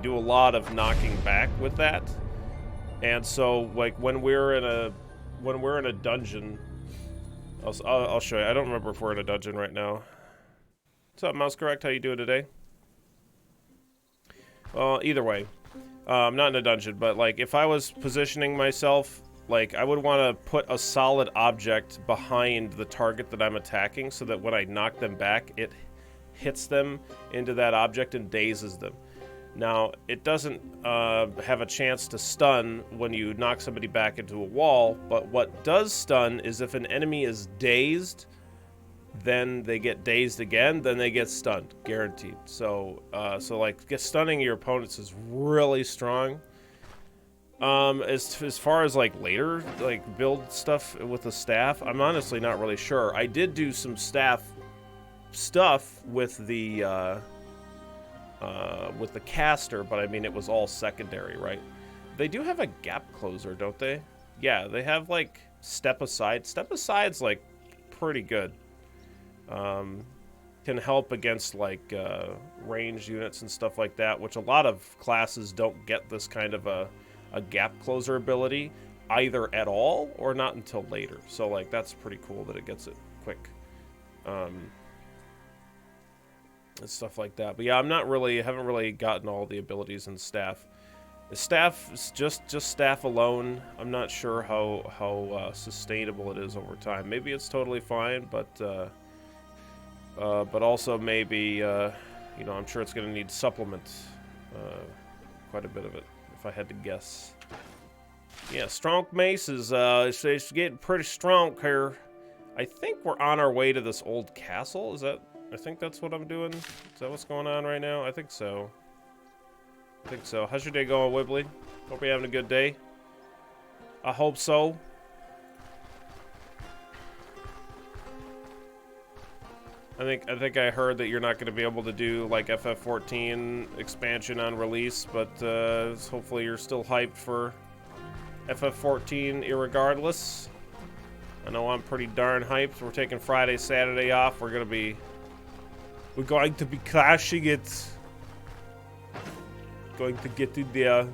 do a lot of knocking back with that. And so, like, when we're in a dungeon, I'll show you. I don't remember if we're in a dungeon right now. What's up, Mouse Correct? How you doing today? Either way, I'm not in a dungeon, but like, if I was positioning myself, like, I would want to put a solid object behind the target that I'm attacking, so that when I knock them back, it hits them into that object and dazes them. Now, it doesn't have a chance to stun when you knock somebody back into a wall, but what does stun is if an enemy is dazed, then they get dazed again, then they get stunned, guaranteed. So like, stunning your opponents is really strong. As far as like later, like build stuff with the staff, I'm honestly not really sure. I did do some staff stuff with the caster, but I mean, it was all secondary, right? They do have a gap closer, don't they? Yeah, they have like step aside. Step aside's like pretty good. Can help against like ranged units and stuff like that, which a lot of classes don't get this kind of a gap closer ability either at all or not until later. So like, that's pretty cool that it gets it quick. And stuff like that. But yeah, haven't really gotten all the abilities in staff. The staff is just staff alone. I'm not sure how sustainable it is over time. Maybe it's totally fine, but also maybe you know, I'm sure it's going to need supplement, quite a bit of it, if I had to guess. Yeah, strong mace is it's getting pretty strong here. I think we're on our way to this old castle. I think that's what I'm doing. Is that what's going on right now? I think so. How's your day going, Wibbly? Hope you're having a good day. I hope so. I think I heard that you're not going to be able to do like FF14 expansion on release, but hopefully you're still hyped for FF14 irregardless. I know I'm pretty darn hyped. We're taking Friday, Saturday off. We're going to be crashing it. Going to get in there.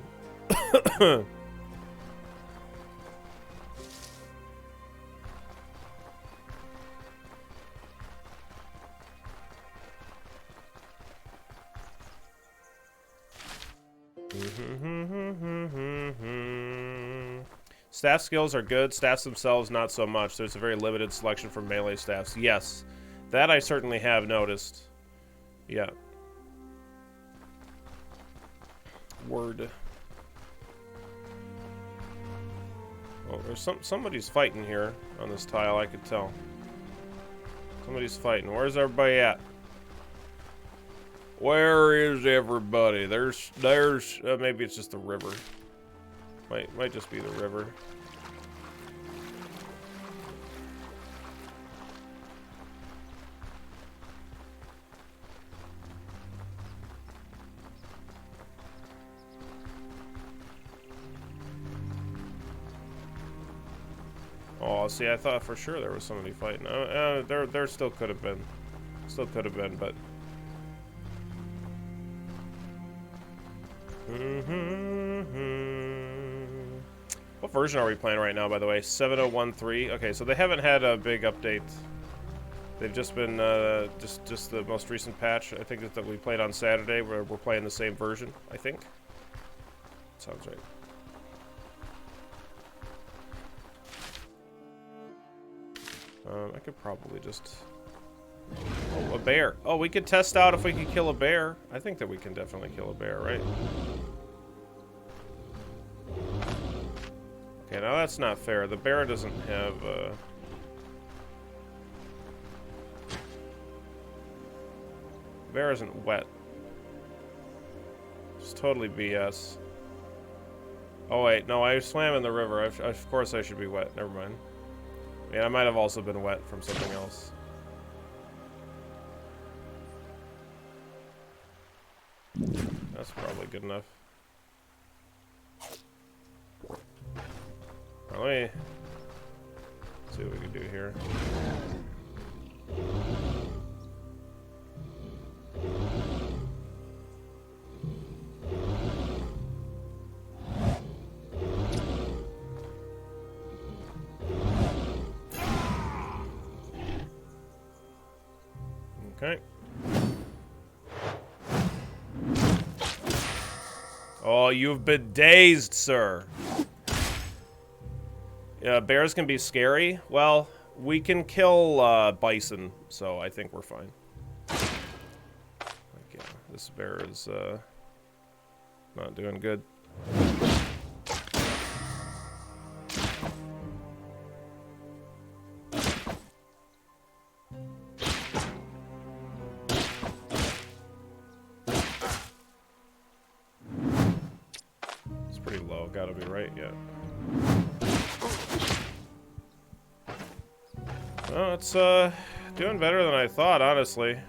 Staff skills are good. Staffs themselves, not so much. There's a very limited selection for melee staffs. Yes, that I certainly have noticed. Yeah. Word. Oh, there's somebody's fighting here on this tile. I could tell. Somebody's fighting. Where's everybody at? Where is everybody? There's maybe it's just the river. Might just be the river. Oh, see, I thought for sure there was somebody fighting. There still could have been. Still could have been, but. What version are we playing right now, by the way? 7013. Okay, so they haven't had a big update. They've just been just the most recent patch. I think that we played on Saturday. We're playing the same version. I think. Sounds right. I could probably just... Oh, a bear. Oh, we could test out if we can kill a bear. I think that we can definitely kill a bear, right? Okay, now that's not fair. The bear doesn't have, The bear isn't wet. It's totally BS. Oh, wait. No, I swam in the river. Of course I should be wet. Never mind. Yeah, I might have also been wet from something else. That's probably good enough. Well, let me see what we can do here. Okay. Oh, you've been dazed, sir. Yeah, bears can be scary. Well, we can kill bison, so I think we're fine. Okay, this bear is not doing good. It's pretty low, gotta be right, yeah. Well, it's doing better than I thought, honestly.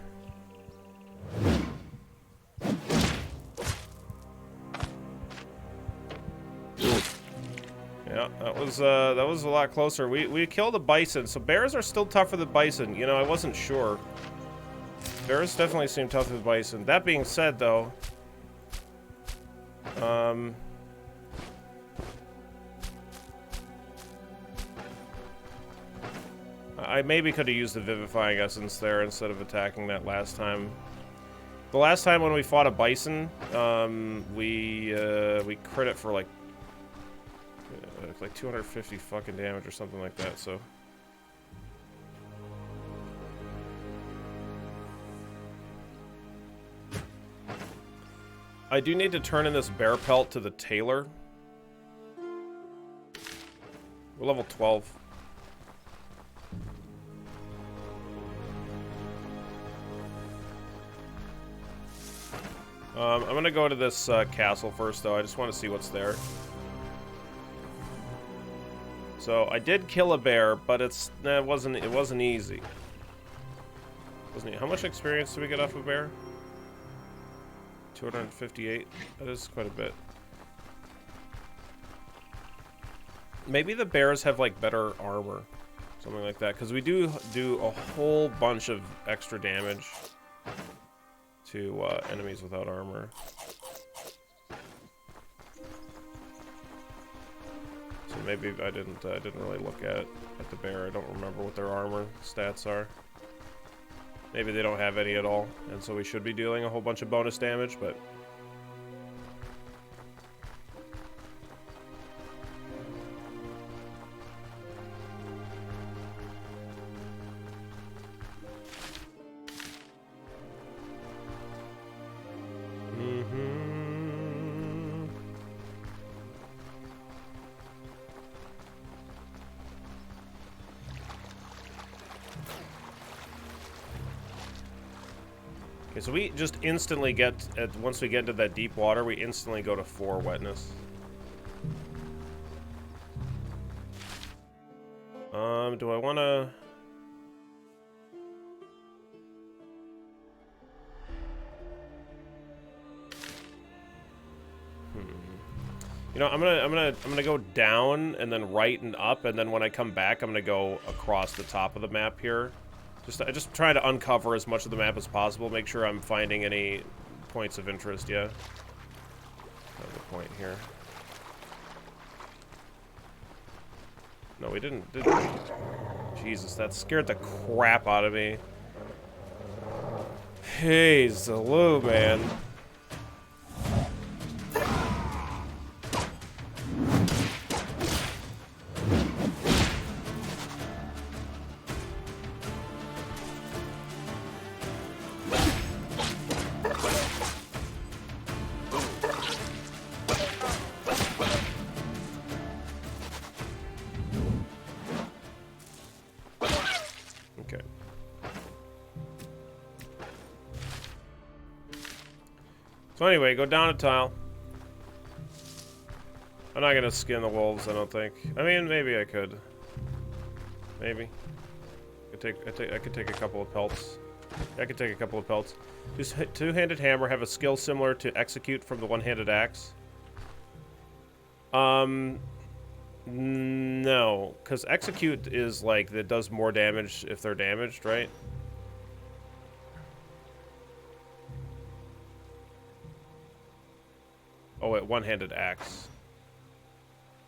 Yeah, that was a lot closer. We killed a bison, so bears are still tougher than bison. You know, I wasn't sure. Bears definitely seem tougher than bison. That being said, though, I maybe could have used the Vivifying Essence there instead of attacking that last time. The last time when we fought a bison, we crit it for like 250 fucking damage or something like that. So I do need to turn in this bear pelt to the tailor. We're level 12. I'm gonna go to this castle first, though. I just want to see what's there. So I did kill a bear, but it wasn't easy. How much experience do we get off a bear? 258. That is quite a bit. Maybe the bears have like better armor, something like that, because we do a whole bunch of extra damage to enemies without armor. So maybe I didn't really look at the bear. I don't remember what their armor stats are. Maybe they don't have any at all, and so we should be dealing a whole bunch of bonus damage, but so we just instantly get, once we get into that deep water, we instantly go to 4 wetness. Do I want to... You know, I'm gonna go down and then right and up, and then when I come back, I'm gonna go across the top of the map here. Just trying to uncover as much of the map as possible, make sure I'm finding any points of interest, yeah. That's the point here. No, we didn't we? Jesus, that scared the crap out of me. Hey, Zaloo, man. So anyway, go down a tile. I'm not gonna skin the wolves, I don't think. I mean, maybe I could. Maybe. I could take a couple of pelts. I could take a couple of pelts. Does two-handed hammer have a skill similar to execute from the one-handed axe? No, because execute is like that does more damage if they're damaged, right? Oh wait, one-handed axe.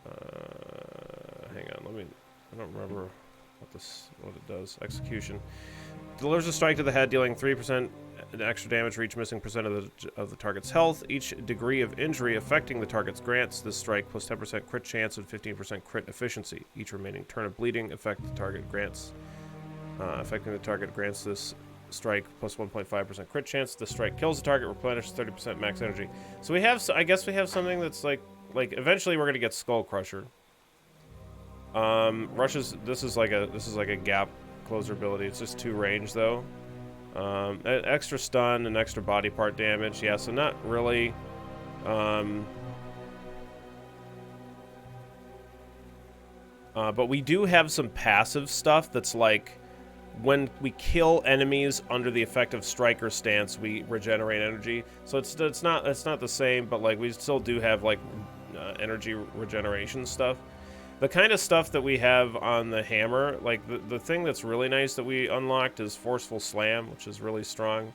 Hang on, I don't remember what it does. Execution. Delivers a strike to the head, dealing 3% extra damage for each missing percent of the target's health. Each degree of injury affecting the target's grants this strike plus 10% crit chance and 15% crit efficiency. Each remaining turn of bleeding affecting the target grants this strike plus 1.5% crit chance. The strike kills the target, replenishes 30% max energy. So we have, I guess we have something that's like eventually we're gonna get Skull Crusher. Rushes. This is like a gap closer ability. It's just 2 range though. Extra stun and extra body part damage. Yeah, so not really. But we do have some passive stuff that's like, when we kill enemies under the effect of Striker Stance, we regenerate energy. So it's not the same, but like we still do have like energy regeneration stuff. The kind of stuff that we have on the hammer, like the thing that's really nice that we unlocked is Forceful Slam, which is really strong.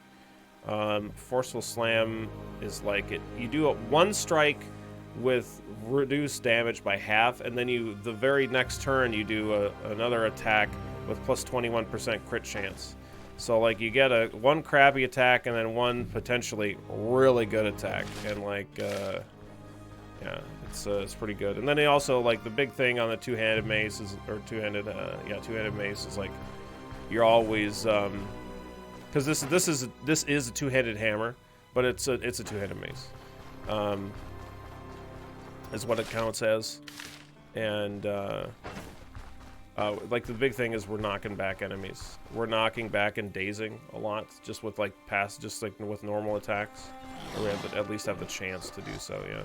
Forceful Slam is like you do one strike with reduced damage by half, and then the very next turn you do another attack with plus 21% crit chance. So like you get one crappy attack and then one potentially really good attack, and like yeah, it's pretty good. And then they also, like, the big thing on the two-handed mace is, or two-handed mace is like you're always because this is a two-handed hammer, but it's a two-handed mace. Is what it counts as. And like the big thing is we're knocking back enemies. We're knocking back and dazing a lot, just with like just like with normal attacks. Or we have to at least have the chance to do so, yeah.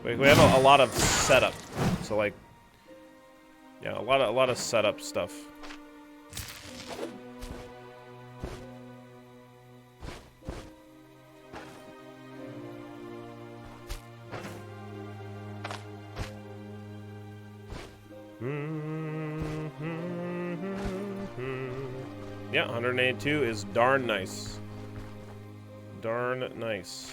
We have a lot of setup, so like, yeah, a lot of setup stuff. Yeah, 182 is darn nice. Darn nice.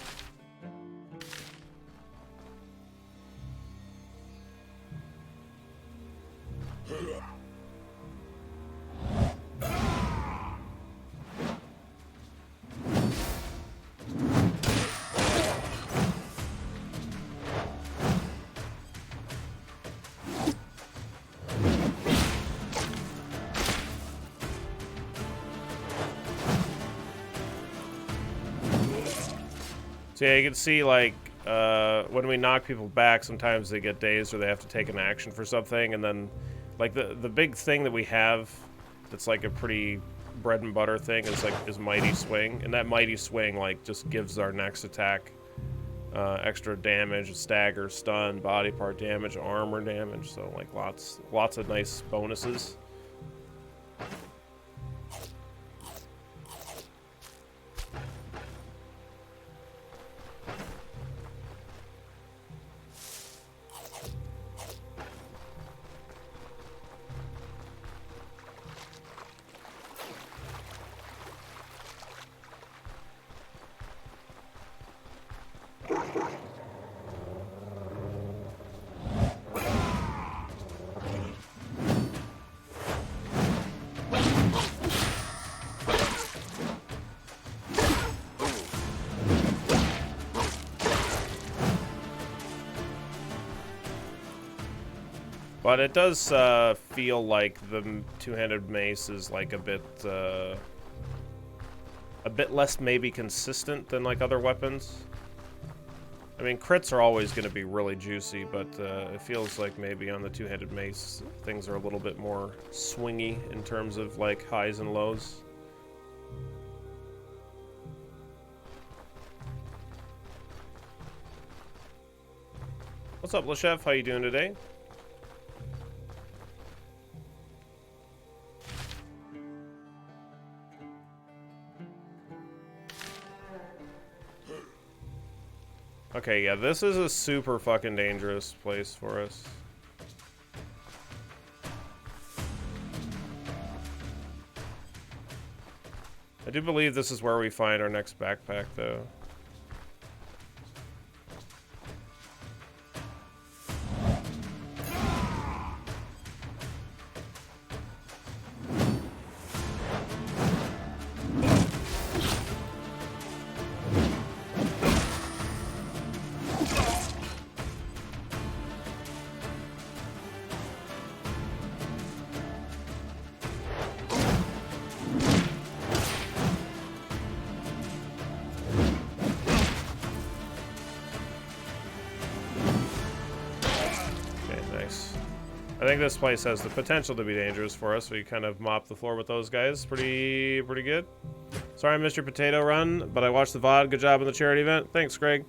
So yeah, you can see like when we knock people back, sometimes they get dazed or they have to take an action for something, and then like the big thing that we have that's like a pretty bread and butter thing is Mighty Swing, and that Mighty Swing like just gives our next attack extra damage, stagger, stun, body part damage, armor damage, so like lots of nice bonuses. But it does feel like the two-handed mace is like a bit less maybe consistent than like other weapons. I mean, crits are always going to be really juicy, but it feels like maybe on the two-handed mace things are a little bit more swingy in terms of like highs and lows. What's up, Lechef? How you doing today? Okay, yeah, this is a super fucking dangerous place for us. I do believe this is where we find our next backpack, though. I think this place has the potential to be dangerous for us. We kind of mop the floor with those guys. Pretty good. Sorry I missed your potato run, but I watched the VOD. Good job on the charity event. Thanks, Greg.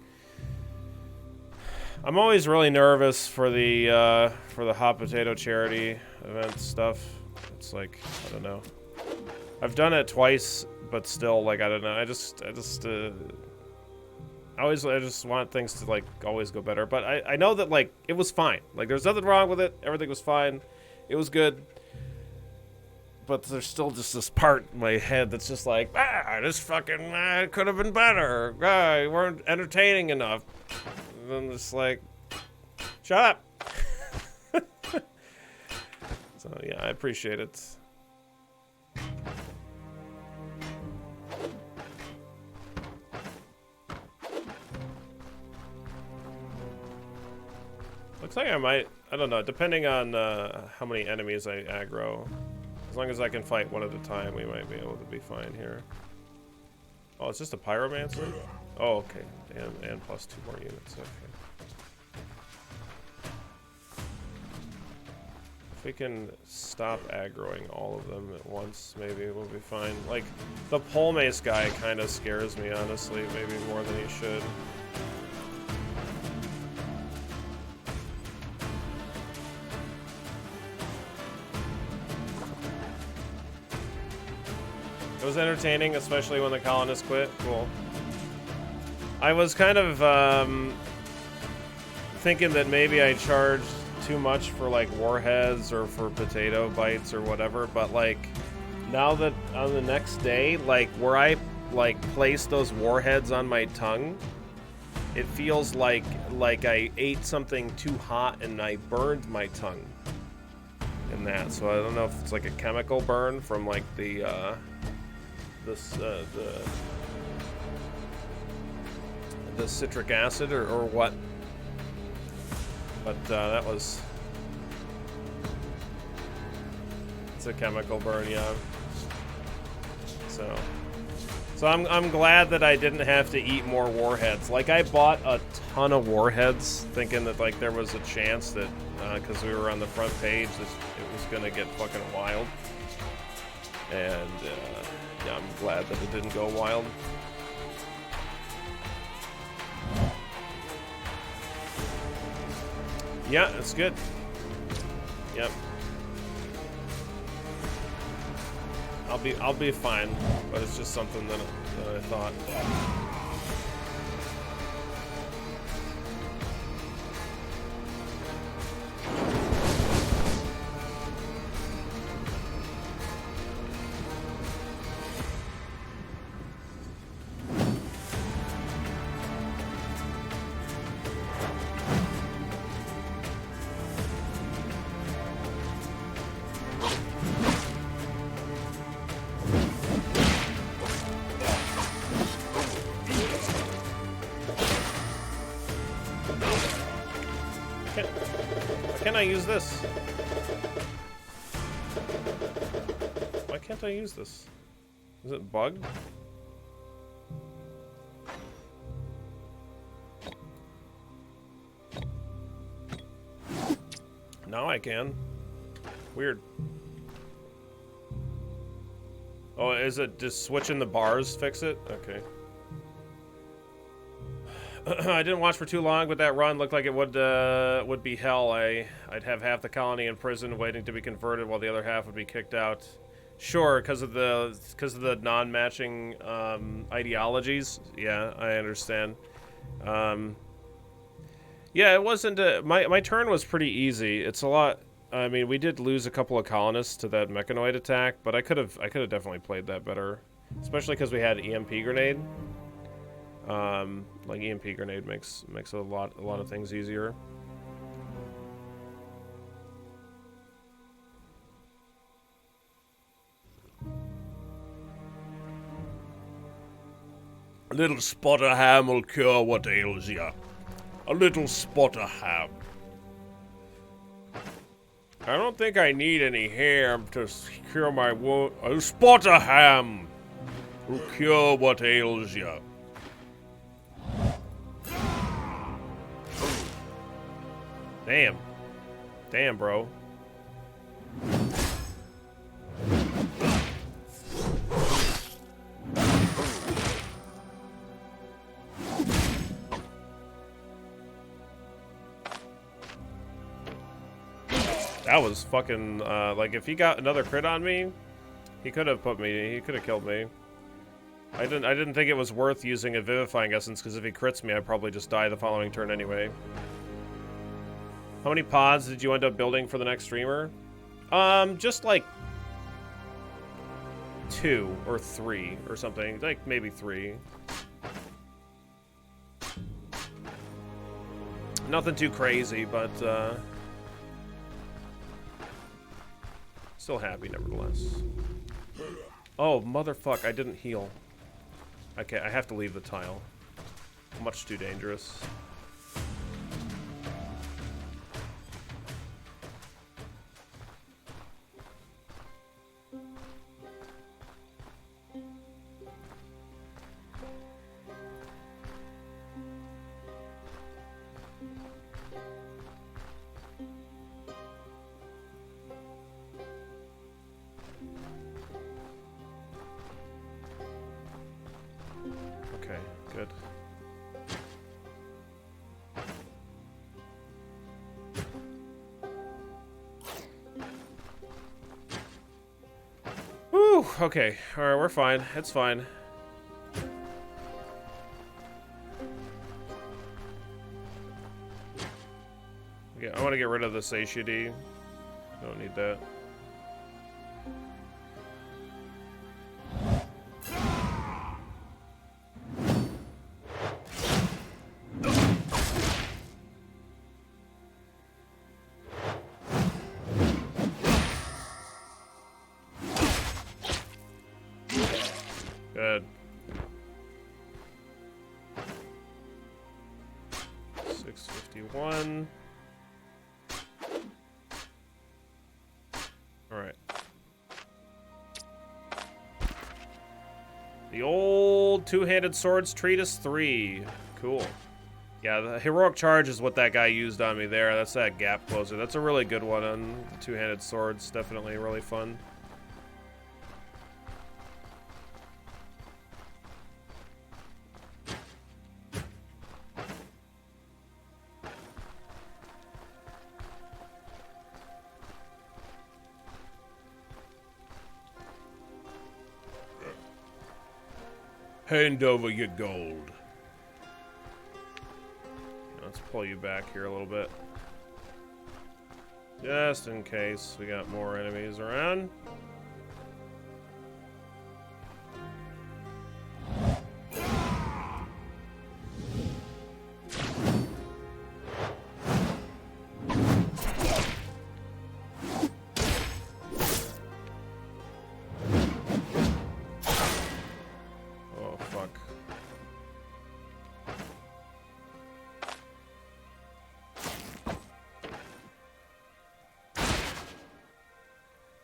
I'm always really nervous for the hot potato charity event stuff. It's like, I don't know. I've done it twice, but still, like, I don't know. I just want things to, like, always go better. But I know that, like, it was fine. Like, there's nothing wrong with it. Everything was fine. It was good. But there's still just this part in my head that's just like, this fucking could have been better. You weren't entertaining enough. And then it's like, shut up. So, yeah, I appreciate it. Looks like I might, I don't know, depending on how many enemies I aggro. As long as I can fight one at a time, we might be able to be fine here. Oh, it's just a pyromancer? Oh, okay. And plus 2 more units, okay. If we can stop aggroing all of them at once, maybe we'll be fine. Like, the pole mace guy kind of scares me, honestly, maybe more than he should. It was entertaining, especially when the colonists quit. Cool. I was kind of thinking that maybe I charged too much for, like, warheads or for potato bites or whatever, but, like, now that on the next day, like, where I, like, placed those warheads on my tongue, it feels like I ate something too hot and I burned my tongue in that. So I don't know if it's like a chemical burn from, like, the citric acid or what, but that was, it's a chemical burn, yeah. So I'm glad that I didn't have to eat more warheads. Like, I bought a ton of warheads thinking that, like, there was a chance that because we were on the front page that it was gonna get fucking wild, and yeah, I'm glad that it didn't go wild. Yeah, it's good. Yep. I'll be fine, but it's just something that I thought. Why can't I use this? Why can't I use this? Is it bugged? Now I can. Weird. Oh, is it just switching the bars fix it? Okay. I didn't watch for too long, but that run looked like it would be hell. I'd have half the colony in prison waiting to be converted, while the other half would be kicked out. Sure, because of the non-matching ideologies. Yeah, I understand. Yeah, it wasn't. My turn was pretty easy. It's a lot. I mean, we did lose a couple of colonists to that mechanoid attack, but I could have definitely played that better. Especially because we had EMP grenade. Like EMP grenade makes a lot of things easier. A little spot of ham will cure what ails ya. A little spot of ham. I don't think I need any ham to cure my wound. A spot of ham will cure what ails ya. Damn. Damn, bro. That was fucking, like, if he got another crit on me, he could have killed me. I didn't think it was worth using a Vivifying Essence, because if he crits me, I'd probably just die the following turn anyway. How many pods did you end up building for the next streamer? Just like 2 or 3 or something, like maybe 3. Nothing too crazy, but, still happy, nevertheless. Oh, motherfuck, I didn't heal. Okay, I have to leave the tile. Much too dangerous. Good. Whew, okay. Alright, we're fine. It's fine. Yeah, I want to get rid of the satiety. Don't need that. Good. 651. All right. The old two-handed swords treatise 3. Cool. Yeah, the heroic charge is what that guy used on me there. That's that gap closer. That's a really good one on the two-handed swords. Definitely really fun. Hand over your gold. Let's pull you back here a little bit. Just in case we got more enemies around.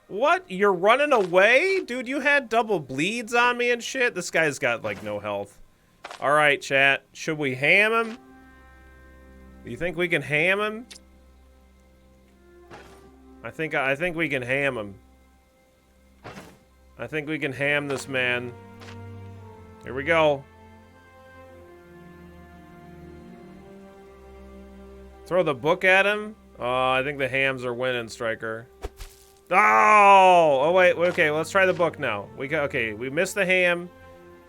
What? You're running away? Dude, you had double bleeds on me and shit? This guy's got, like, no health. Alright, chat. Should we ham him? Do you think we can ham him? I think we can ham him. I think we can ham this man. Here we go. Throw the book at him? I think the hams are winning, Striker. Oh wait, okay, let's try the book now. Okay, we missed the ham.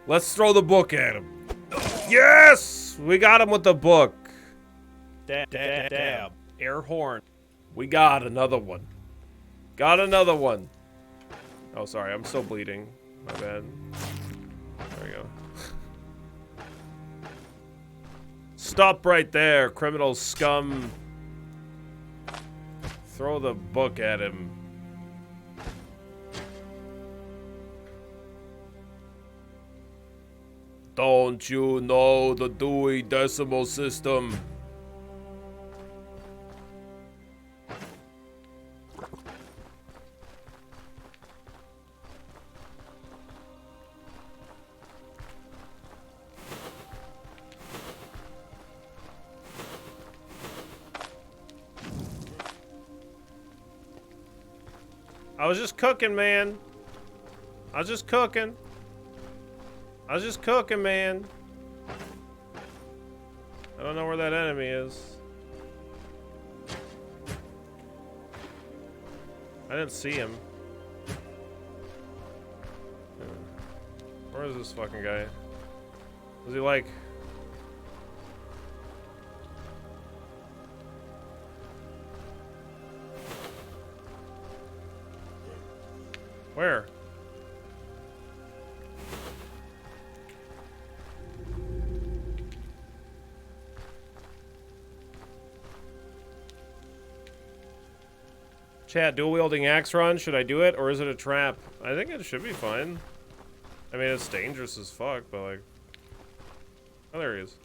Let's throw the book at him. Yes! We got him with the book. Dab, dab, dab. Air horn. We got another one. Got another one. Oh, sorry, I'm still bleeding. My bad. go. Stop right there, criminal scum. Throw the book at him. Don't you know the Dewey Decimal System? I was just cooking, man. I was just cooking. I was just cooking, man. I don't know where that enemy is. I didn't see him. Where is this fucking guy? Is he like... Where? Chat, dual wielding axe run, should I do it or is it a trap? I think it should be fine. I mean, it's dangerous as fuck, but like... Oh, there he is.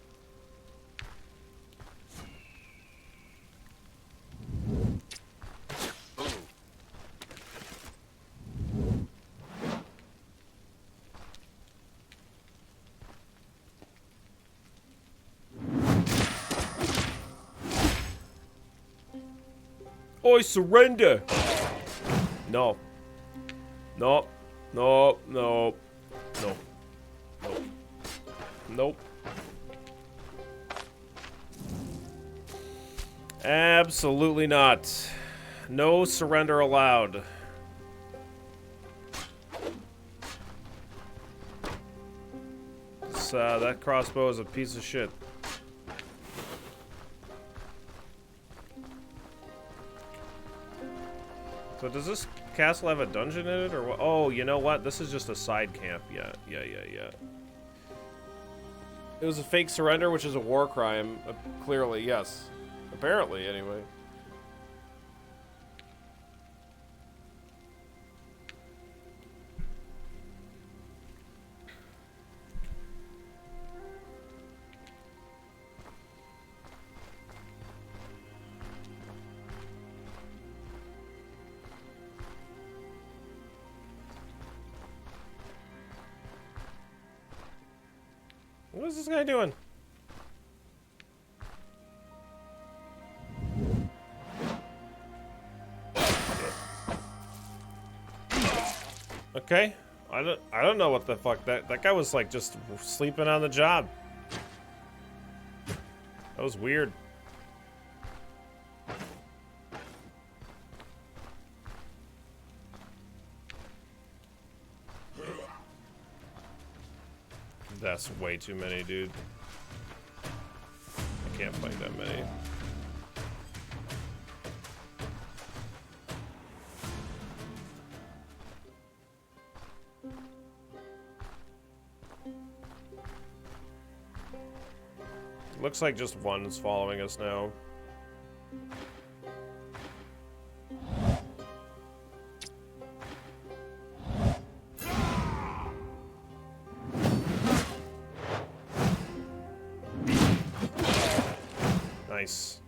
I surrender. No. No. No. No. No. Nope. Nope. Absolutely not. No surrender allowed. That crossbow is a piece of shit. So does this castle have a dungeon in it, or what? Oh, you know what? This is just a side camp. Yeah. It was a fake surrender, which is a war crime. Clearly, yes. Apparently, anyway. What is this guy doing? Okay. I don't know what the fuck that guy was like just sleeping on the job. That was weird. That's way too many, dude. I can't fight that many. Looks like just one is following us now. Nice.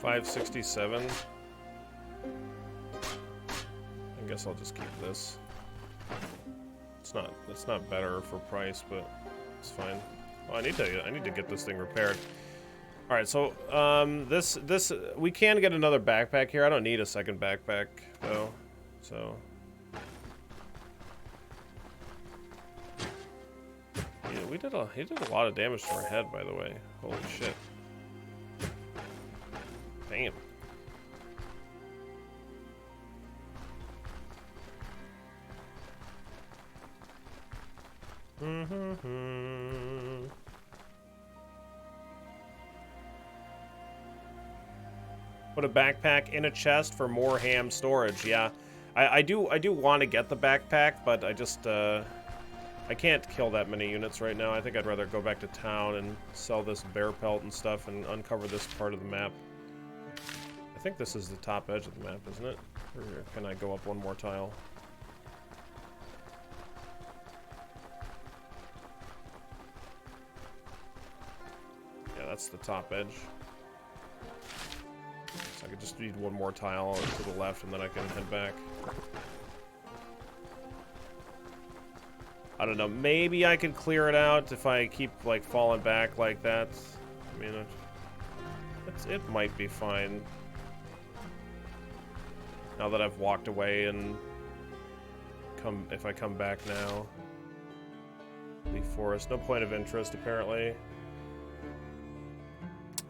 $567. I guess I'll just keep this. It's not better for price, but it's fine. Oh, I need to get this thing repaired. All right, so this we can get another backpack here. I don't need a second backpack though, so. Yeah, he did a lot of damage to our head, by the way. Holy shit. Damn. Put a backpack in a chest for more ham storage. Yeah, I do want to get the backpack, but I just I can't kill that many units right now. I think I'd rather go back to town and sell this bear pelt and stuff and uncover this part of the map. I think this is the top edge of the map, isn't it? Or can I go up one more tile? Yeah, that's the top edge. So I could just need one more tile to the left and then I can head back. I don't know, maybe I could clear it out if I keep, like, falling back like that. I mean, it might be fine. Now that I've walked away and if I come back now. Leaf forest, no point of interest, apparently.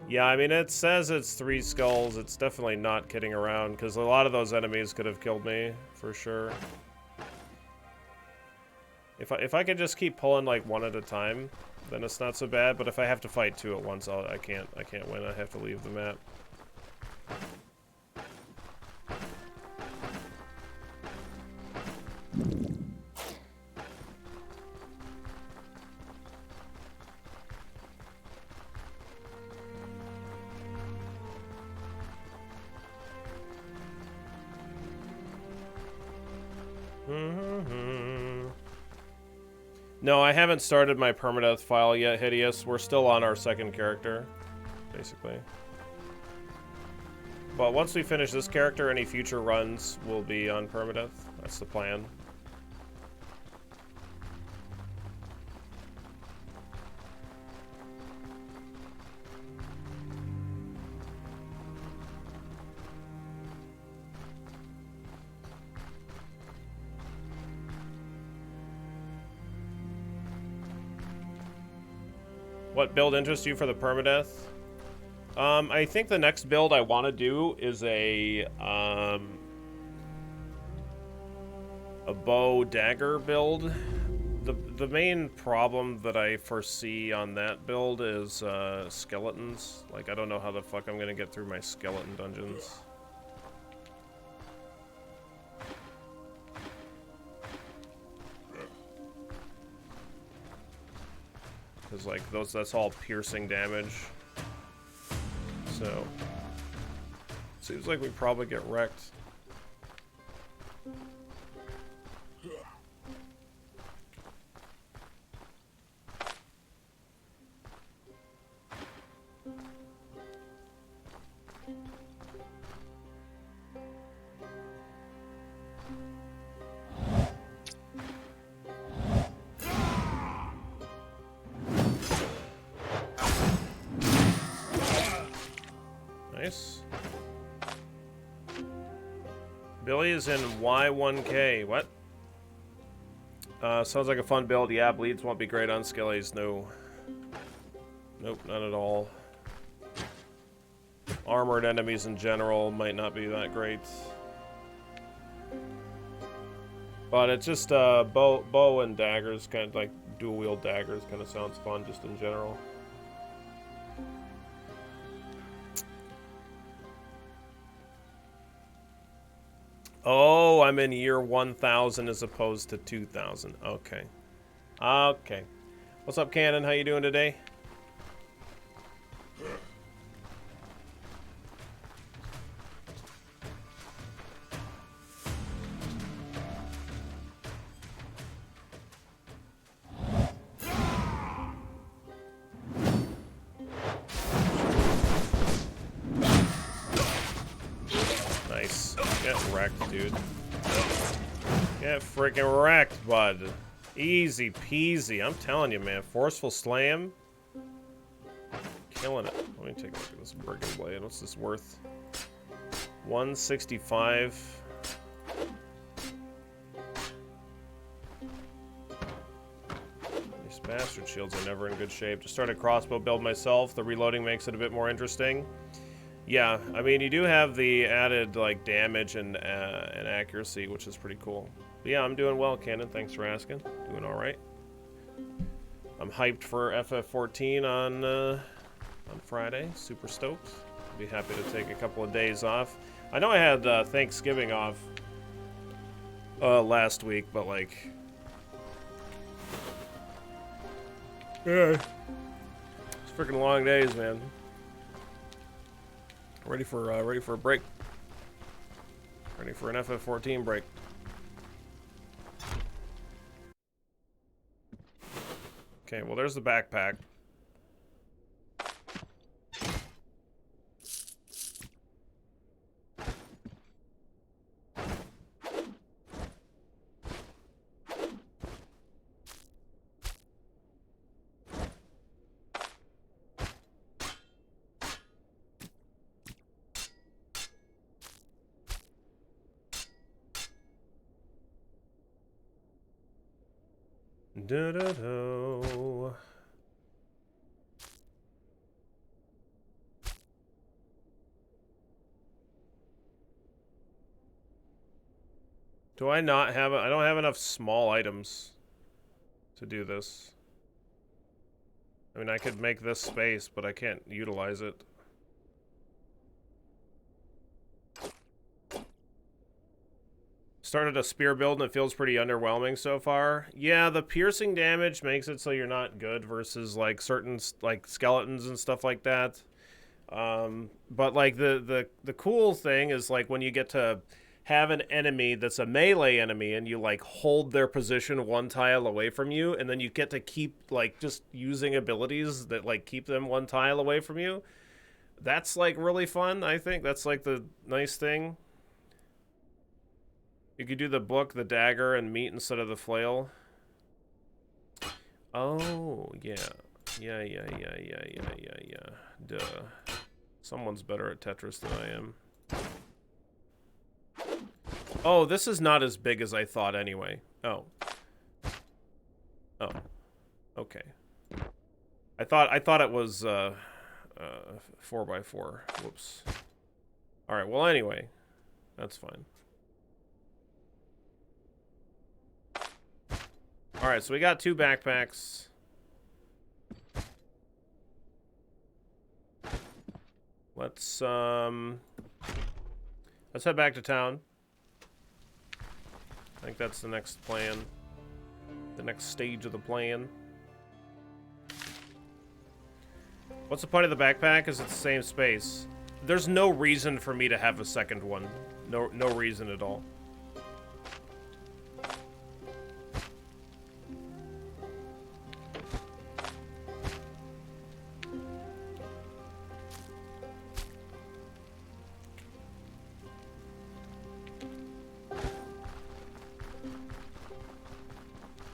Yeah, I mean, it says it's 3 skulls. It's definitely not kidding around, because a lot of those enemies could have killed me, for sure. If I could just keep pulling like one at a time, then it's not so bad. But if I have to fight 2 at once, I can't win. I have to leave the map. No, I haven't started my permadeath file yet, Hideous. We're still on our 2nd character, basically. But once we finish this character, any future runs will be on permadeath. That's the plan. What build interests you for the permadeath? I think the next build I want to do is a bow dagger build. The main problem that I foresee on that build is skeletons. Like, I don't know how the fuck I'm gonna get through my skeleton dungeons. Because, like, that's all piercing damage. So, seems like we probably get wrecked. Nice. Billy is in Y1K. What? Sounds like a fun build. Yeah, bleeds won't be great on skillies. No. Nope, not at all. Armored enemies in general might not be that great. But it's just bow and daggers, kind of like dual wield daggers, kind of sounds fun just in general. Oh, I'm in year 1000 as opposed to 2000. Okay. Okay. What's up, Cannon? How you doing today? Nice. Get wrecked, dude. Get freaking wrecked, bud. Easy peasy. I'm telling you, man. Forceful slam. Killing it. Let me take a look at this brigand blade. What's this worth? 165. These bastard shields are never in good shape. Just started crossbow build myself. The reloading makes it a bit more interesting. Yeah, I mean, you do have the added, like, damage and accuracy, which is pretty cool. But yeah, I'm doing well, Cannon. Thanks for asking. Doing all right. I'm hyped for FF14 on Friday. Super stoked. Be happy to take a couple of days off. I know I had Thanksgiving off last week, but like, yeah, it's freaking long days, man. Ready for a break. Ready for an FF14 break. Okay, well, there's the backpack. Da-da-do. Do I not have I don't have enough small items to do this. I mean, I could make this space, but I can't utilize it. Started a spear build and it feels pretty underwhelming so far. Yeah, the piercing damage makes it so you're not good versus like certain like skeletons and stuff like that. But like the cool thing is like when you get to have an enemy that's a melee enemy and you like hold their position one tile away from you, and then you get to keep like just using abilities that like keep them one tile away from you. That's like really fun. I think that's like the nice thing. You could do the book, the dagger, and meat instead of the flail. Oh, yeah. Yeah. Duh. Someone's better at Tetris than I am. Oh, this is not as big as I thought anyway. Oh. Oh. Okay. I thought it was 4x4. Whoops. Alright, well anyway. That's fine. Alright, so we got 2 backpacks. Let's head back to town. I think that's the next plan. The next stage of the plan. What's the point of the backpack? Is it's the same space. There's no reason for me to have a second one. No reason at all.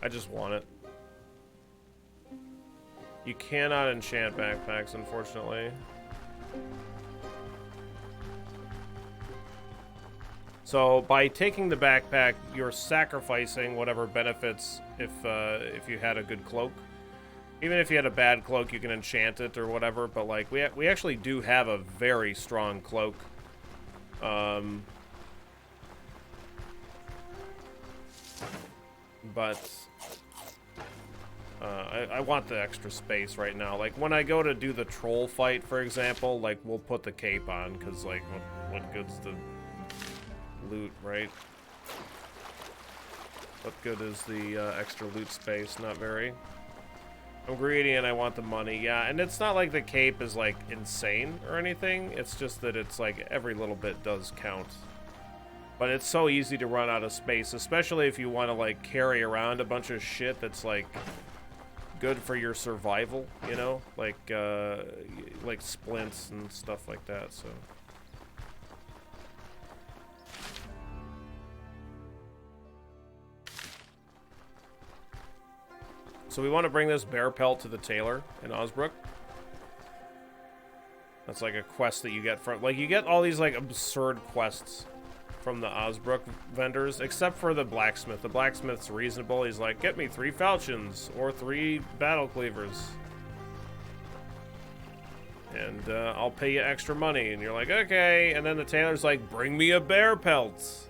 I just want it. You cannot enchant backpacks, unfortunately. So by taking the backpack, you're sacrificing whatever benefits if you had a good cloak. Even if you had a bad cloak, you can enchant it or whatever. But like we actually do have a very strong cloak. But I want the extra space right now. Like when I go to do the troll fight, for example, like we'll put the cape on because like what good's the loot, right? What good is the extra loot space? Not very. I'm greedy and I want the money. Yeah, and it's not like the cape is like insane or anything. It's just that it's like every little bit does count. But it's so easy to run out of space, especially if you want to like carry around a bunch of shit that's like good for your survival, you know, like splints and stuff like that. So we want to bring this bear pelt to the tailor in Osbrook. That's like a quest that you get from, like, you get all these like absurd quests from the Osbrook vendors, except for the blacksmith. The blacksmith's reasonable. He's like, get me 3 falchions or 3 battle cleavers, and I'll pay you extra money. And you're like, okay. And then the tailor's like, bring me a bear pelt.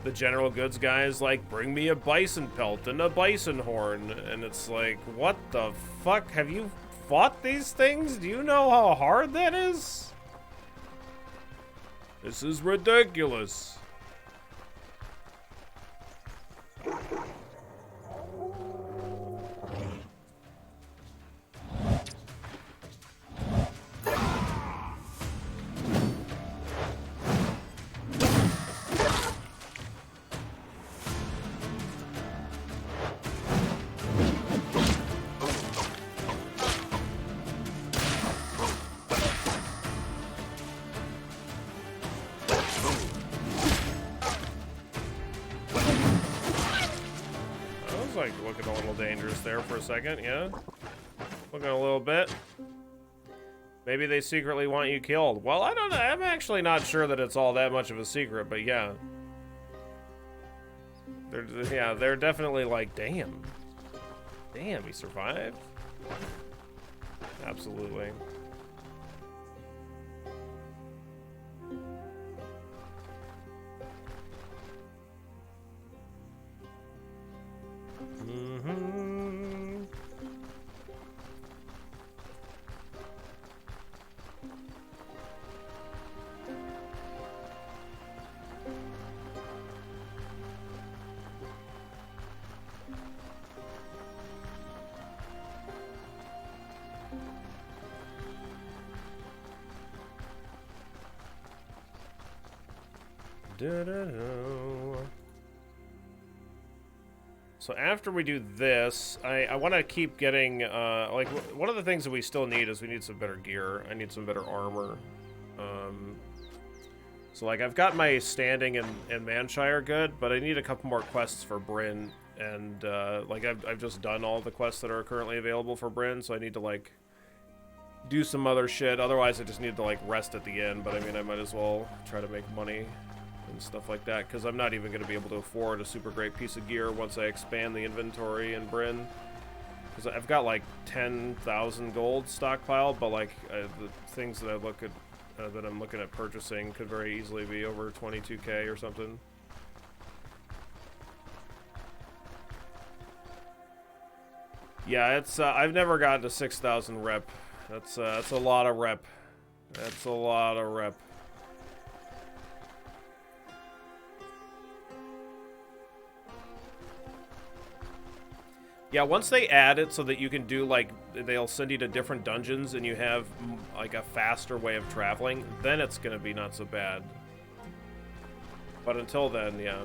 The general goods guy is like, bring me a bison pelt and a bison horn. And it's like, what the fuck? Have you fought these things? Do you know how hard that is? This is ridiculous. Like looking a little dangerous there for a second, yeah. Looking a little bit. Maybe they secretly want you killed. Well, I don't know. I'm actually not sure that it's all that much of a secret, but yeah. They're definitely like, damn. Damn, he survived? Absolutely. So after we do this, I want to keep getting, like, one of the things that we still need is we need some better gear. I need some better armor. So, like, I've got my standing in Manshire good, but I need a couple more quests for Bryn. And, like, I've just done all the quests that are currently available for Bryn, so I need to, like, do some other shit. Otherwise, I just need to, like, rest at the end. But, I mean, I might as well try to make money and stuff like that, because I'm not even going to be able to afford a super great piece of gear once I expand the inventory in Bryn. Because I've got like 10,000 gold stockpiled, but like the things that I'm looking at purchasing could very easily be over 22k or something. Yeah, it's I've never gotten to 6,000 rep. That's a lot of rep. That's a lot of rep. Yeah, once they add it so that you can do, like, they'll send you to different dungeons and you have, like, a faster way of traveling, then it's gonna be not so bad. But until then, yeah.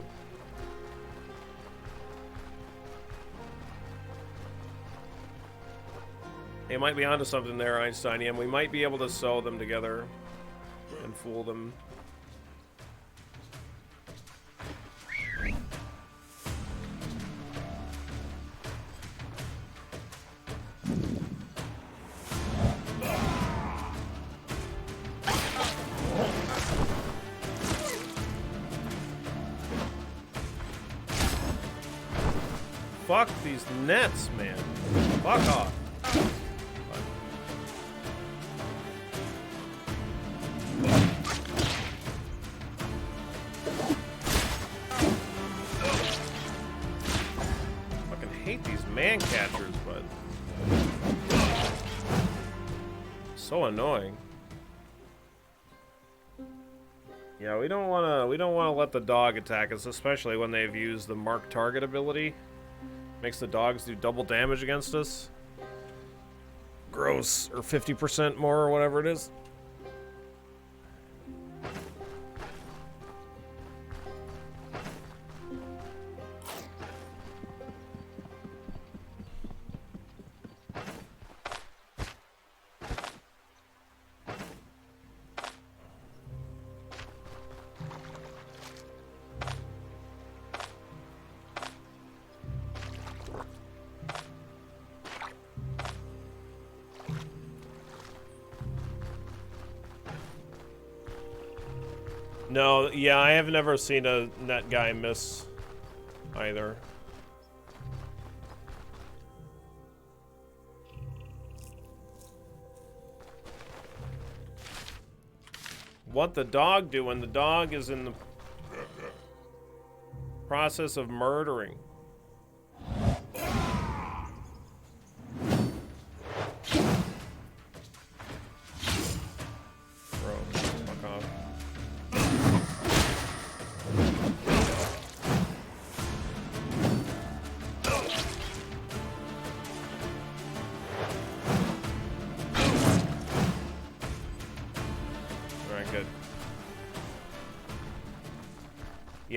They might be onto something there, Einsteinium. We might be able to sew them together and fool them. Fuck these nets, man. Fuck off. Fucking hate these man catchers, but so annoying. Yeah, we don't wanna let the dog attack us, especially when they've used the mark target ability. Makes the dogs do double damage against us. Gross. Or 50% more or whatever it is. No, yeah, I have never seen a net guy miss either. What the dog doing? The dog is in the process of murdering. Bro, fuck off.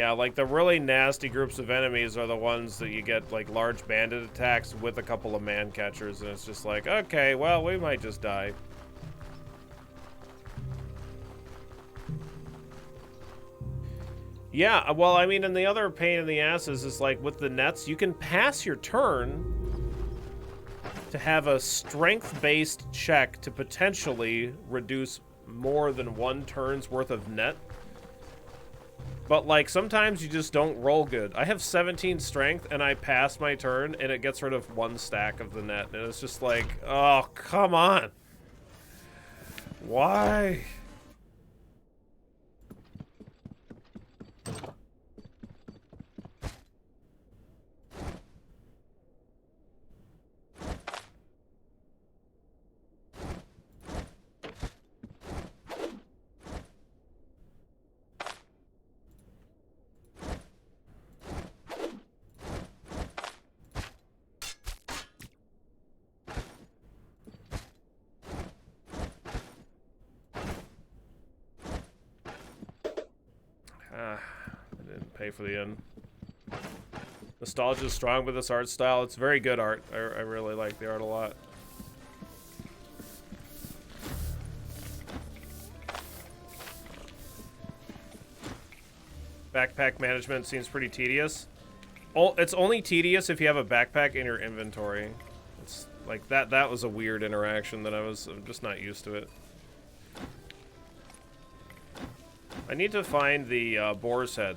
Yeah, like the really nasty groups of enemies are the ones that you get like large bandit attacks with a couple of man catchers, and it's just like, okay, well, we might just die. Yeah, well, I mean, and the other pain in the ass is like with the nets, you can pass your turn to have a strength-based check to potentially reduce more than one turn's worth of net. But, like, sometimes you just don't roll good. I have 17 strength, and I pass my turn, and it gets rid of one stack of the net. And it's just like, oh, come on. Why? I didn't pay for the end. Nostalgia is strong with this art style. It's very good art. I really like the art a lot. Backpack management seems pretty tedious. It's only tedious if you have a backpack in your inventory. It's like that was a weird interaction that I'm just not used to it. I need to find the boar's head.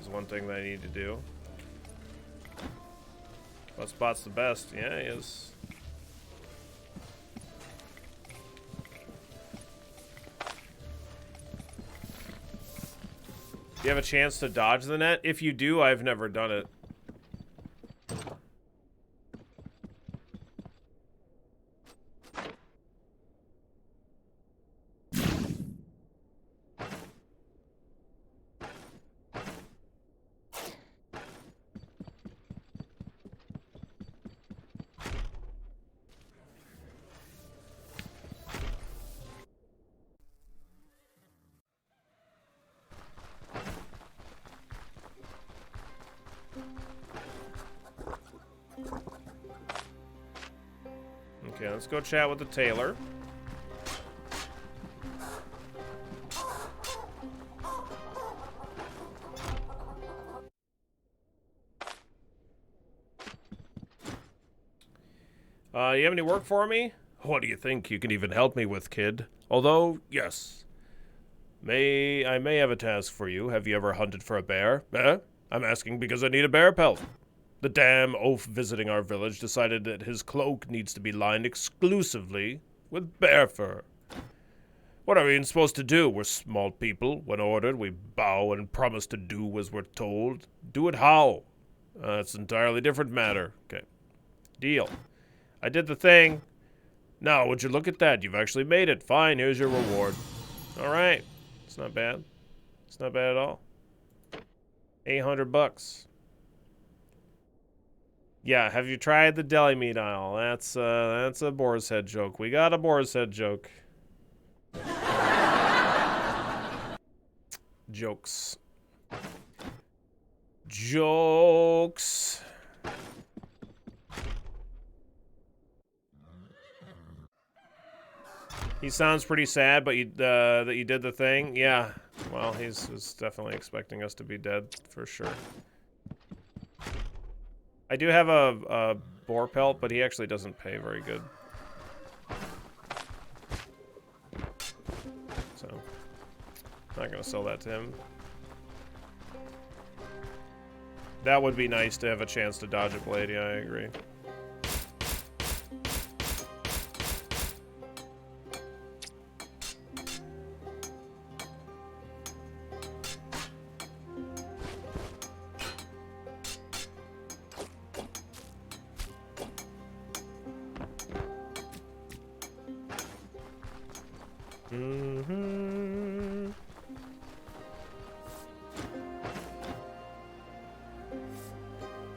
Is one thing that I need to do. What spot's the best? Yeah, he is. Do you have a chance to dodge the net? If you do, I've never done it. Okay, let's go chat with the tailor. You have any work for me? What do you think you can even help me with, kid? Although, yes. I may have a task for you. Have you ever hunted for a bear? I'm asking because I need a bear pelt. The damn oaf visiting our village decided that his cloak needs to be lined exclusively with bear fur. What are we even supposed to do? We're small people. When ordered, we bow and promise to do as we're told. Do it how? That's an entirely different matter. Okay. Deal. I did the thing. Now, would you look at that? You've actually made it. Fine, here's your reward. Alright. It's not bad. It's not bad at all. 800 bucks. Yeah, have you tried the deli meat aisle? That's a boar's head joke. We got a boar's head joke. Jokes. Jokes. He sounds pretty sad, but that you did the thing. Yeah. Well, he's definitely expecting us to be dead for sure. I do have a boar pelt, but he actually doesn't pay very good. So, not gonna sell that to him. That would be nice to have a chance to dodge a blade. Yeah, I agree.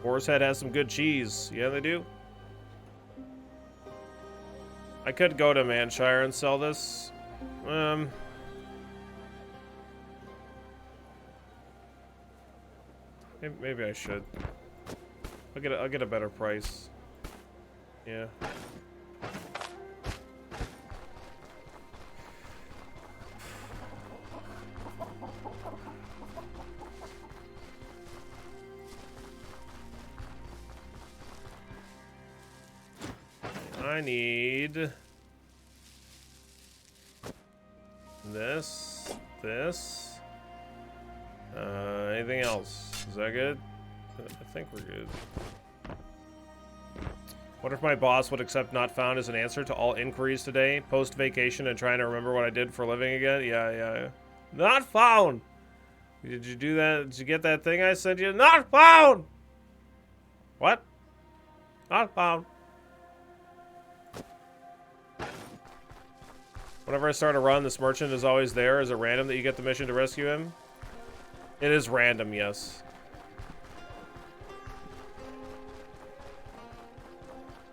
Boar's Head has some good cheese. Yeah, they do. I could go to Manshire and sell this. Maybe I should. I'll get a better price. Yeah. I need this. Anything else? Is that good? I think we're good. What if my boss would accept not found as an answer to all inquiries today, post-vacation, and trying to remember what I did for a living again? Yeah. Not found! Did you do that? Did you get that thing I sent you? Not found! What? Not found. Whenever I start a run, this merchant is always there. Is it random that you get the mission to rescue him? It is random, yes.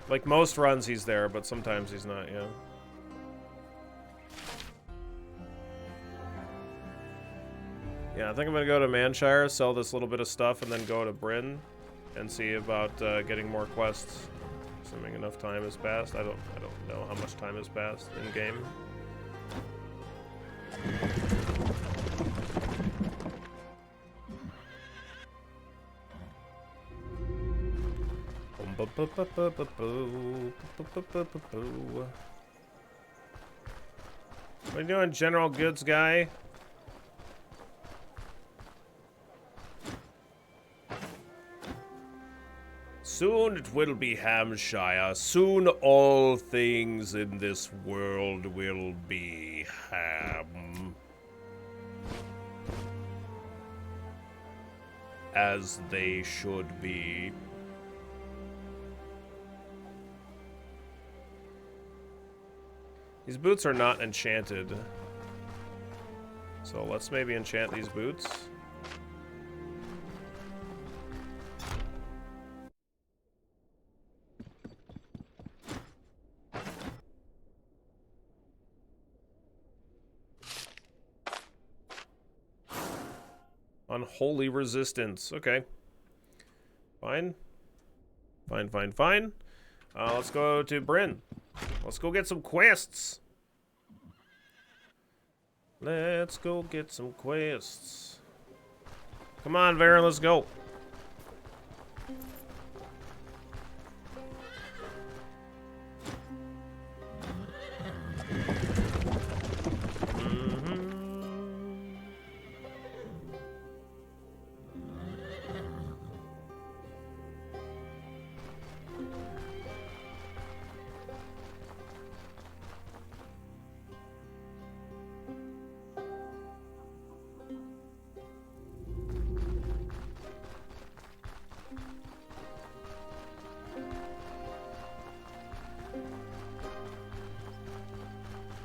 Like most runs, he's there, but sometimes he's not, yeah. Yeah, I think I'm gonna go to Manshire, sell this little bit of stuff, and then go to Bryn and see about getting more quests. Assuming enough time has passed. I don't know how much time has passed in game. What are you doing, General Goods guy? Soon it will be Hampshire. Soon all things in this world will be ham. As they should be. These boots are not enchanted. So let's maybe enchant these boots. Unholy resistance. Okay. Fine. Fine. Let's go to Bryn. Let's go get some quests. Let's go get some quests. Come on, Varen, let's go.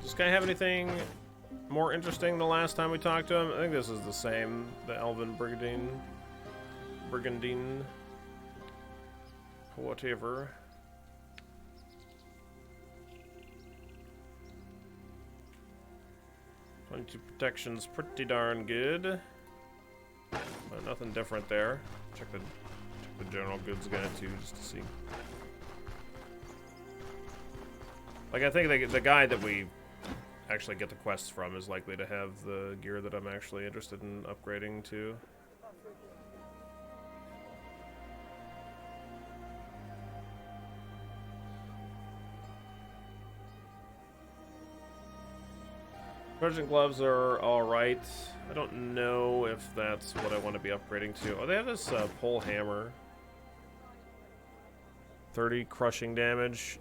Does this guy have anything more interesting than the last time we talked to him? I think this is the same. The Elven Brigandine. Whatever. Protection's pretty darn good. But nothing different there. Check the general goods guide too, just to see. Like, I think the guy that we actually get the quests from is likely to have the gear that I'm actually interested in upgrading to. Merchant gloves are alright. I don't know if that's what I want to be upgrading to. Oh, they have this pole hammer. 30 crushing damage.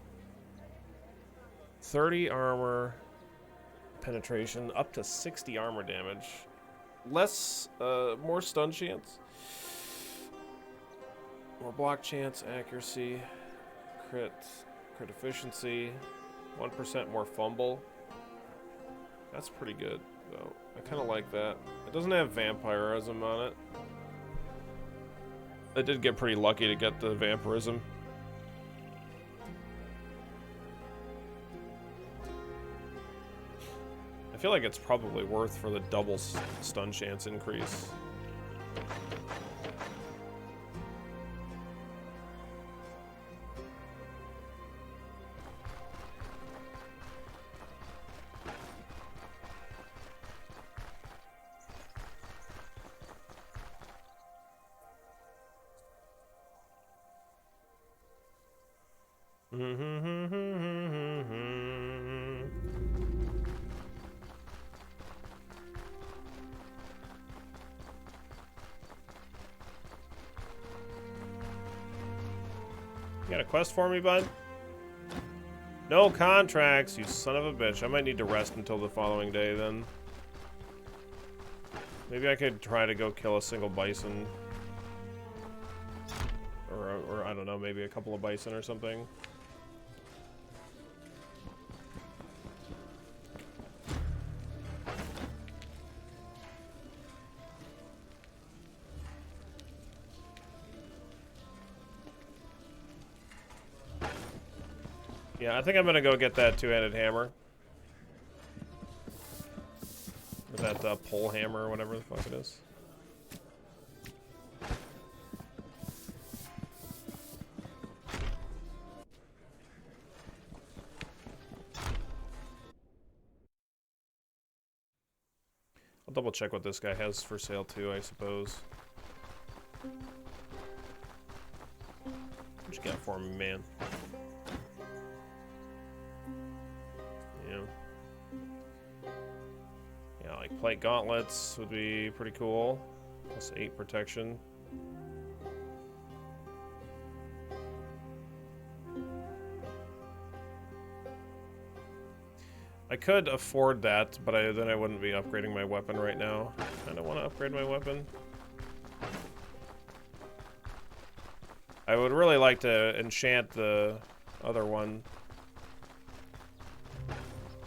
30 armor. Penetration. Up to 60 armor damage. Less, more stun chance. More block chance, accuracy. Crit efficiency. 1% more fumble. That's pretty good, though. I kind of like that. It doesn't have vampirism on it. I did get pretty lucky to get the vampirism. I feel like it's probably worth for the double stun chance increase. You got a quest for me, bud? No contracts, you son of a bitch. I might need to rest until the following day, then. Maybe I could try to go kill a single bison. Or I don't know, maybe a couple of bison or something. Yeah, I think I'm gonna go get that two-handed hammer. Or that pole hammer or whatever the fuck it is. I'll double check what this guy has for sale too, I suppose. What you got for me, man? Yeah, like plate gauntlets would be pretty cool. Plus 8 protection. I could afford that, but then I wouldn't be upgrading my weapon right now. I kind of want to upgrade my weapon. I would really like to enchant the other one.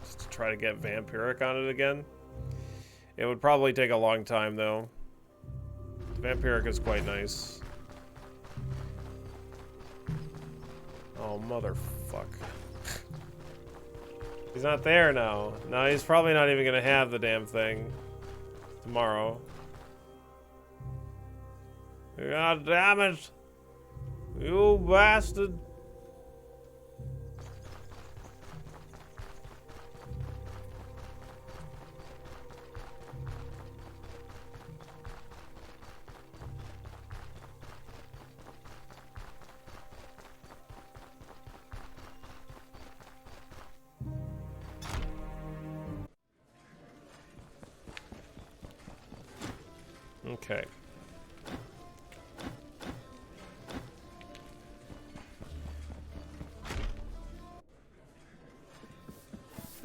Just to try to get vampiric on it again. It would probably take a long time, though. Vampiric is quite nice. Oh, motherfuck. He's not there now. No, he's probably not even gonna have the damn thing tomorrow. God damn it! You bastard! Okay.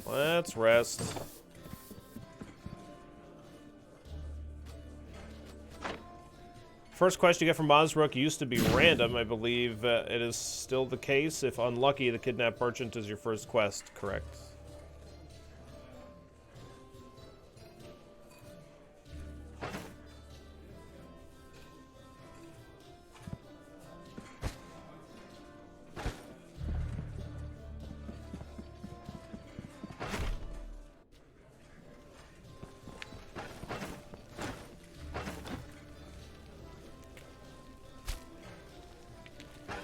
Let's rest. First quest you get from Osrook used to be random. I believe it is still the case. If unlucky, the kidnapped merchant is your first quest, correct?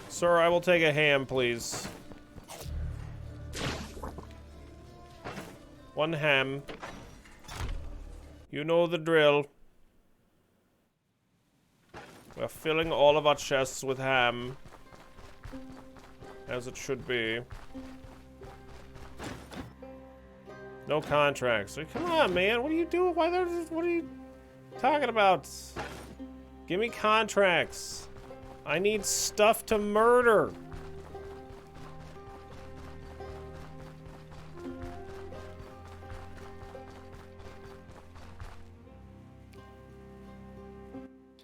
Sir, I will take a ham, please. 1 ham. You know the drill. We're filling all of our chests with ham. As it should be. No contracts. Come on, man. What are you doing? What are you talking about? Give me contracts. I need stuff to murder.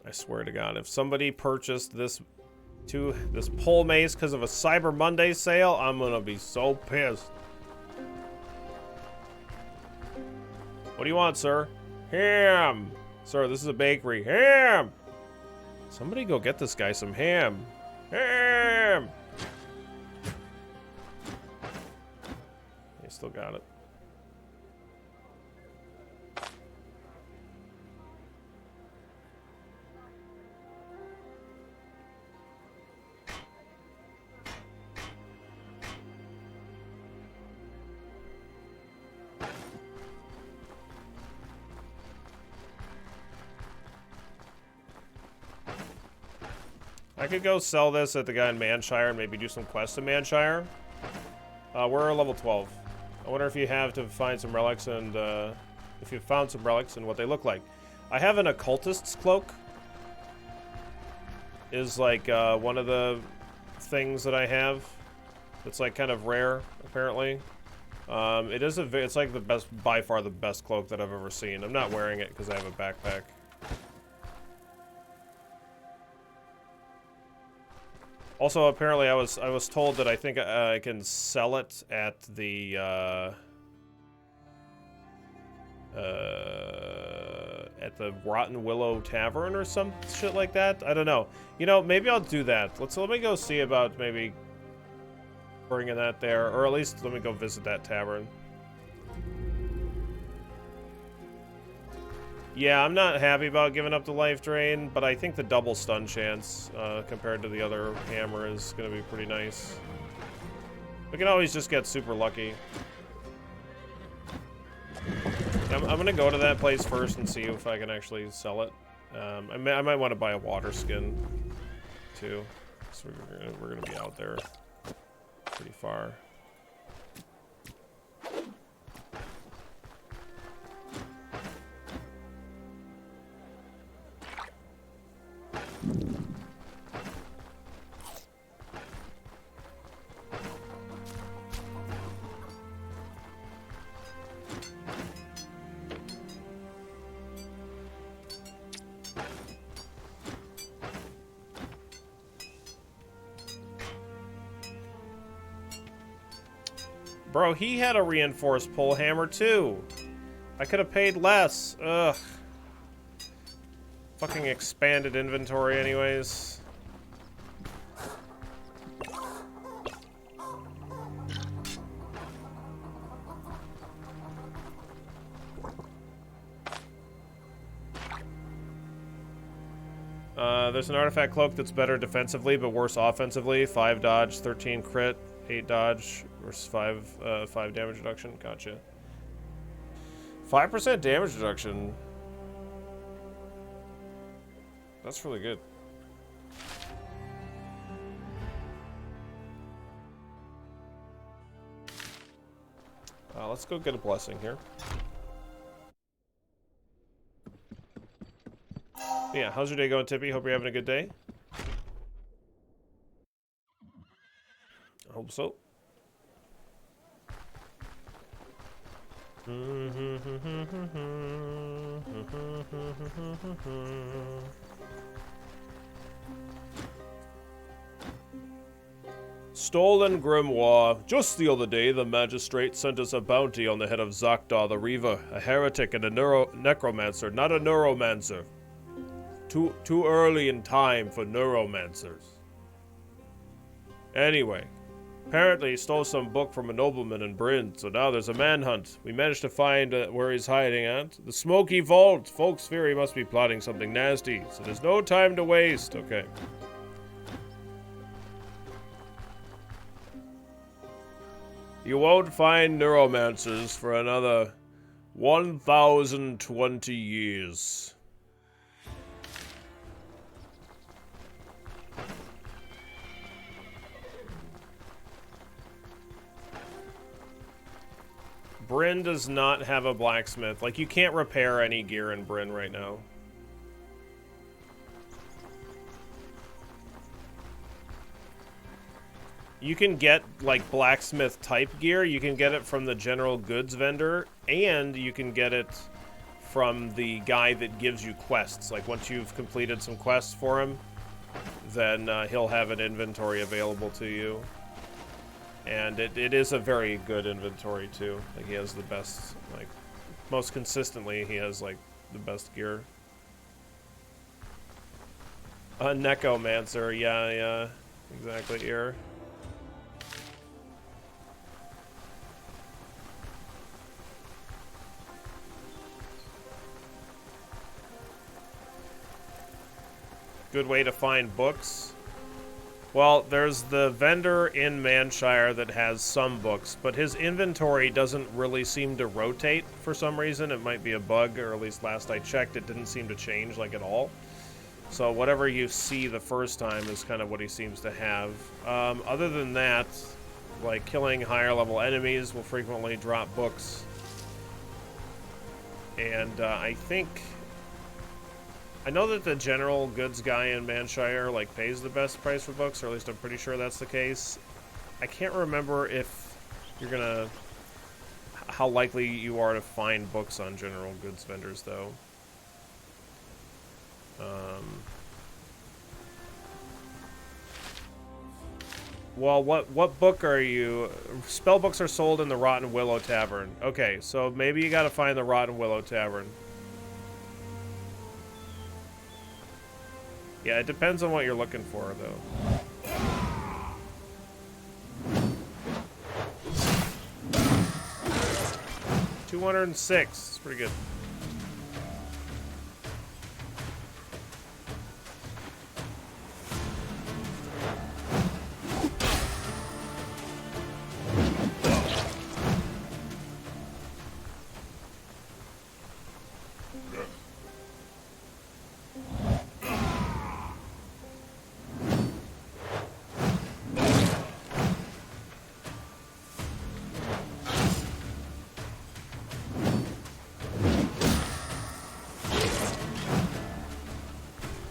I swear to God, if somebody purchased this pole mace because of a Cyber Monday sale, I'm gonna be so pissed. What do you want, sir? Ham! Sir, this is a bakery. Ham! Somebody go get this guy some ham. Ham! He still got it. I could go sell this at the guy in Manshire and maybe do some quests in Manshire. We're level 12. I wonder if you have to find some relics and if you've found some relics and what they look like. I have an occultist's cloak. Is like one of the things that I have. It's like kind of rare, apparently. It's like the best, by far the best cloak that I've ever seen. I'm not wearing it because I have a backpack. Also, apparently, I was told that I think I can sell it at the Rotten Willow Tavern or some shit like that. I don't know. You know, maybe I'll do that. Let me go see about maybe bringing that there, or at least let me go visit that tavern. Yeah, I'm not happy about giving up the life drain, but I think the double stun chance compared to the other hammer is going to be pretty nice. We can always just get super lucky. I'm going to go to that place first and see if I can actually sell it. I might want to buy a water skin, too. So we're going to be out there pretty far. Bro, he had a reinforced pole hammer too. I could have paid less. Ugh. Fucking expanded inventory anyways. There's an artifact cloak that's better defensively but worse offensively. 5 dodge, 13 crit, 8 dodge versus 5 damage reduction. Gotcha. 5% damage reduction. That's really good. Let's go get a blessing here. Yeah, how's your day going, Tippy? Hope you're having a good day. I hope so. Stolen grimoire. Just the other day, the magistrate sent us a bounty on the head of Zakdar the Reaver, a heretic and a necromancer, not a neuromancer. Too early in time for neuromancers. Anyway, apparently he stole some book from a nobleman in Bryn, so now there's a manhunt. We managed to find where he's hiding at. The Smoky Vault. Folks fear he must be plotting something nasty, so there's no time to waste. Okay. You won't find neuromancers for another 1,020 years. Bryn does not have a blacksmith. Like, you can't repair any gear in Bryn right now. You can get, like, blacksmith type gear. You can get it from the general goods vendor, and you can get it from the guy that gives you quests. Like, once you've completed some quests for him, then he'll have an inventory available to you. And it is a very good inventory, too. Like, he has the best, like, most consistently, he has, like, the best gear. A necromancer, yeah, exactly, here. Good way to find books. Well, there's the vendor in Manshire that has some books, but his inventory doesn't really seem to rotate for some reason. It might be a bug, or at least last I checked, it didn't seem to change, like, at all. So whatever you see the first time is kind of what he seems to have. Other than that, like killing higher level enemies will frequently drop books. And I know that the general goods guy in Manshire like pays the best price for books, or at least I'm pretty sure that's the case. I can't remember if you're gonna, how likely you are to find books on general goods vendors though. Well, what book are you? Spell books are sold in the Rotten Willow Tavern. Okay, so maybe you gotta find the Rotten Willow Tavern. Yeah, it depends on what you're looking for, though. $206. It's pretty good.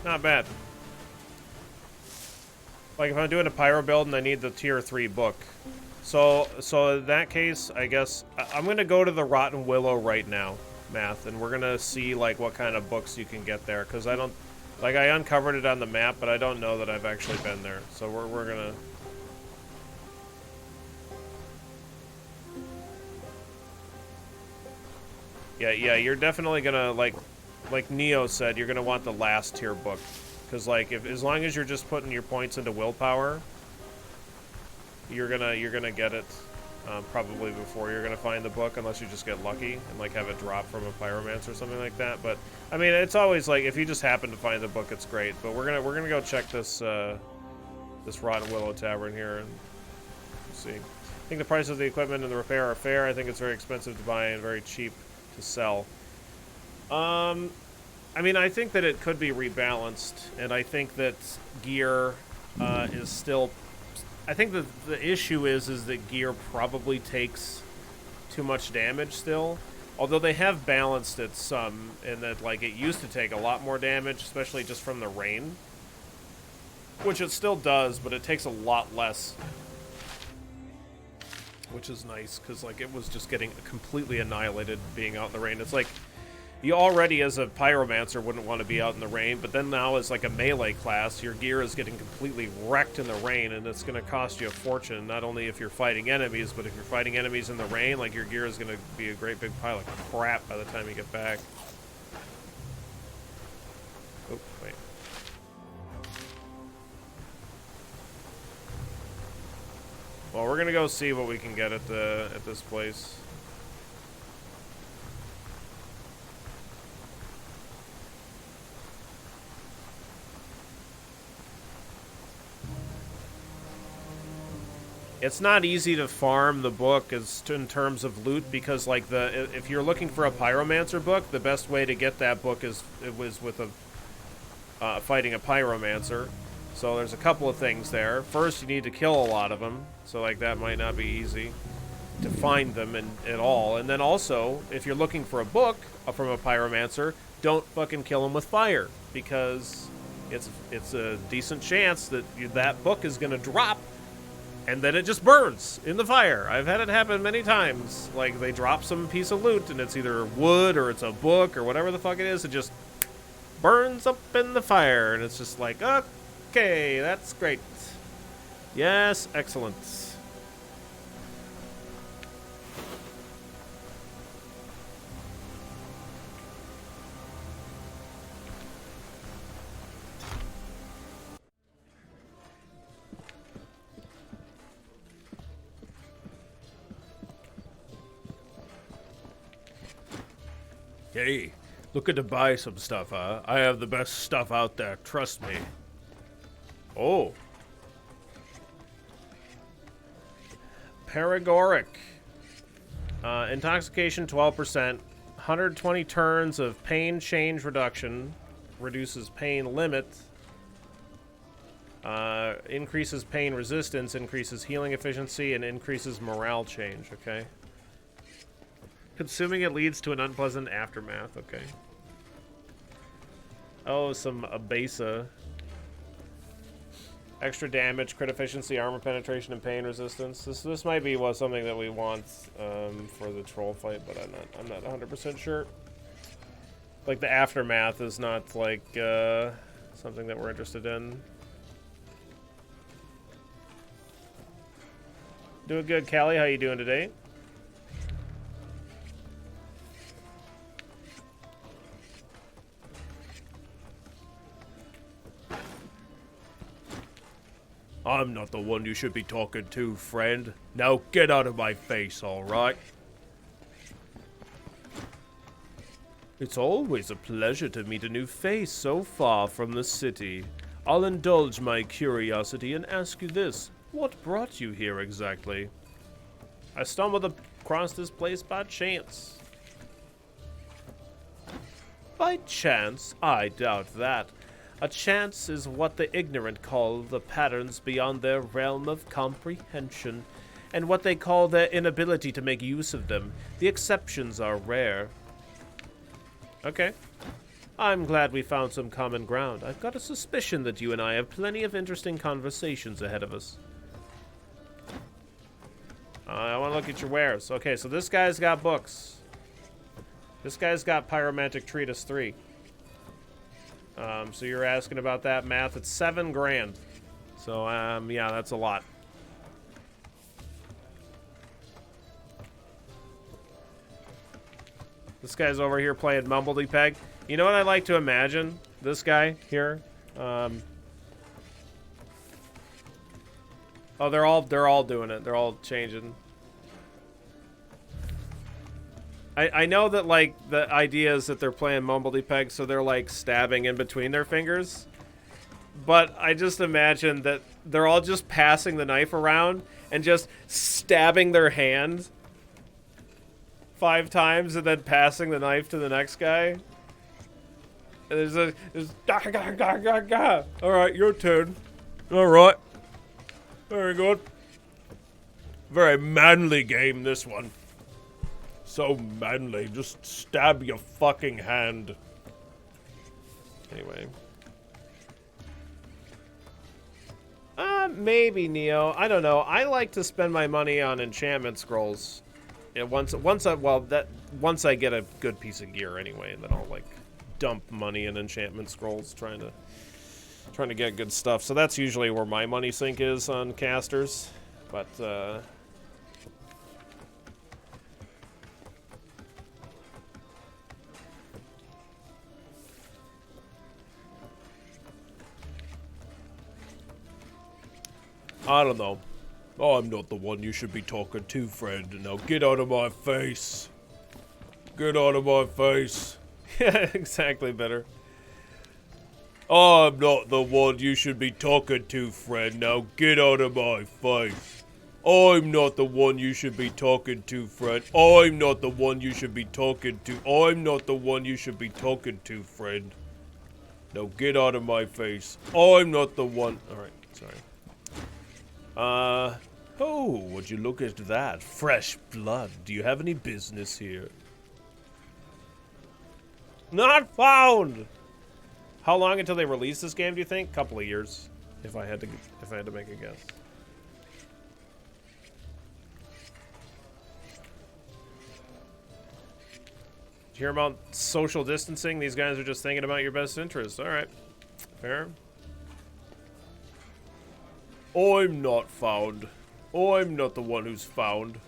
Not bad. Like if I'm doing a pyro build and I need the tier 3 book. So in that case, I guess I'm gonna go to the Rotten Willow right now, Math, and we're gonna see like what kind of books you can get there, because I don't, like I uncovered it on the map, but I don't know that I've actually been there. So we're gonna. Yeah, you're definitely gonna like Neo said, you're gonna want the last tier book, because like as long as you're just putting your points into willpower, you're gonna get it probably before you're gonna find the book, unless you just get lucky and like have it drop from a pyromancer or something like that. But I mean, it's always like if you just happen to find the book, it's great. But we're gonna go check this this Rotten Willow Tavern here and see. I think the price of the equipment and the repair are fair. I think it's very expensive to buy and very cheap to sell. I mean, I think that it could be rebalanced, and I think that gear is still. I think that the issue is that gear probably takes too much damage still. Although they have balanced it some, in that like it used to take a lot more damage, especially just from the rain, which it still does, but it takes a lot less. Which is nice, because like it was just getting completely annihilated being out in the rain. It's like you already as a pyromancer wouldn't want to be out in the rain, but then now as like a melee class, your gear is getting completely wrecked in the rain, and it's going to cost you a fortune, not only if you're fighting enemies, but if you're fighting enemies in the rain, like your gear is going to be a great big pile of crap by the time you get back. Oh, wait. Well, we're gonna go see what we can get at this place. It's not easy to farm the book in terms of loot, because like if you're looking for a pyromancer book, the best way to get that book is with a fighting a pyromancer. So there's a couple of things there. First, you need to kill a lot of them, so like that might not be easy to find them at all. And then also, if you're looking for a book from a pyromancer, don't fucking kill them with fire, because it's a decent chance that that book is gonna drop, and then it just burns in the fire. I've had it happen many times. Like they drop some piece of loot, and it's either wood or it's a book or whatever the fuck it is. It just burns up in the fire, and it's just like, okay, that's great. Yes, excellent. Hey, looking to buy some stuff, huh? I have the best stuff out there, trust me. Oh. Paragoric. Intoxication 12%. 120 turns of pain change reduction. reduces pain limit. Increases pain resistance, increases healing efficiency, and increases morale change, okay? Consuming it leads to an unpleasant aftermath, okay. Oh, some Abasa. Extra damage, crit efficiency, armor penetration, and pain resistance. This might be something that we want for the troll fight, but I'm not 100% sure. Like, the aftermath is not, like, something that we're interested in. Doing good, Callie. How you doing today? I'm not the one you should be talking to, friend. Now get out of my face, alright? It's always a pleasure to meet a new face so far from the city. I'll indulge my curiosity and ask you this. What brought you here exactly? I stumbled across this place by chance. By chance? I doubt that. A chance is what the ignorant call the patterns beyond their realm of comprehension, and what they call their inability to make use of them. The exceptions are rare. Okay. I'm glad we found some common ground. I've got a suspicion that you and I have plenty of interesting conversations ahead of us. I want to look at your wares. Okay, so this guy's got books. This guy's got Pyromantic Treatise 3. So you're asking about that math. It's 7 grand. So, yeah, that's a lot. This guy's over here playing Mumbledy Peg. You know what I like to imagine? This guy here. Oh, they're all doing it. They're all changing. I know that, like, the idea is that they're playing Mumbledy Peg, so they're, like, stabbing in between their fingers. But I just imagine that they're all just passing the knife around and just stabbing their hand 5 times and then passing the knife to the next guy. And there's gah, gah, gah, gah, gah. All right, your turn. All right. Very good. Very manly game, this one. So manly. Just stab your fucking hand. Anyway. Maybe, Neo. I don't know. I like to spend my money on enchantment scrolls. Yeah, once I get a good piece of gear anyway, and then I'll, like, dump money in enchantment scrolls trying to get good stuff. So that's usually where my money sink is on casters. But I don't know. I'm not the one you should be talking to, friend. Now get out of my face. Get out of my face. Yeah, exactly, better. I'm not the one you should be talking to, friend. Now get out of my face. I'm not the one you should be talking to, friend. I'm not the one you should be talking to. I'm not the one you should be talking to, friend. Now get out of my face. I'm not the one. Alright, sorry. Oh, would you look at that? Fresh blood. Do you have any business here? Not found! How long until they release this game, do you think? Couple of years, if I had to make a guess. Did you hear about social distancing? These guys are just thinking about your best interest. Alright. Fair. I'm not found. I'm not the one who's found.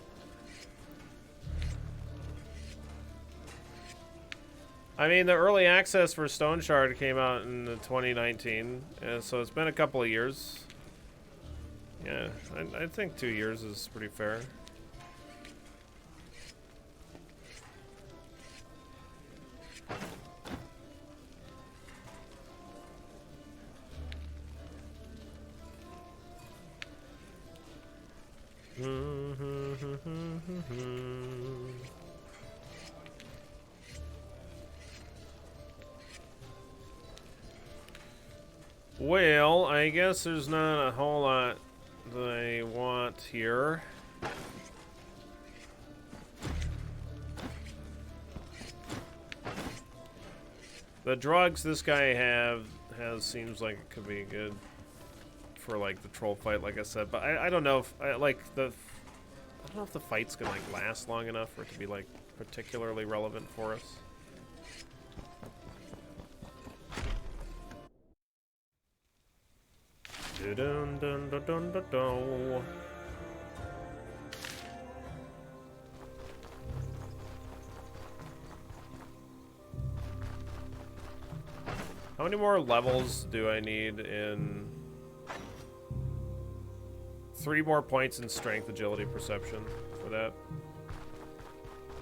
I mean, the early access for StoneShard came out in 2019, so it's been a couple of years. Yeah, I think 2 years is pretty fair. Well, I guess there's not a whole lot that I want here. The drugs this guy has seems like it could be good for like the troll fight, like I said. But I don't know if I don't know if the fight's gonna like last long enough for it to be like particularly relevant for us. Dun dun dun dun dun dun. How many more levels do I need in... 3 more points in strength, agility, perception for that.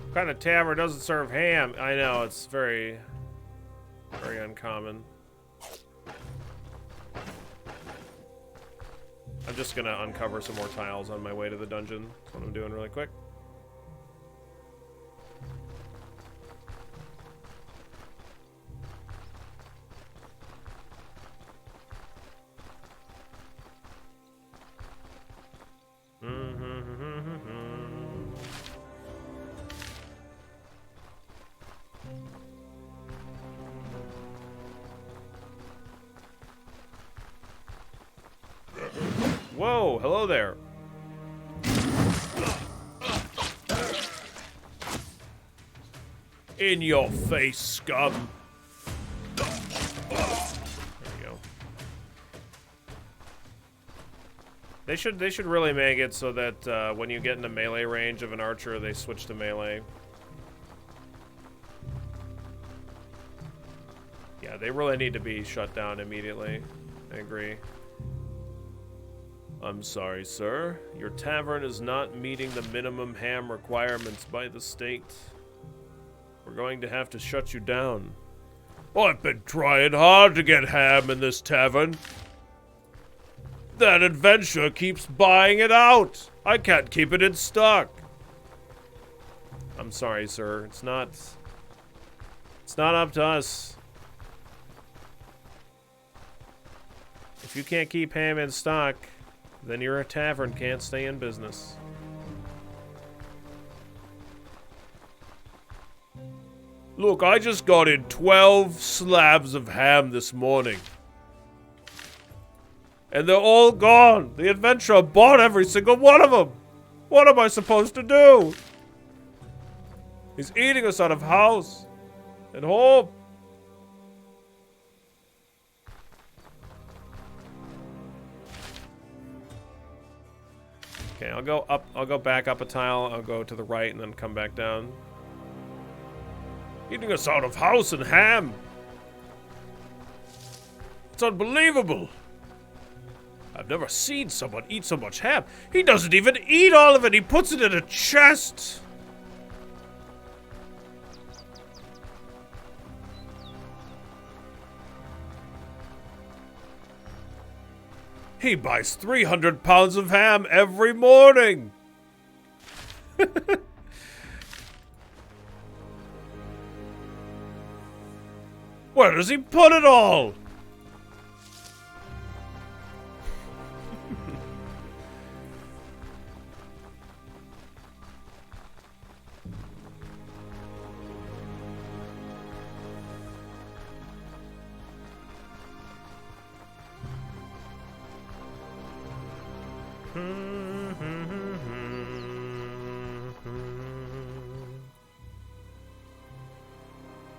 What kind of tavern doesn't serve ham? I know, it's very, very uncommon. I'm just gonna uncover some more tiles on my way to the dungeon. That's what I'm doing really quick. Whoa, hello there. In your face, scum. There we go. They should really make it so that when you get into melee range of an archer, they switch to melee. Yeah, they really need to be shut down immediately. I agree. I'm sorry, sir. Your tavern is not meeting the minimum ham requirements by the state. We're going to have to shut you down. I've been trying hard to get ham in this tavern. That adventurer keeps buying it out. I can't keep it in stock. I'm sorry, sir. It's not up to us. If you can't keep ham in stock, then your tavern can't stay in business. Look, I just got in 12 slabs of ham this morning. And they're all gone. The adventurer bought every single one of them. What am I supposed to do? He's eating us out of house and home. Okay, I'll go up. I'll go back up a tile. I'll go to the right and then come back down. Eating us out of house and ham. It's unbelievable. I've never seen someone eat so much ham. He doesn't even eat all of it. He puts it in a chest. He buys 300 pounds of ham every morning. Where does he put it all?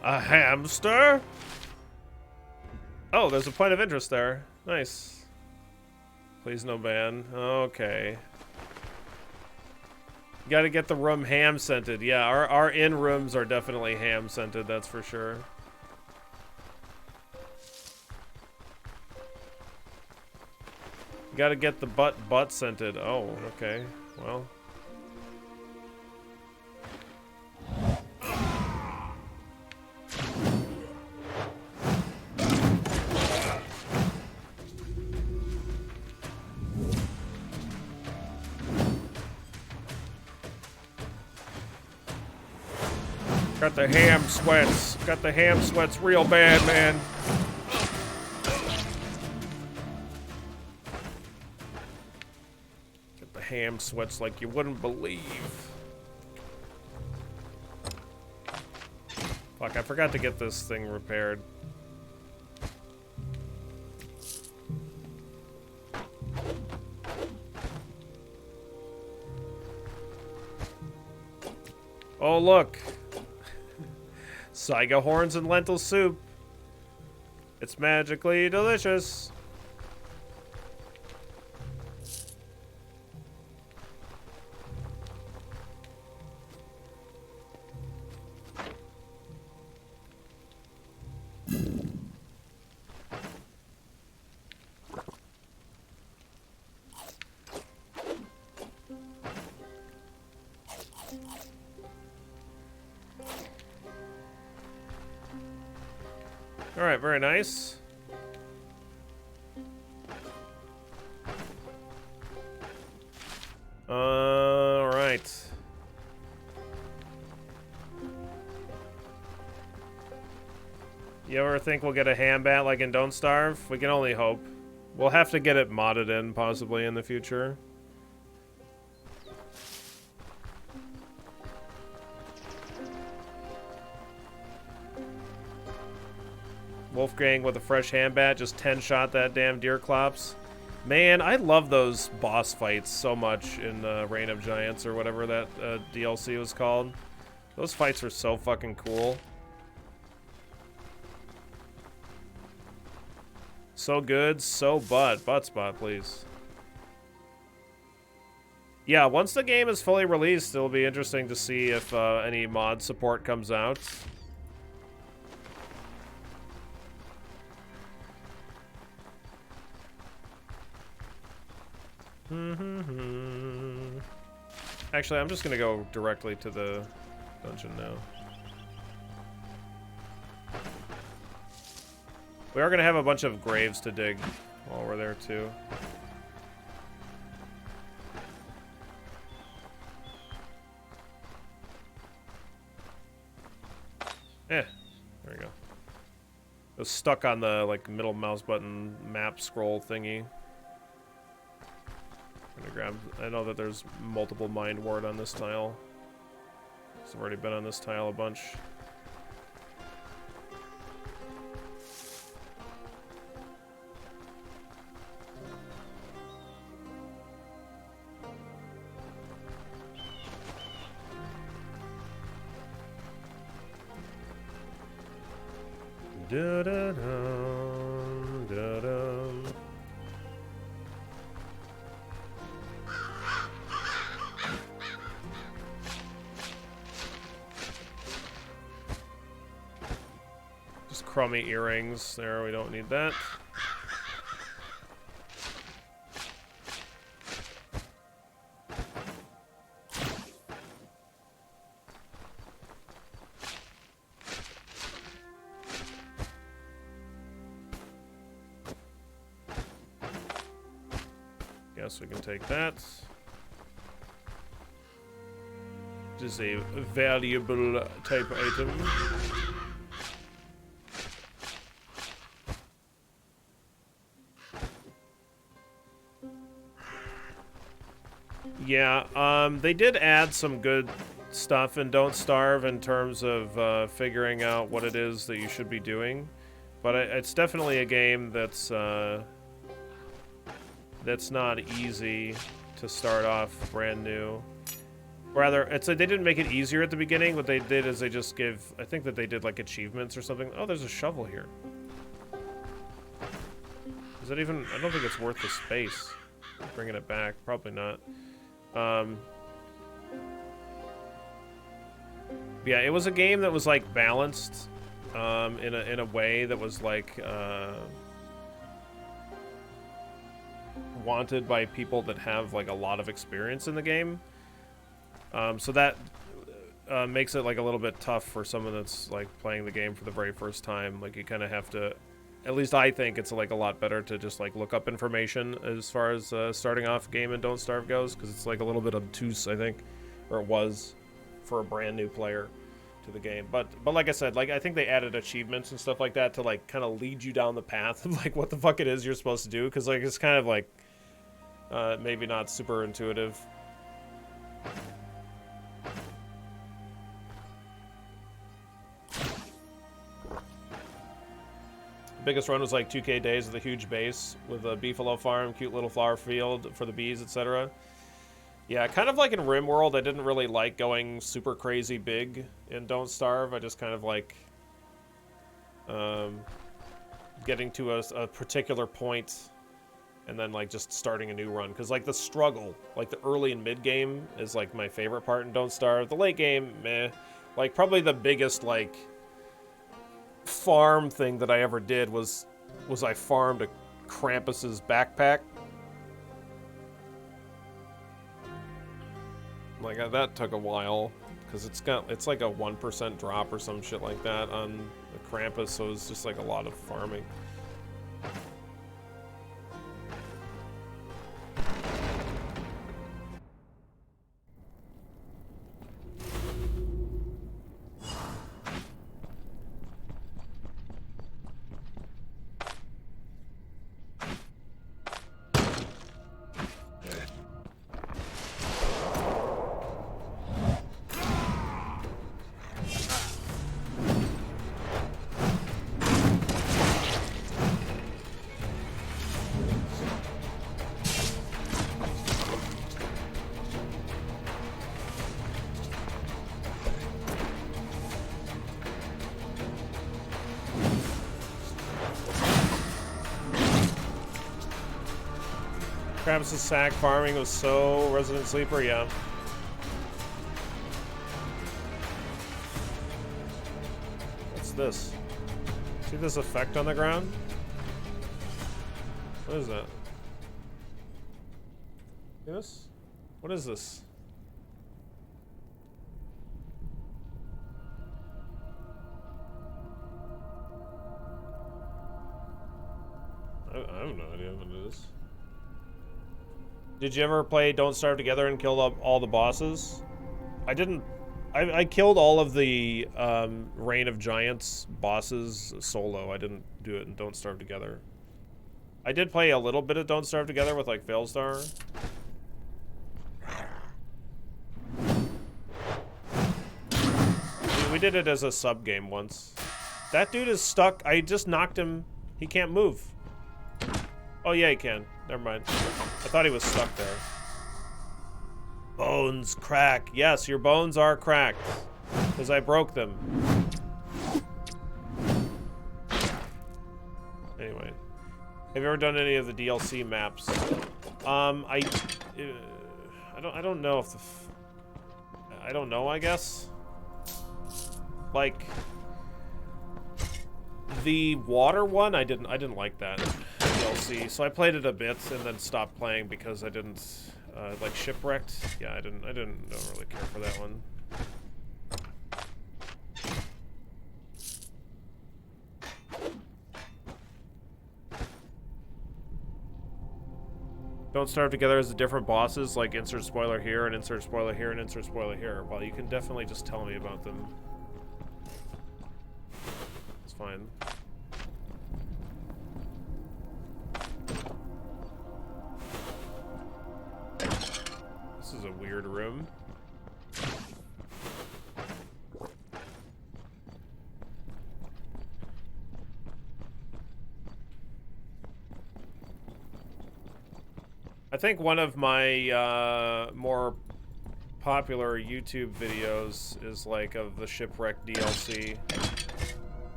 A hamster? Oh, there's a point of interest there. Nice. Please no ban. Okay. Gotta get the room ham scented. Yeah, our inn rooms are definitely ham scented, that's for sure. Gotta get the butt scented. Oh, okay. Well. Got the ham sweats. Got the ham sweats real bad, man. ham sweats like you wouldn't believe. Fuck, I forgot to get this thing repaired. Oh, look. Saiga horns and lentil soup. It's magically delicious. Alright, very nice. Alright. You ever think we'll get a ham bat like in Don't Starve? We can only hope. We'll have to get it modded in, possibly, in the future. Wolfgang with a fresh ham bat just 10-shot that damn deer clops. Man, I love those boss fights so much in Reign of Giants or whatever that DLC was called. Those fights are so fucking cool. So good, so butt. Butt spot, please. Yeah, once the game is fully released, it'll be interesting to see if any mod support comes out. Actually, I'm just gonna go directly to the dungeon now. We are gonna have a bunch of graves to dig while we're there too. There we go. I was stuck on the like middle mouse button map scroll thingy. Gonna grab. I know that there's multiple mind ward on this tile. I've already been on this tile a bunch. Da-da-dum, da-dum. Just crummy earrings there, we don't need that. Guess we can take that. It is a valuable type item. Yeah, they did add some good stuff in Don't Starve in terms of figuring out what it is that you should be doing. But it's definitely a game that's not easy to start off brand new. Rather, it's like they didn't make it easier at the beginning. What they did is they just give, I think that they did like achievements or something. Oh, there's a shovel here. Is that even, I don't think it's worth the space. Bringing it back, probably not. Yeah, it was a game that was like balanced in a way that was like wanted by people that have like a lot of experience in the game. So that makes it like a little bit tough for someone that's like playing the game for the very first time. Like you kind of have to, at least I think it's like a lot better to just like look up information as far as starting off game in Don't Starve goes, because it's like a little bit obtuse, I think, or it was for a brand new player to the game. But like I said, like I think they added achievements and stuff like that to like kind of lead you down the path of like what the fuck it is you're supposed to do, because like it's kind of like Maybe not super intuitive. Biggest run was like 2K days with a huge base with a beefalo farm, cute little flower field for the bees, etc. Yeah, kind of like in RimWorld, I didn't really like going super crazy big in Don't Starve. I just kind of like getting to a particular point and then like just starting a new run. Because like the struggle, like the early and mid game is like my favorite part in Don't Starve. The late game, meh. Like probably the biggest like farm thing that I ever did was I farmed a Krampus's backpack. Like that took a while because it's like a 1% drop or some shit like that on the Krampus, so it's just like a lot of farming. Krampus' sack farming was so Resident Sleeper, yeah. What's this? See this effect on the ground? What is that? This? What is this? I have no idea what it is. Did you ever play Don't Starve Together and kill up all the bosses? I didn't. I killed all of the Reign of Giants bosses solo. I didn't do it in Don't Starve Together. I did play a little bit of Don't Starve Together with like Failstar. We did it as a sub game once. That dude is stuck. I just knocked him. He can't move. Oh yeah, he can. Never mind. I thought he was stuck there. Bones crack. Yes, your bones are cracked. Because I broke them. Anyway. Have you ever done any of the DLC maps? I don't know if I don't know, I guess. Like the water one, I didn't like that DLC, so I played it a bit and then stopped playing because I didn't like Shipwrecked. Yeah, I don't really care for that one. Don't Starve Together as the different bosses, like insert spoiler here and insert spoiler here and insert spoiler here. Well, you can definitely just tell me about them. It's fine. This is a weird room. I think one of my more popular YouTube videos is like of the Shipwreck DLC.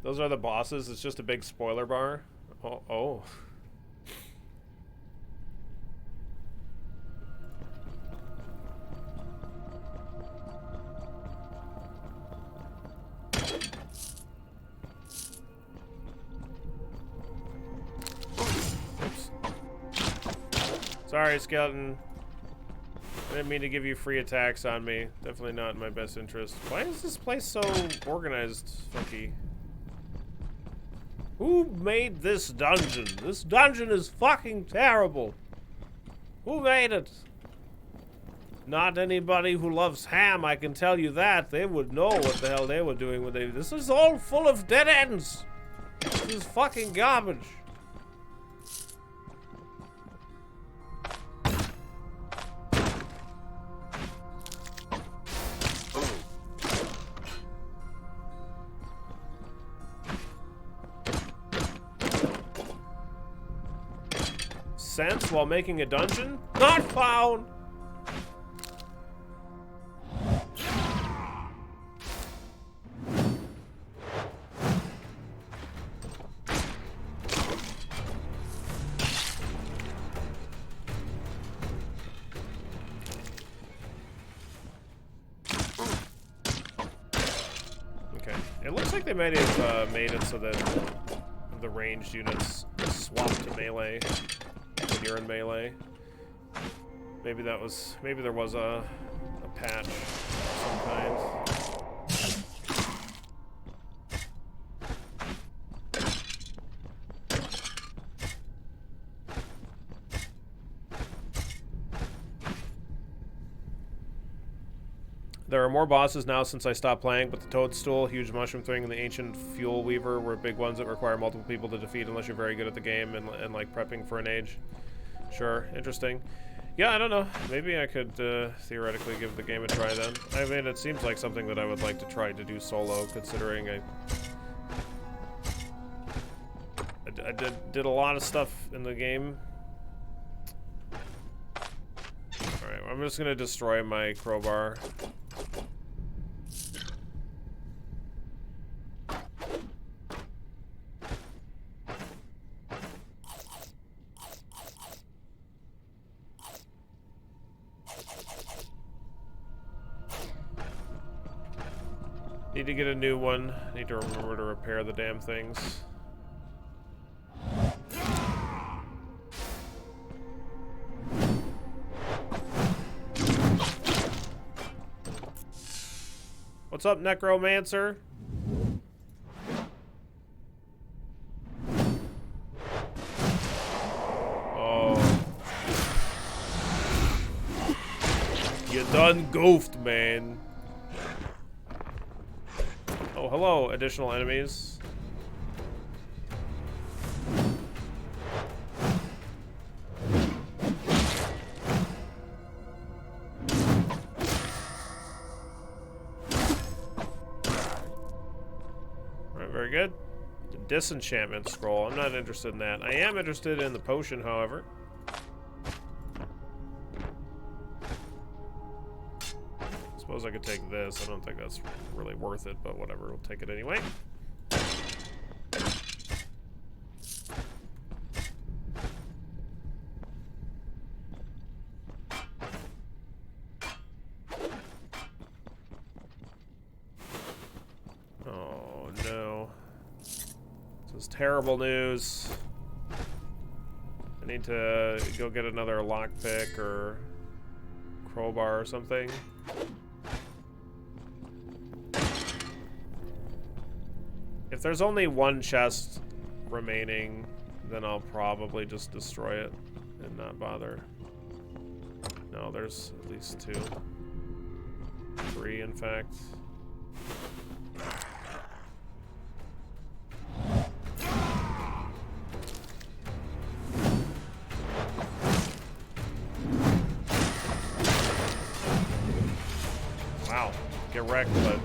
Those are the bosses. It's just a big spoiler bar. Oh, oh. Oops. Sorry, skeleton. I didn't mean to give you free attacks on me. Definitely not in my best interest. Why is this place so organized, funky? Who made this dungeon? This dungeon is fucking terrible. Who made it? Not anybody who loves ham, I can tell you that. They would know what the hell they were doing when they... This is all full of dead ends. This is fucking garbage. Sense while making a dungeon? Not found! Okay, it looks like they might have made it so that the ranged units swap to melee. When you're in melee. Maybe that was, maybe there was a patch of some kind. There are more bosses now since I stopped playing, but the Toadstool, Huge Mushroom Thing, and the Ancient Fuel Weaver were big ones that require multiple people to defeat unless you're very good at the game and like prepping for an age. Sure, interesting. Yeah, I don't know. Maybe I could theoretically give the game a try then. I mean, it seems like something that I would like to try to do solo, considering I did a lot of stuff in the game. Alright, I'm just gonna destroy my crowbar. Need to get a new one. Need to remember to repair the damn things. What's up, Necromancer? Oh. You done goofed, man. Oh, hello, additional enemies. Alright, very good. The disenchantment scroll. I'm not interested in that. I am interested in the potion, however. Suppose I could take this. I don't think that's really worth it, but whatever. We'll take it anyway. Oh, no. This is terrible news. I need to go get another lockpick or crowbar or something. If there's only one chest remaining, then I'll probably just destroy it and not bother. No, there's at least 2. 3, in fact. Wow, get wrecked, but...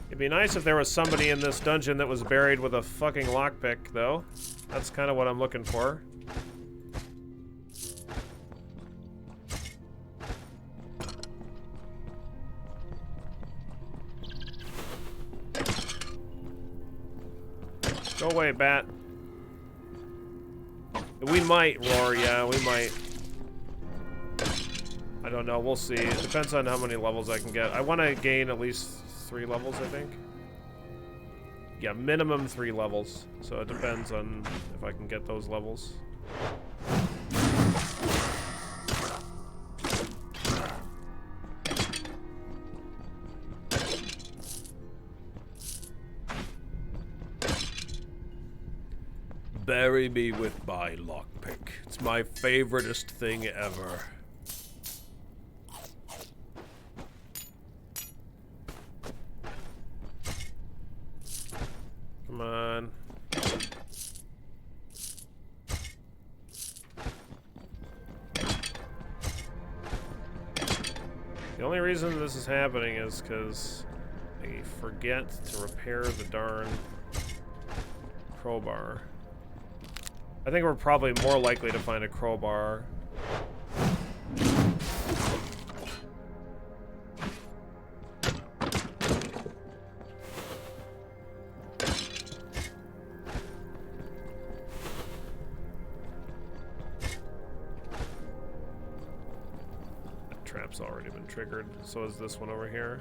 It'd be nice if there was somebody in this dungeon that was buried with a fucking lockpick, though. That's kind of what I'm looking for. away, bat. We might roar, yeah, we might. I don't know, we'll see. It depends on how many levels I can get. I want to gain at least 3 levels, I think. Yeah, minimum 3 levels. So it depends on if I can get those levels. Bury me with my lockpick. It's my favoriteest thing ever. Come on. The only reason this is happening is because I forget to repair the darn crowbar. I think we're probably more likely to find a crowbar. That trap's already been triggered, so is this one over here.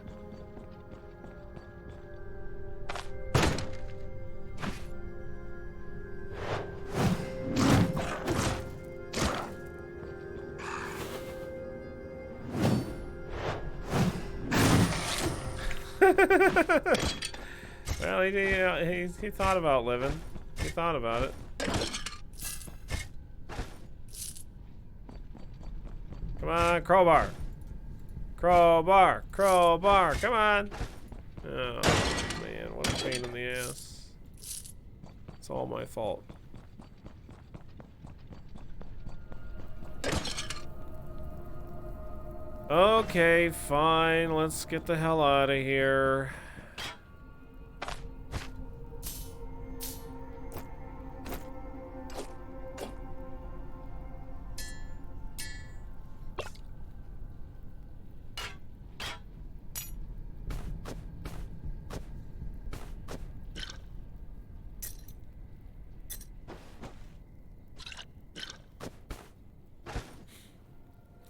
Well, he thought about living. He thought about it. Come on, crowbar. Crowbar, crowbar, come on. Oh, man, what a pain in the ass. It's all my fault. Okay, fine. Let's get the hell out of here.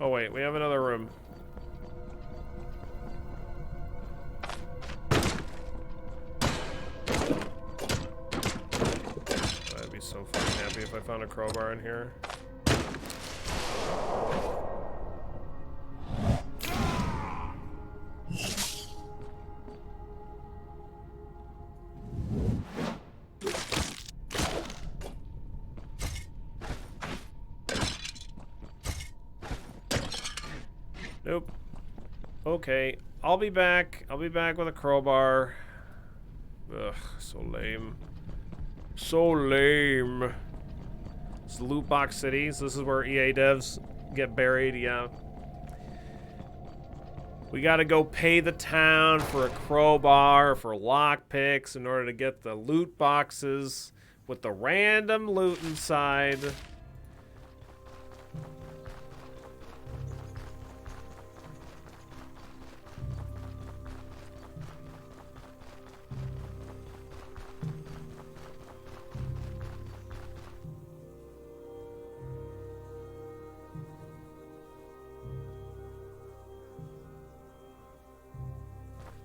Oh wait, we have another room. I'd be so fucking happy if I found a crowbar in here. Nope. Okay, I'll be back. I'll be back with a crowbar. Ugh, so lame. So lame. It's Loot Box City, so this is where EA devs get buried, yeah. We gotta go pay the town for a crowbar, for lockpicks, in order to get the loot boxes with the random loot inside.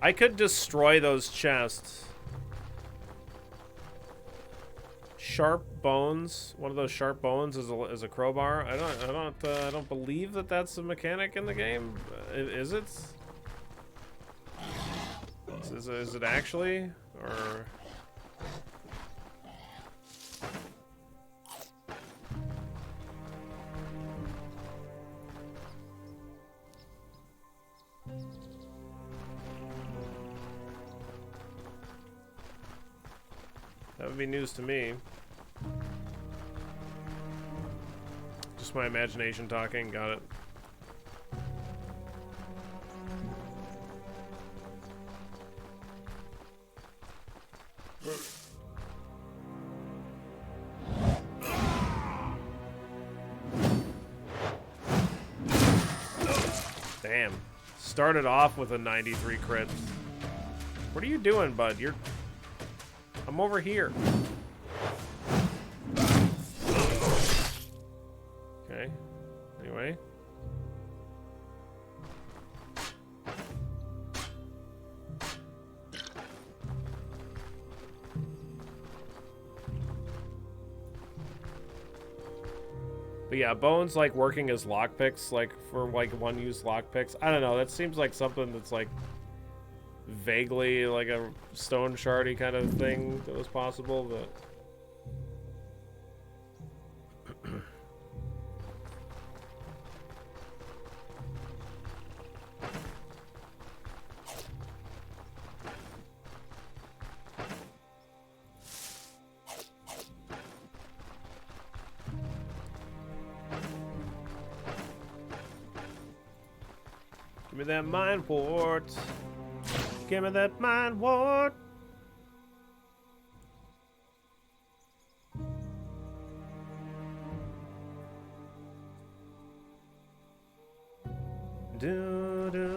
I could destroy those chests. Sharp bones. One of those sharp bones is a crowbar. I don't believe that that's a mechanic in the game. Is it? Is it actually? Or? That would be news to me. Just my imagination talking. Got it. Damn. Started off with a 93 crit. What are you doing, bud? I'm over here. But yeah, bones like working as lockpicks, like for like one-use lockpicks. I don't know. That seems like something that's like vaguely like a stone shardy kind of thing that was possible, but. Give me that mind wart. Give me that mind wart. Do do.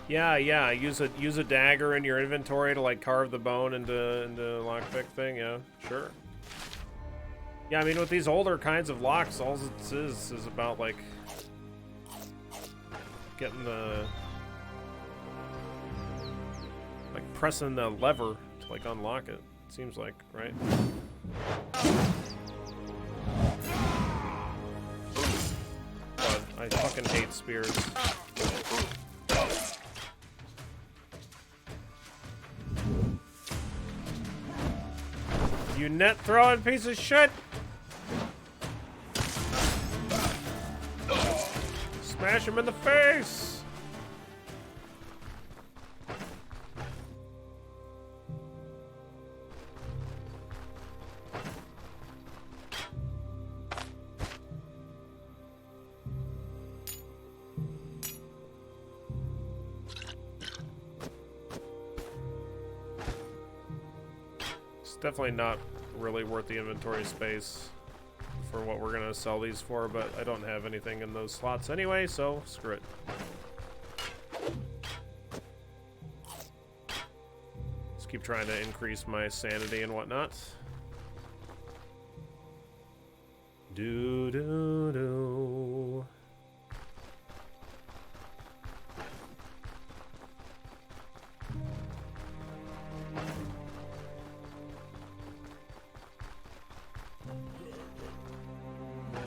Yeah. Use a dagger in your inventory to like carve the bone into lockpick thing. Yeah, sure. Yeah, I mean with these older kinds of locks, all it is about like getting the like pressing the lever to like unlock it. Seems like, right? God, I fucking hate spears. You net throwing piece of shit! Smash him in the face! It's definitely not really worth the inventory space for what we're gonna sell these for, but I don't have anything in those slots anyway, so screw it. Just keep trying to increase my sanity and whatnot. Do do do.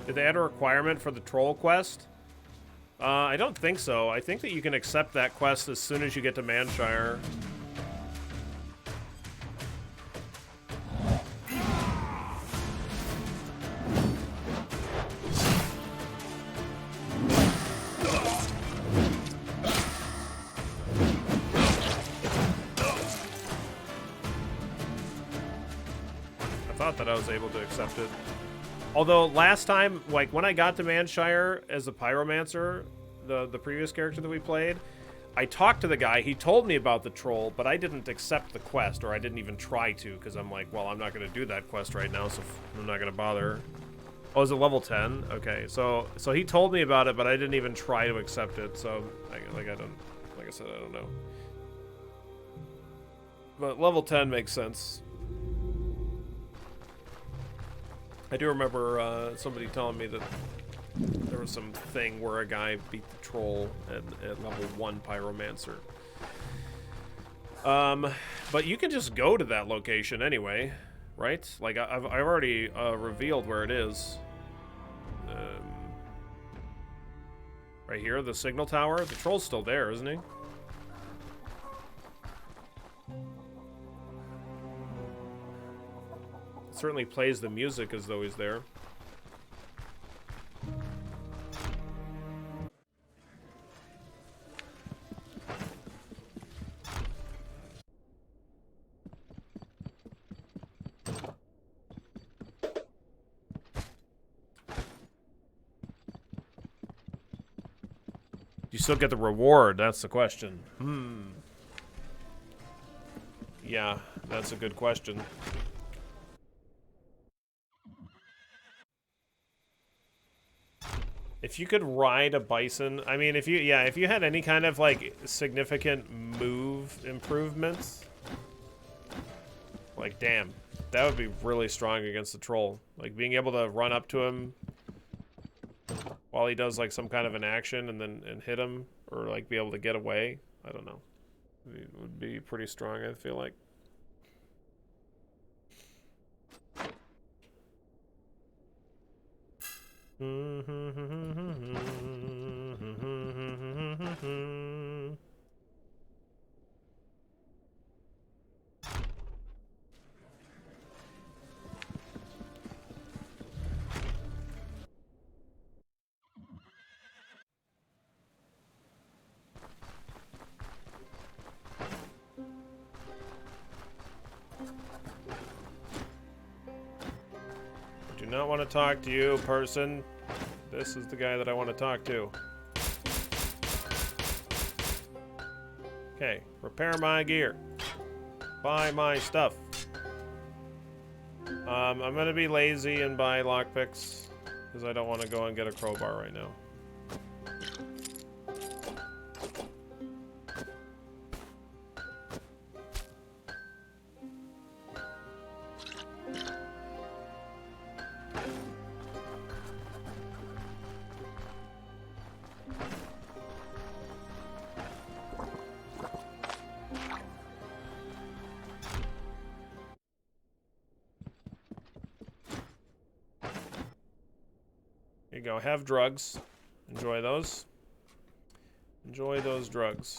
Did they add a requirement for the troll quest? I don't think so. I think that you can accept that quest as soon as you get to Manshire. I thought that I was able to accept it. Although last time, like when I got to Manshire as a pyromancer, the previous character that we played, I talked to the guy. He told me about the troll, but I didn't accept the quest, or I didn't even try to, because I'm like, well, I'm not going to do that quest right now, so I'm not going to bother. Oh, is it level 10? Okay, so he told me about it, but I didn't even try to accept it. So like I said, I don't know. But level 10 makes sense. I do remember somebody telling me that there was some thing where a guy beat the troll at level 1 pyromancer. But you can just go to that location anyway, right? Like I've already revealed where it is. Right here, the signal tower. The troll's still there, isn't he? Certainly plays the music as though he's there. You still get the reward, that's the question. Yeah, that's a good question. If you could ride a bison, I mean, if you had any kind of, like, significant move improvements, like, damn, that would be really strong against the troll. Like, being able to run up to him while he does, like, some kind of an action and hit him, or, like, be able to get away. I don't know. It would be pretty strong, I feel like. Do not want to talk to you, person. This is the guy that I want to talk to. Okay, repair my gear. Buy my stuff. I'm gonna be lazy and buy lockpicks because I don't want to go and get a crowbar right now. Here you go. Have drugs. Enjoy those. Enjoy those drugs.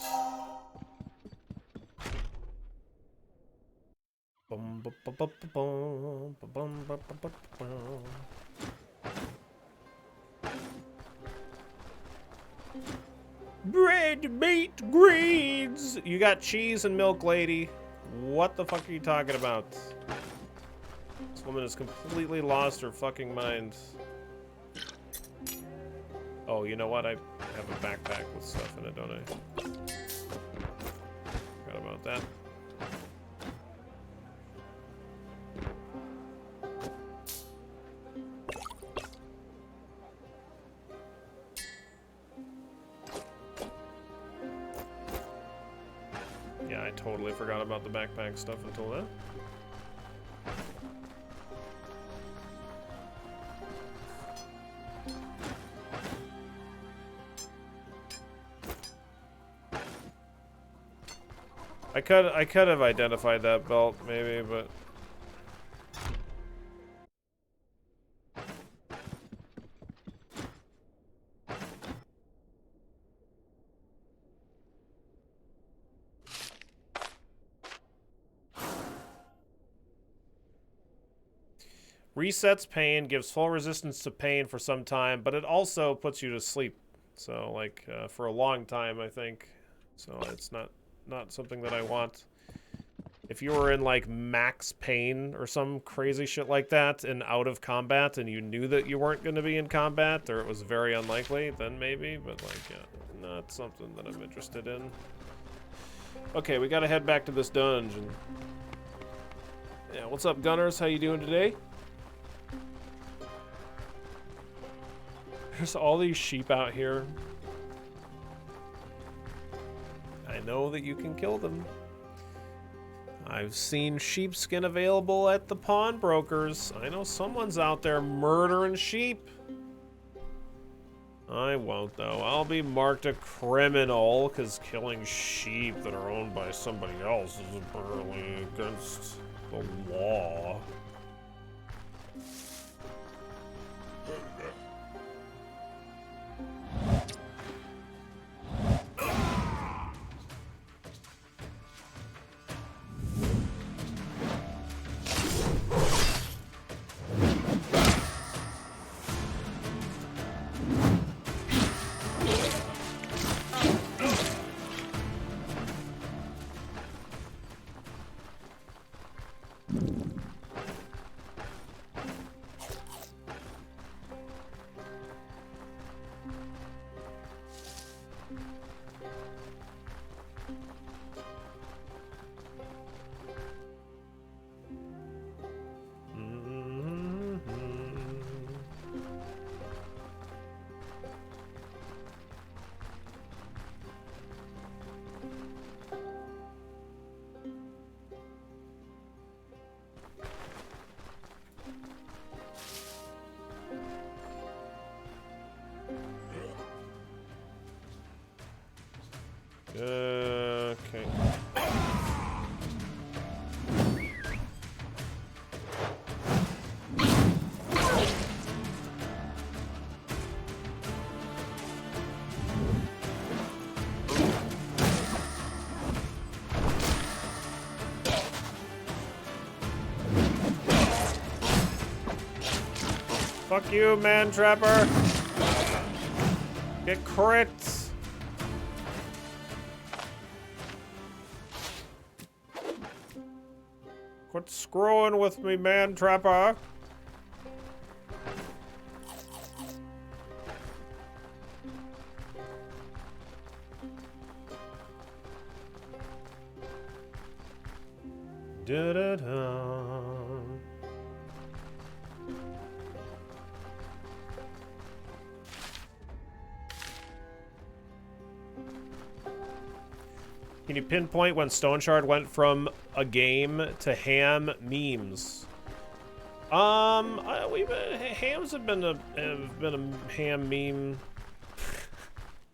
Bread, meat, greens. You got cheese and milk, lady. What the fuck are you talking about? This woman has completely lost her fucking mind. Oh, you know what? I have a backpack with stuff in it, don't I? Forgot about that. Yeah, I totally forgot about the backpack stuff until then. I could have identified that belt, maybe, but... Resets pain, gives full resistance to pain for some time, but it also puts you to sleep. So, like, for a long time, I think. So it's not something that I want. If you were in, like, max pain or some crazy shit like that and out of combat and you knew that you weren't going to be in combat or it was very unlikely, then maybe, but, like, yeah, not something that I'm interested in. Okay, we gotta head back to this dungeon. Yeah, what's up, Gunners? How you doing today? There's all these sheep out here. I know that you can kill them. I've seen sheepskin available at the pawnbrokers. I know someone's out there murdering sheep. I won't, though. I'll be marked a criminal because killing sheep that are owned by somebody else is apparently against the law. Okay. Fuck you, man trapper. Get crit. Quit screwing with me, man trapper. Da-da-da. Can you pinpoint when StoneShard went from a game to ham memes? Hams have been a ham meme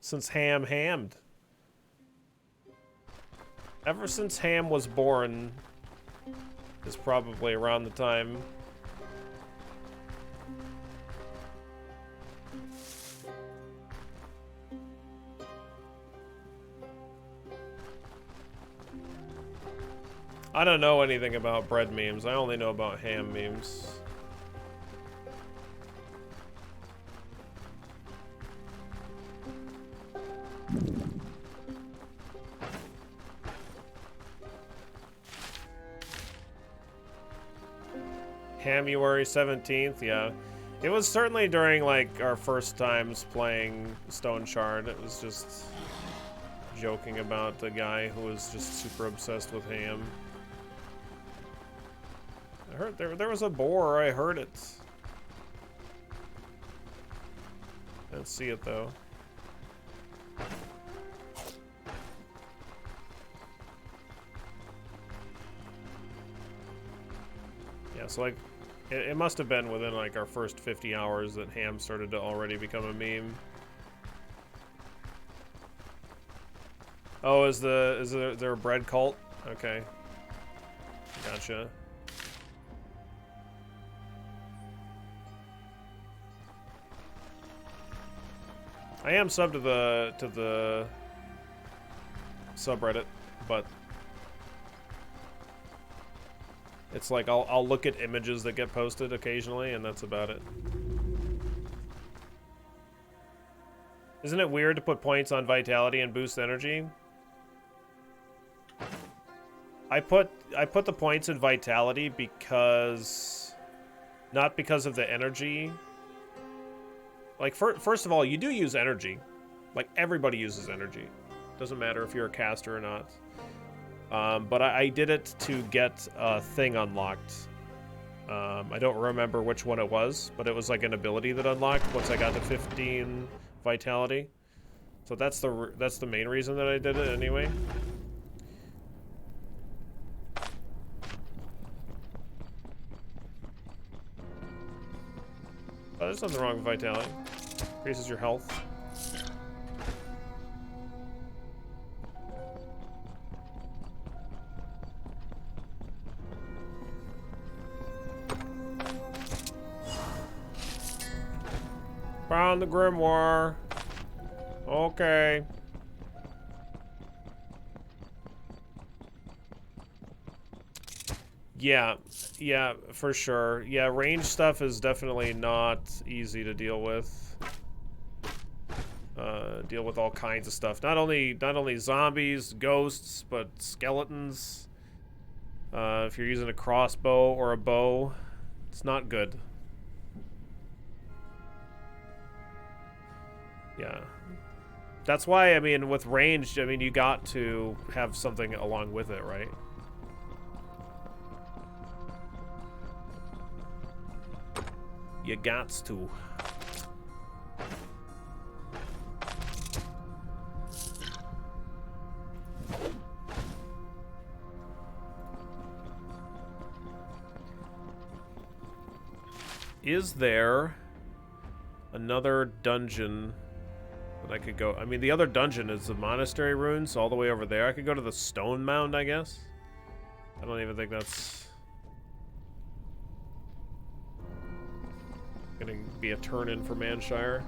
since ham hammed. Ever since ham was born is probably around the time. I don't know anything about bread memes. I only know about ham memes. Hamuary 17th, yeah. It was certainly during, like, our first times playing StoneShard. It was just joking about the guy who was just super obsessed with ham. I heard there was a boar. I heard it. I didn't see it though. Yeah, so like, it must have been within like our first 50 hours that ham started to already become a meme. Oh, is there a bread cult? Okay, gotcha. I am subbed to the subreddit, but it's like I'll look at images that get posted occasionally, and that's about it. Isn't it weird to put points on vitality and boost energy? I put the points in vitality because, not because of the energy. Like, first of all, you do use energy. Like, everybody uses energy. Doesn't matter if you're a caster or not. But I did it to get a thing unlocked. I don't remember which one it was, but it was like an ability that unlocked once I got to 15 vitality. So that's the main reason that I did it anyway. Oh, there's nothing wrong with vitality. Increases your health. Found the grimoire. Okay. Yeah, for sure. Yeah, range stuff is definitely not easy to deal with. Deal with all kinds of stuff. Not only zombies, ghosts, but skeletons. If you're using a crossbow or a bow, it's not good. Yeah. That's why, I mean, with ranged, I mean, you got to have something along with it, right? You gots to. Is there another dungeon that I could go. I mean, the other dungeon is the monastery ruins all the way over there. I could go to the stone mound, I guess. I don't even think that's gonna be a turn in for Manshire.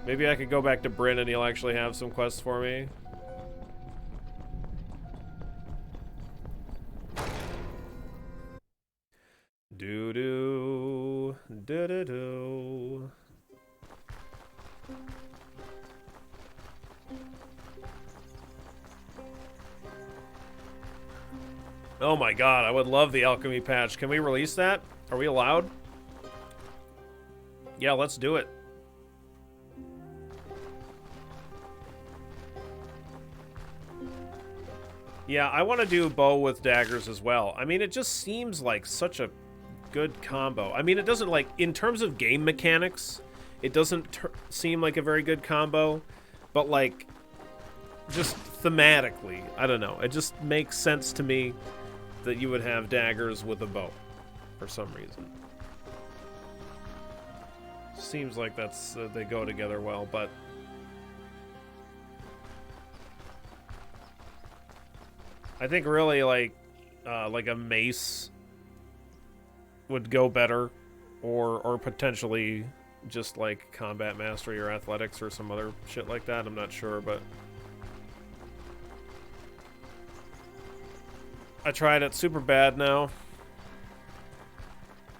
Maybe I could go back to Bryn and he'll actually have some quests for me. Do-do, do-do-do. Oh my god, I would love the alchemy patch. Can we release that? Are we allowed? Yeah, let's do it. Yeah, I want to do bow with daggers as well. I mean, it just seems like such a good combo. I mean, it doesn't, like, in terms of game mechanics, it doesn't seem like a very good combo, but, like, just thematically, I don't know. It just makes sense to me that you would have daggers with a bow for some reason. Seems like that's they go together well, but I think really like a mace would go better, or potentially just like combat mastery or athletics or some other shit like that. I'm not sure, but I tried it super bad now.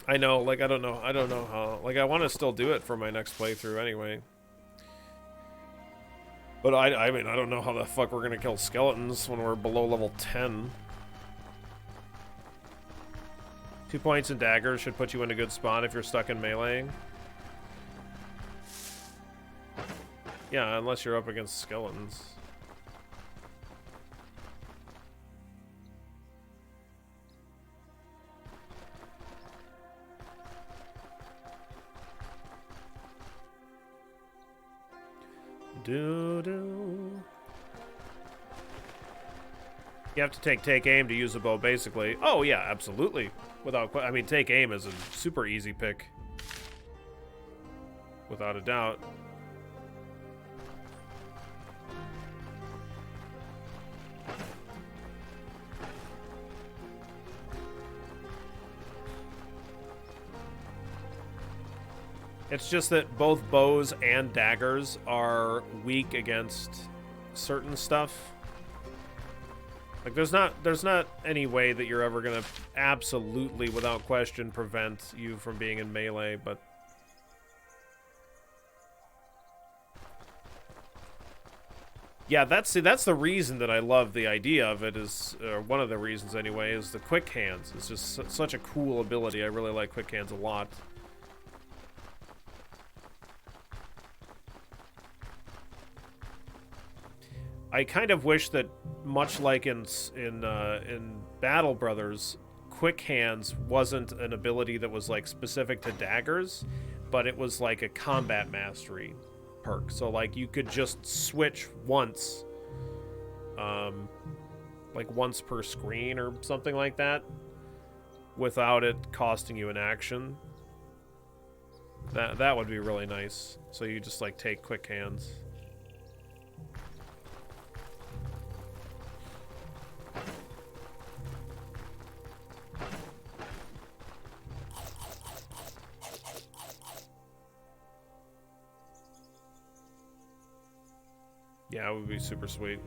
I know, like I don't know how, like I want to still do it for my next playthrough anyway. But I mean, I don't know how the fuck we're gonna kill skeletons when we're below level 10. 2 points in daggers should put you in a good spot if you're stuck in meleeing. Yeah, unless you're up against skeletons. Do-do. You have to take aim to use the bow, basically. Oh, yeah, absolutely. Without, I mean, take aim is a super easy pick. Without a doubt. It's just that both bows and daggers are weak against certain stuff. Like there's not any way that you're ever gonna absolutely, without question, prevent you from being in melee, but yeah, that's the reason that I love the idea of it. Is one of the reasons anyway, is the quick hands. It's just such a cool ability. I really like quick hands a lot. I kind of wish that, much like in Battle Brothers, Quick Hands wasn't an ability that was like specific to daggers, but it was like a combat mastery perk. So like you could just switch once, like once per screen or something like that, without it costing you an action. That would be really nice. So you just like take Quick Hands. Yeah, it would be super sweet.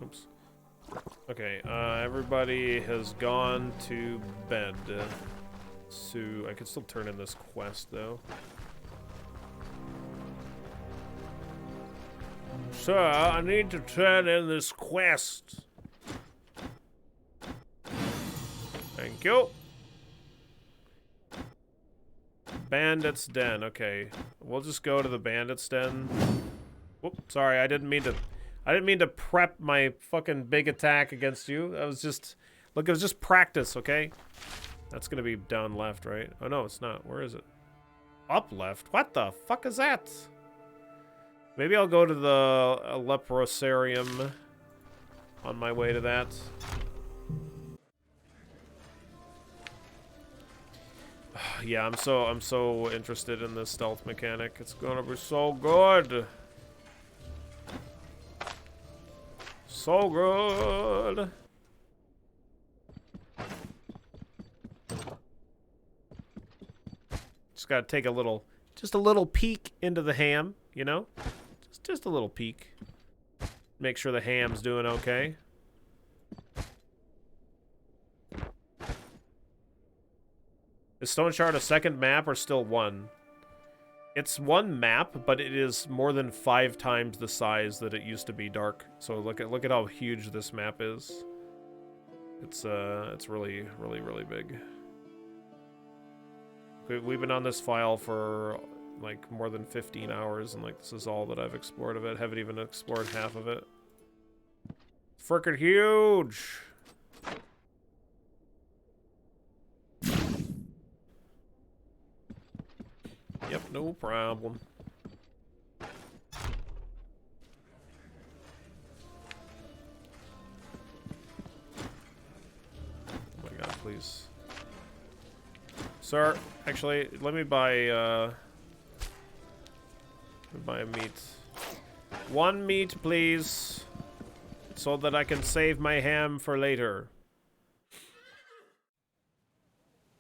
Oops. Okay, everybody has gone to bed. So I could still turn in this quest, though. Sir, I need to turn in this quest. Thank you. Bandit's Den. Okay, we'll just go to the Bandit's Den. Whoop, sorry, I didn't mean to prep my fucking big attack against you. That was just, look, it was just practice, okay? That's gonna be down left, right? Oh no, it's not. Where is it? Up left? What the fuck is that? Maybe I'll go to the Leprosarium on my way to that. Yeah, I'm so interested in this stealth mechanic. It's gonna be so good. So good. Just gotta take just a little peek into the ham, you know? Just a little peek. Make sure the ham's doing okay. Is StoneShard a second map or still one? It's one map, but it is more than 5 times the size that it used to be Dark. So look at how huge this map is. It's really big. We've been on this file for like more than 15 hours, and like this is all that I've explored of it. Haven't even explored half of it. Frickin' huge! Yep, no problem. Oh my god, please. Sir, actually, let me buy a meat. 1 meat, please. So that I can save my ham for later.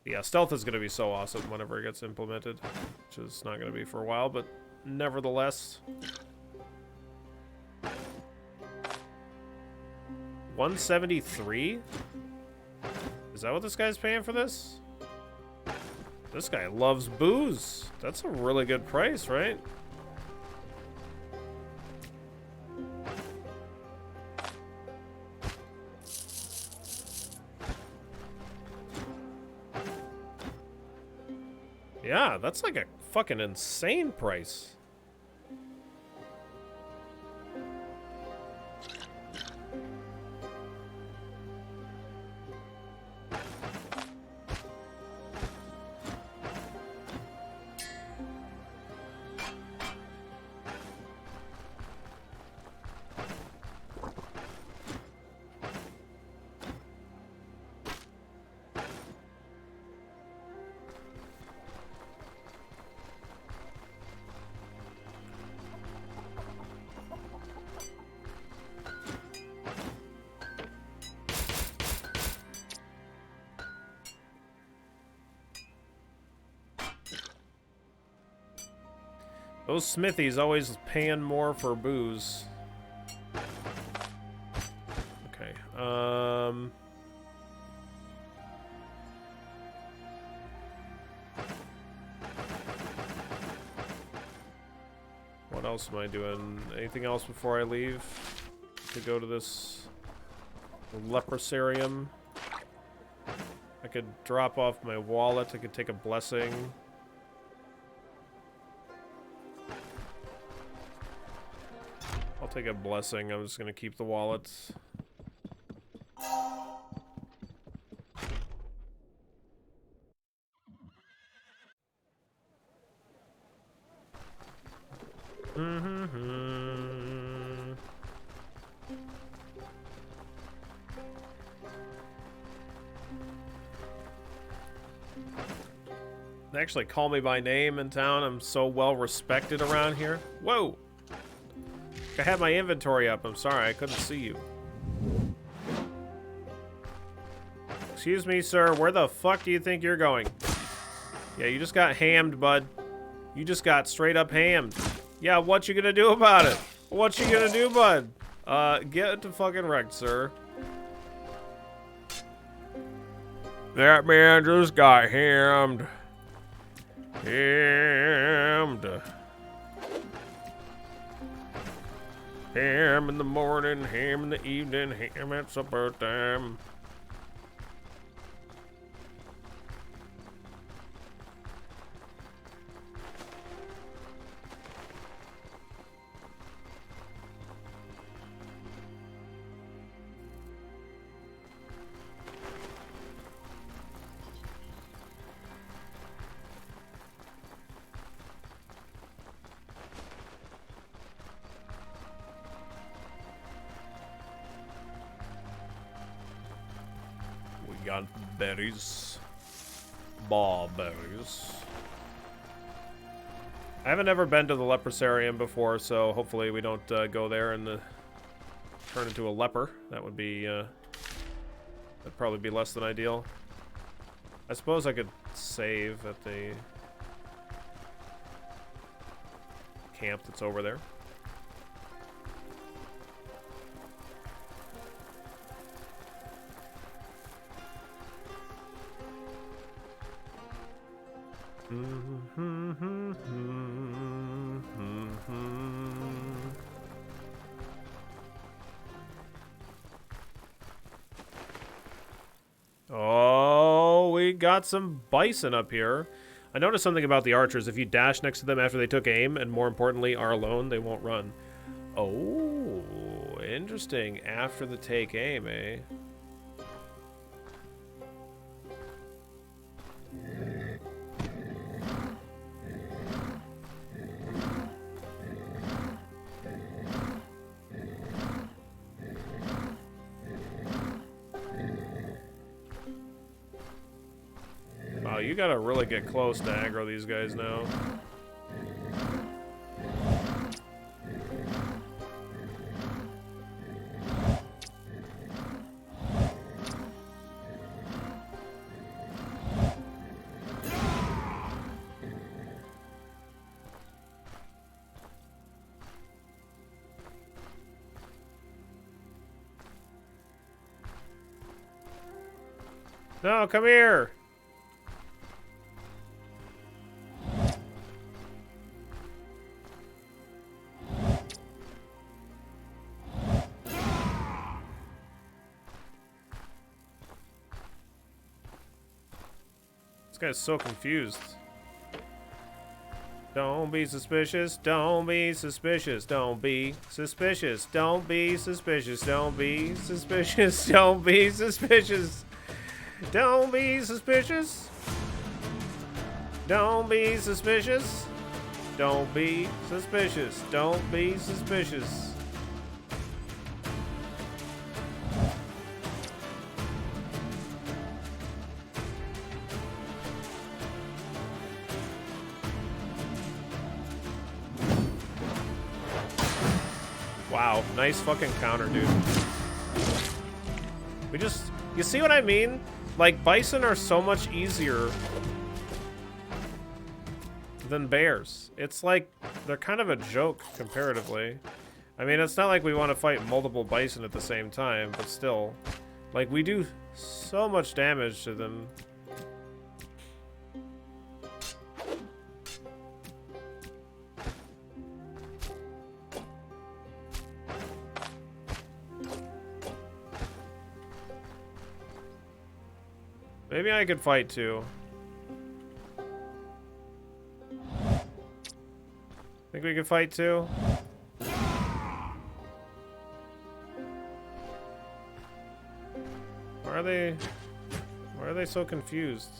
Yeah, stealth is going to be so awesome whenever it gets implemented. Which is not going to be for a while, but nevertheless. 173? Is that what this guy's paying for this? This guy loves booze. That's a really good price, right? Yeah, that's like a fucking insane price. Those smithies always paying more for booze. Okay, what else am I doing? Anything else before I leave? To go to this Leprosarium. I could drop off my wallet. I could take a blessing. I'll take a blessing. I'm just gonna keep the wallet. They actually call me by name in town. I'm so well respected around here. Whoa! I had my inventory up. I'm sorry, I couldn't see you. Excuse me, sir. Where the fuck do you think you're going? Yeah, you just got hammed, bud. You just got straight up hammed. Yeah, what you gonna do about it? What you gonna do, bud? Get to fucking wrecked, sir. That man just got hammed. Hammed. Ham in the morning, ham in the evening, ham at supper time. got berries. Barberries. I haven't ever been to the leprosarium before, so hopefully we don't go there and turn into a leper. That would be, that'd probably be less than ideal. I suppose I could save at the camp that's over there. Oh, we got some bison up here. I noticed something about the archers. If you dash next to them after they took aim, and more importantly, are alone, they won't run. Oh, interesting. After the take aim, eh? Wow, you gotta really get close to aggro these guys now. No, come here! This guy's so confused. Don't be suspicious, don't be suspicious, don't be suspicious, don't be suspicious, don't be suspicious, don't be suspicious, don't be suspicious, don't be suspicious, don't be suspicious, don't be suspicious. Wow, nice fucking counter, dude. We just... You see what I mean? Like, bison are so much easier than bears. It's like, they're kind of a joke, comparatively. I mean, it's not like we want to fight multiple bison at the same time, but still. Like, we do so much damage to them. Maybe I could fight too. Think we could fight too? Why are they so confused?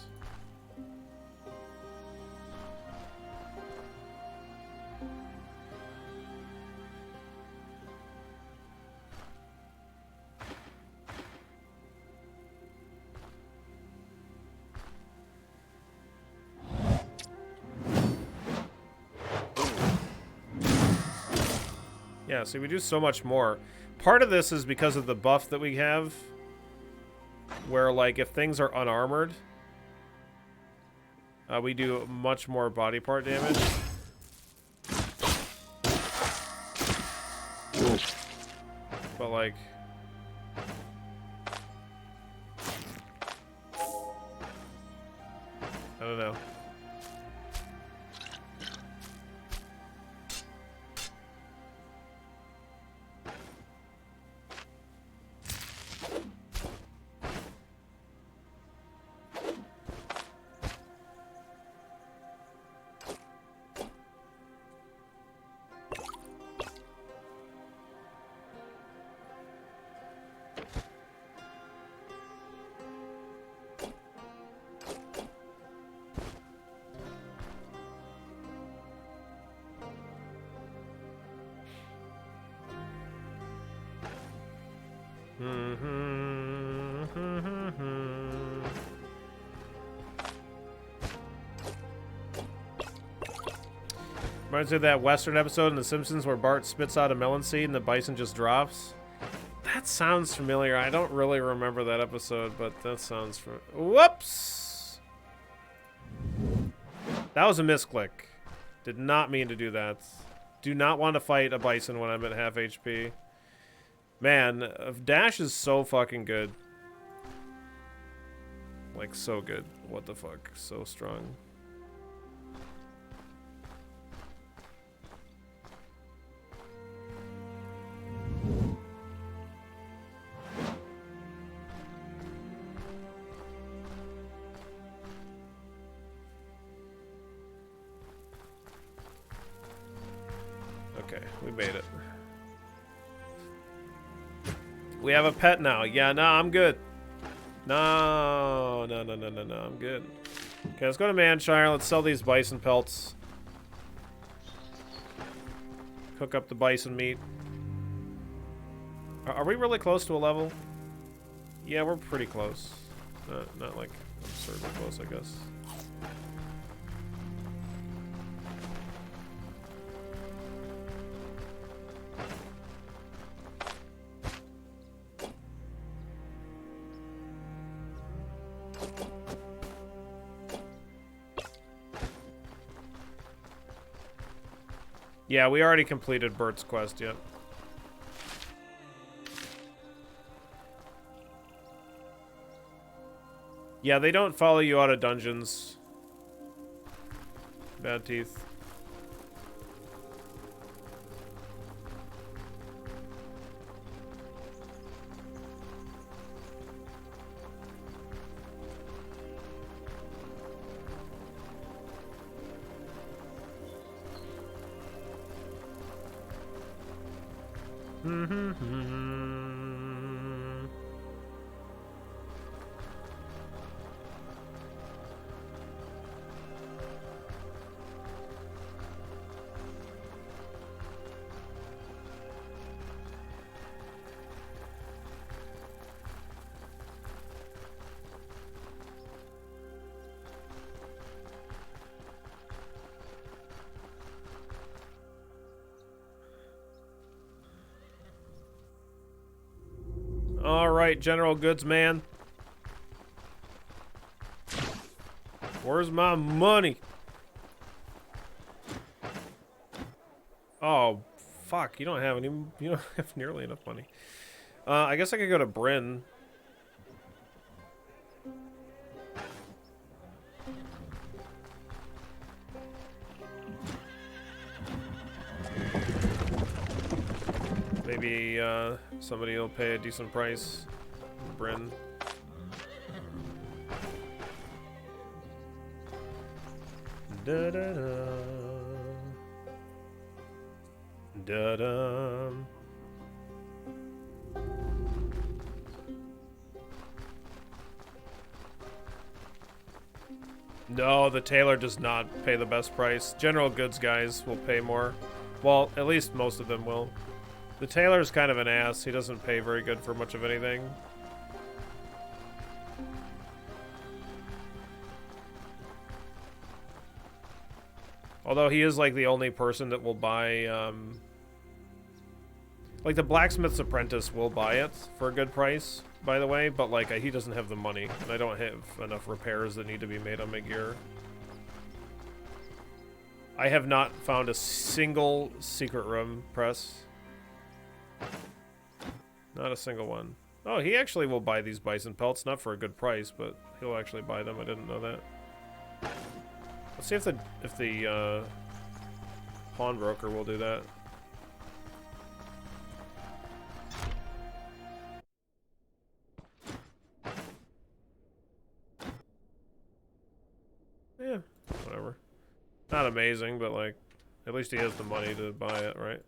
Yeah, see, we do so much more. Part of this is because of the buff that we have, where, like, if things are unarmored, we do much more body part damage. But, like... I don't know. Reminds me of that Western episode in The Simpsons where Bart spits out a melon seed and the bison just drops. That sounds familiar. I don't really remember that episode, but that sounds Whoops! That was a misclick. Did not mean to do that. Do not want to fight a bison when I'm at half HP. Man, Dash is so fucking good. Like, so good. What the fuck? So strong. Okay, we made it. We have a pet now. Yeah, no, I'm good. No, I'm good. Okay, let's go to Manshire. Let's sell these bison pelts. Cook up the bison meat. Are we really close to a level? Yeah, we're pretty close. Not like absurdly close, I guess. Yeah, we already completed Bert's quest, yep. Yeah, they don't follow you out of dungeons. Bad teeth. Alright, General Goods Man. Where's my money? Oh, fuck. You don't have any. You don't have nearly enough money. I guess I could go to Bryn. Maybe somebody will pay a decent price. Bryn. Da da da. Da da. No, the tailor does not pay the best price. General goods guys will pay more. Well, at least most of them will. The tailor's kind of an ass. He doesn't pay very good for much of anything. Although he is like the only person that will buy, like the blacksmith's apprentice will buy it for a good price, by the way, but like he doesn't have the money, and I don't have enough repairs that need to be made on my gear. I have not found a single secret room press. Not a single one. Oh, he actually will buy these bison pelts, not for a good price, but he'll actually buy them. I didn't know that. Let's see if the pawnbroker will do that. Yeah, whatever. Not amazing, but like, at least he has the money to buy it, right?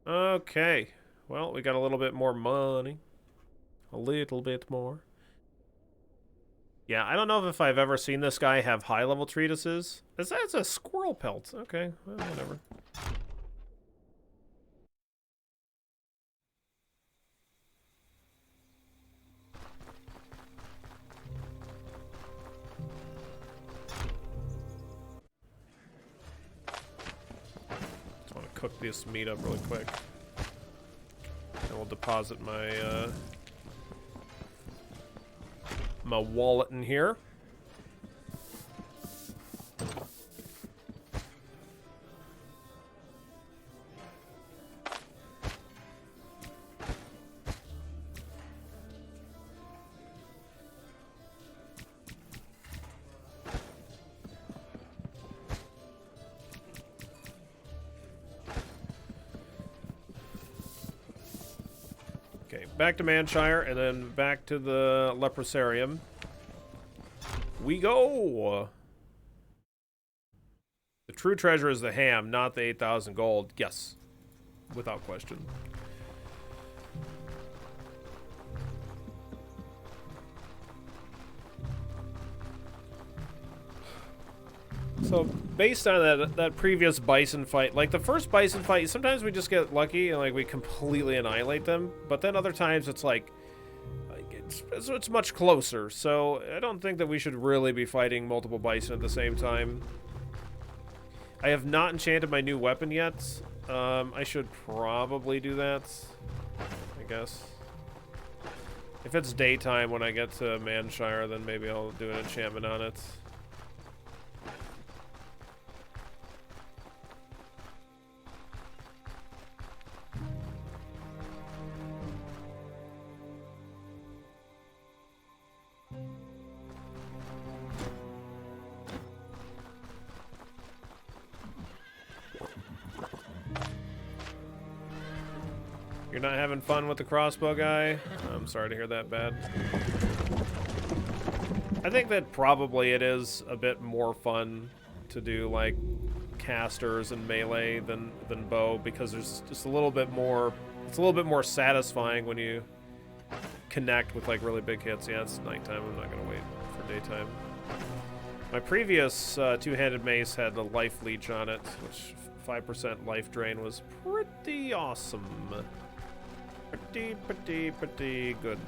Okay. Well, we got a little bit more money. A little bit more. Yeah, I don't know if I've ever seen this guy have high-level treatises. That's a squirrel pelt. Okay, well, whatever. cook this meat up really quick. And we'll deposit my my wallet in here. Back to Manshire, and then back to the Leprosarium. We go! The true treasure is the ham, not the 8,000 gold. Yes. Without question. So, based on that previous bison fight, like the first bison fight, sometimes we just get lucky and like we completely annihilate them, but then other times it's like it's much closer. So I don't think that we should really be fighting multiple bison at the same time. I have not enchanted my new weapon yet. I should probably do that, I guess. If it's daytime when I get to Manshire, then maybe I'll do an enchantment on it. You're not having fun with the crossbow guy? I'm sorry to hear that, bad. I think that probably it is a bit more fun to do like casters and melee than bow, because there's just a little bit more, it's a little bit more satisfying when you connect with like really big hits. Yeah, it's nighttime, I'm not gonna wait for daytime. My previous two-handed mace had the life leech on it, which 5% life drain was pretty awesome. Pretty good.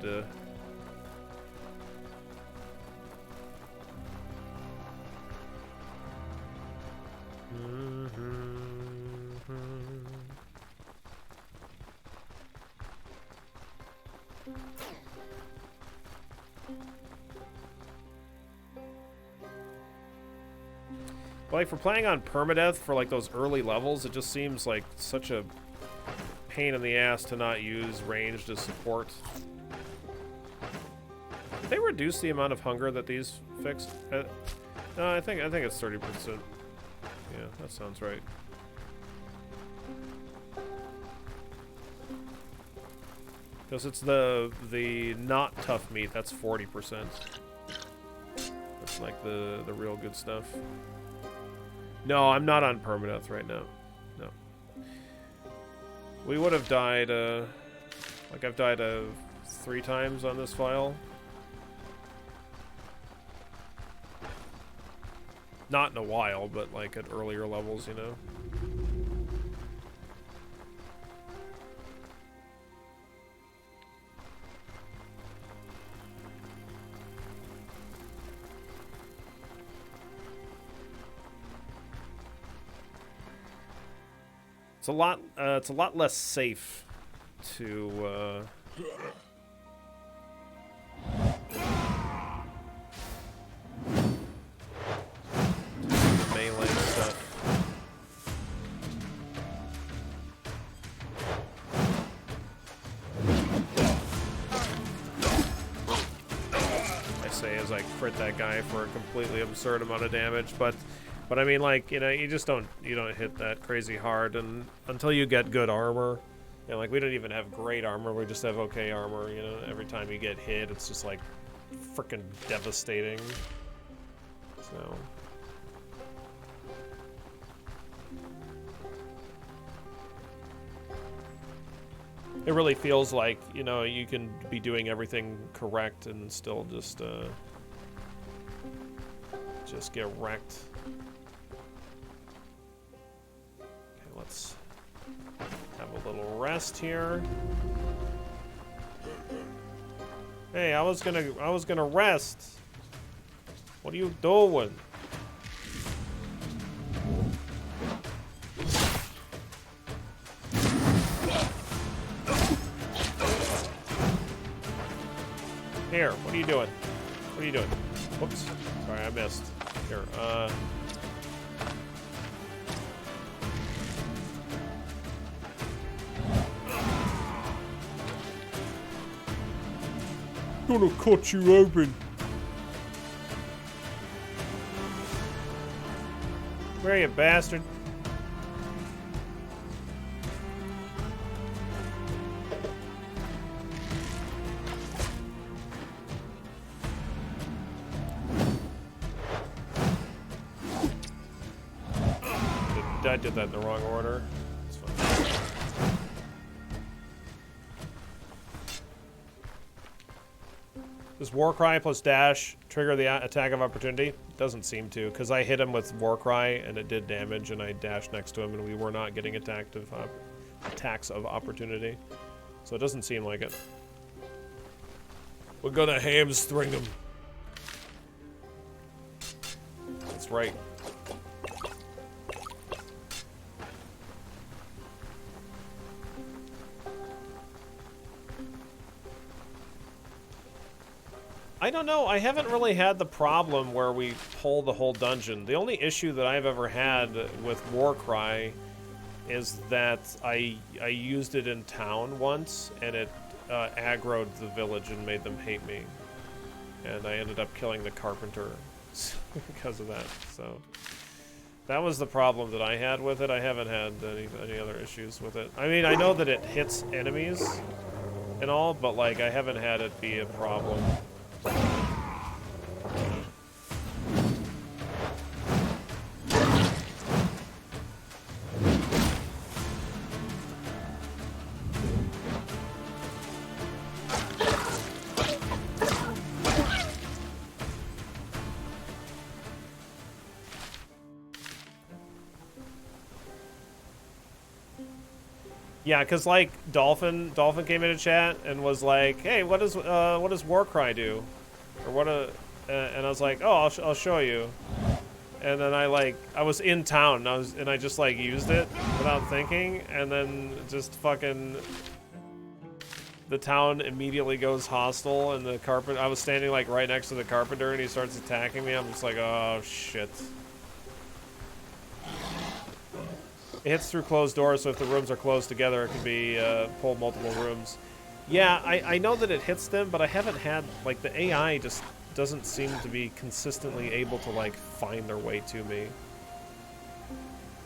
Like, for playing on permadeath for like those early levels, it just seems like such a pain in the ass to not use ranged as support. Did they reduce the amount of hunger that these fixed? No, I think it's 30%. Yeah, that sounds right. Because it's the not tough meat, that's 40%. That's like the real good stuff. No, I'm not on permadeath right now. No. We would have died, like I've died 3 times on this file. Not in a while, but like at earlier levels, you know. It's a lot less safe to melee stuff. I say as I crit that guy for a completely absurd amount of damage, but I mean, like, you know, you don't hit that crazy hard, and until you get good armor, you know, like, we don't even have great armor, we just have okay armor, you know, every time you get hit, it's just, like, freaking devastating, so. It really feels like, you know, you can be doing everything correct and still just get wrecked. Let's have a little rest here. Hey, I was gonna rest. What are you doing? Here, what are you doing? What are you doing? Whoops. Sorry, I missed. Here, gonna cut you open. Where are you, bastard? I did that in the wrong order. It's fine. Does Warcry plus dash trigger the attack of opportunity? Doesn't seem to, because I hit him with Warcry and it did damage, and I dashed next to him and we were not getting attacks of opportunity. So it doesn't seem like it. We're gonna hamstring him. That's right. I don't know, I haven't really had the problem where we pull the whole dungeon. The only issue that I've ever had with Warcry is that I used it in town once, and it aggroed the village and made them hate me. And I ended up killing the carpenter because of that, so... That was the problem that I had with it. I haven't had any other issues with it. I mean, I know that it hits enemies and all, but, like, I haven't had it be a problem. Yeah, because like Dolphin came into chat and was like, "Hey, what does Warcry do?" Or and I was like, "Oh, I'll show you." And then I was in town and I just like used it without thinking, and then just fucking the town immediately goes hostile, and I was standing like right next to the carpenter and he starts attacking me. I'm just like, "Oh shit." It hits through closed doors, so if the rooms are closed together, it can be pull multiple rooms. Yeah, I know that it hits them, but I haven't had, like, the AI just doesn't seem to be consistently able to, like, find their way to me.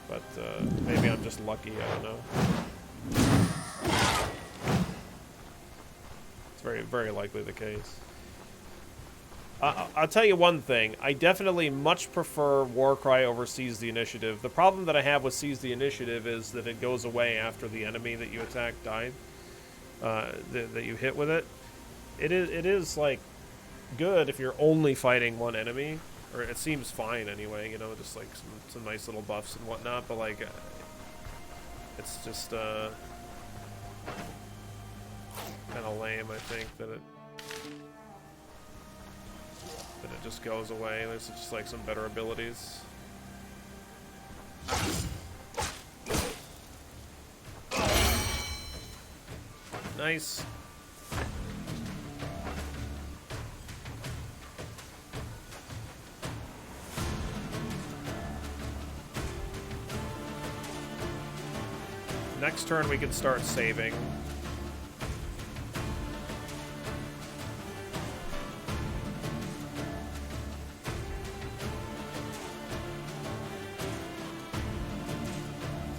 But maybe I'm just lucky, I don't know. It's very, very likely the case. I'll tell you one thing. I definitely much prefer Warcry over Seize the Initiative. The problem that I have with Seize the Initiative is that it goes away after the enemy that you attack died. That you hit with it. It is like good if you're only fighting one enemy, or it seems fine anyway. You know, just like some nice little buffs and whatnot. But like, it's just kind of lame. I think that it just goes away. There's just like some better abilities. Nice. Next turn we can start saving.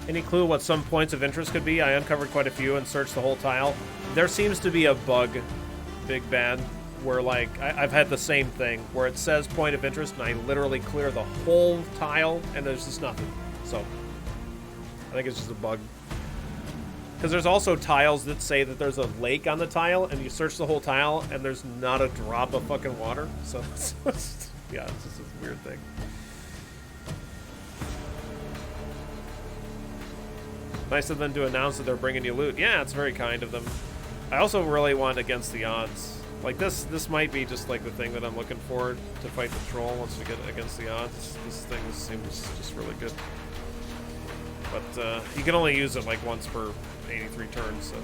Any clue what some points of interest could be? I uncovered quite a few and searched the whole tile. There seems to be a bug, Big Bad, where like, I've had the same thing, where it says point of interest and I literally clear the whole tile and there's just nothing. So, I think it's just a bug. Because there's also tiles that say that there's a lake on the tile and you search the whole tile and there's not a drop of fucking water. So, yeah, it's just a weird thing. Nice of them to announce that they're bringing you loot. Yeah, it's very kind of them. I also really want Against the Odds. Like, this might be just, like, the thing that I'm looking for to fight the troll once we get Against the Odds. This thing seems just really good. But, you can only use it, like, once per 83 turns, so...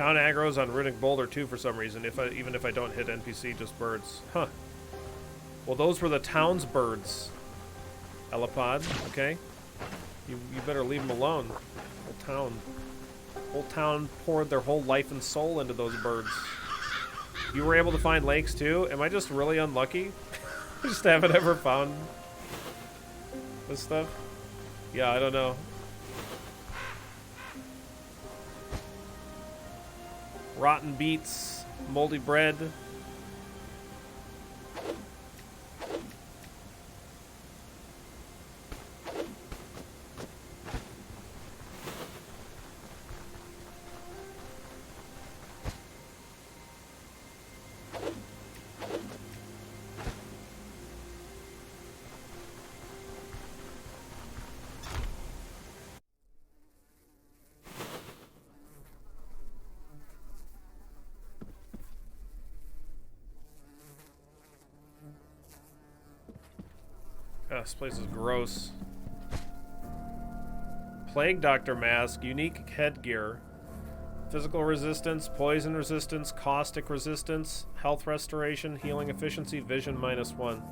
Town aggro's on Runic Boulder too for some reason. Even if I don't hit NPC, just birds. Huh. Well, those were the town's birds. Elipod, okay. You better leave them alone. Whole town poured their whole life and soul into those birds. You were able to find lakes too? Am I just really unlucky? Just haven't ever found this stuff? Yeah, I don't know. Rotten beets, moldy bread. God, this place is gross. Plague Doctor mask, unique headgear. Physical resistance, poison resistance, caustic resistance, health restoration, healing efficiency, vision -1.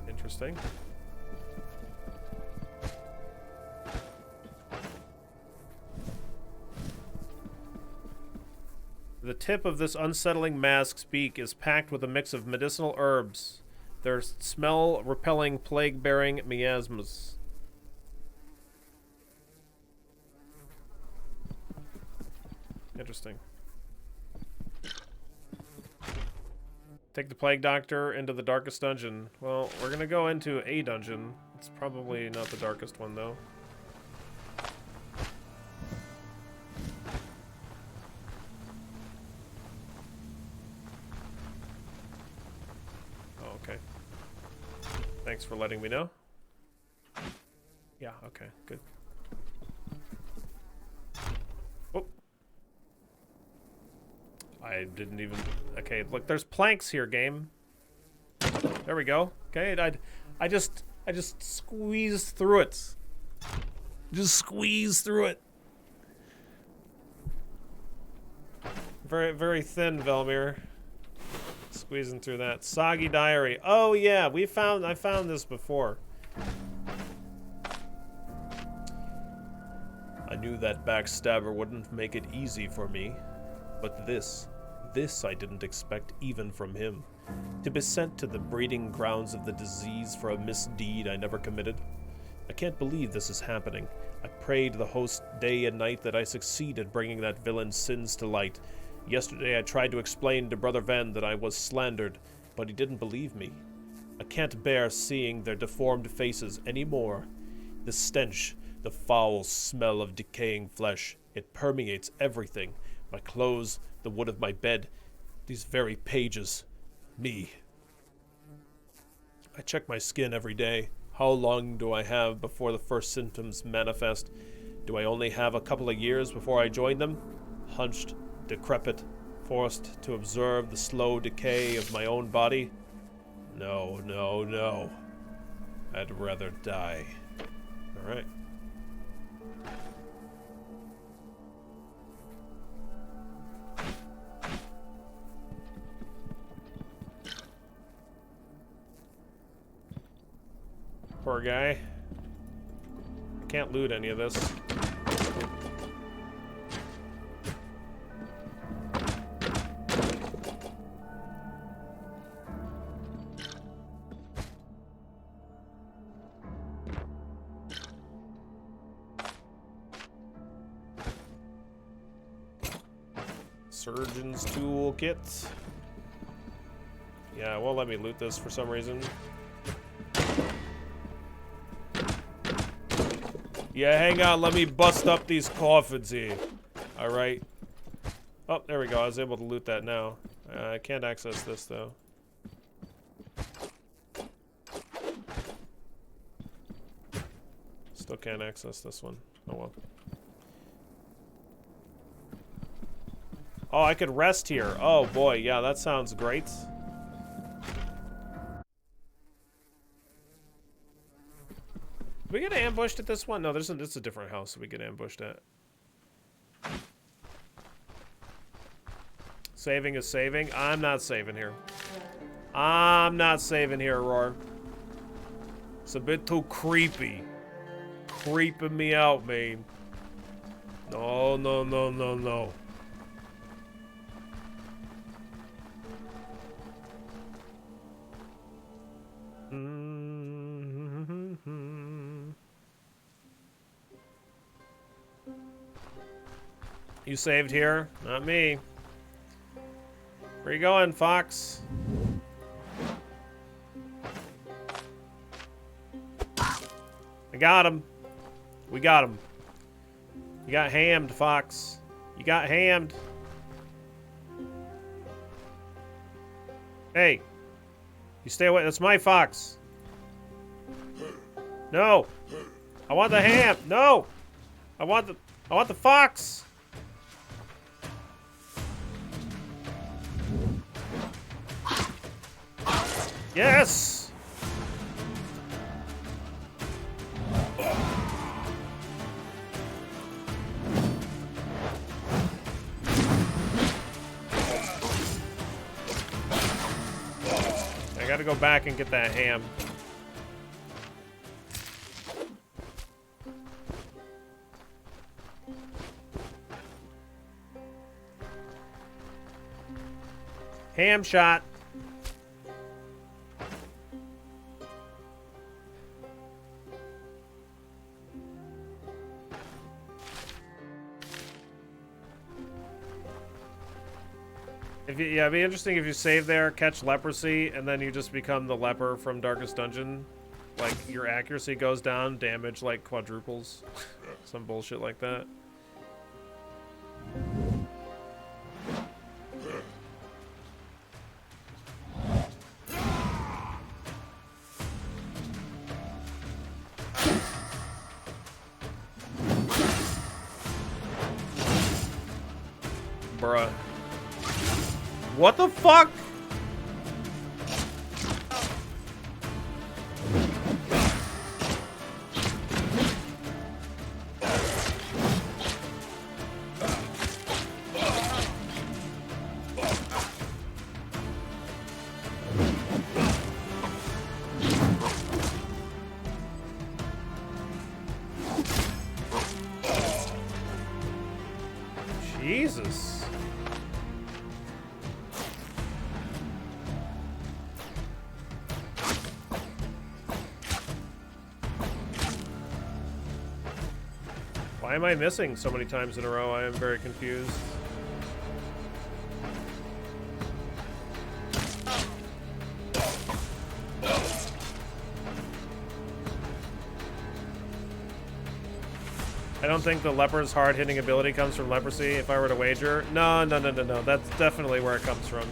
Interesting. The tip of this unsettling mask's beak is packed with a mix of medicinal herbs. Their smell-repelling, plague-bearing miasmas. Interesting. Take the Plague Doctor into the darkest dungeon. Well, we're gonna go into a dungeon. It's probably not the darkest one, though. Oh, okay. Thanks for letting me know. Yeah, okay, good. Oh. I didn't even... Okay, look, there's planks here, game. There we go. Okay, I just squeezed through it. Just squeeze through it. Very, very thin, Velmir. Squeezing through that. Soggy Diary. Oh yeah, I found this before. I knew that backstabber wouldn't make it easy for me. But this I didn't expect even from him. To be sent to the breeding grounds of the disease for a misdeed I never committed. I can't believe this is happening. I prayed the host day and night that I succeed at bringing that villain's sins to light. Yesterday I tried to explain to Brother Ven that I was slandered, but he didn't believe me. I can't bear seeing their deformed faces anymore. The stench, the foul smell of decaying flesh, it permeates everything. My clothes, the wood of my bed, these very pages. Me. I check my skin every day. How long do I have before the first symptoms manifest? Do I only have a couple of years before I join them? Hunched, decrepit, forced to observe the slow decay of my own body? No, no, no. I'd rather die. All right. Poor guy. I can't loot any of this. Surgeon's toolkit. Yeah, it won't let me loot this for some reason. Yeah, hang on, let me bust up these coffins here. Alright. Oh, there we go, I was able to loot that now. I can't access this, though. Still can't access this one. Oh well. Oh, I could rest here. Oh boy, yeah, that sounds great. Did we get ambushed at this one? No, this is a different house we get ambushed at. Saving is saving. I'm not saving here. I'm not saving here, Roar. It's a bit too creepy. Creeping me out, man. No, no, no, no, no. You saved here? Not me. Where you going, Fox? I got him. We got him. You got hammed, Fox. You got hammed. Hey. You stay away. That's my Fox. No. I want the ham. No. I want the Fox. Yes. I gotta go back and get that ham. Ham shot. Yeah, it'd be interesting if you save there, catch leprosy, and then you just become the leper from Darkest Dungeon. Like, your accuracy goes down, damage, like, quadruples. Some bullshit like that. Bruh. What the fuck? Jesus. Why am I missing so many times in a row? I am very confused. I don't think the leper's hard-hitting ability comes from leprosy, if I were to wager. No, no, no, no, no. That's definitely where it comes from.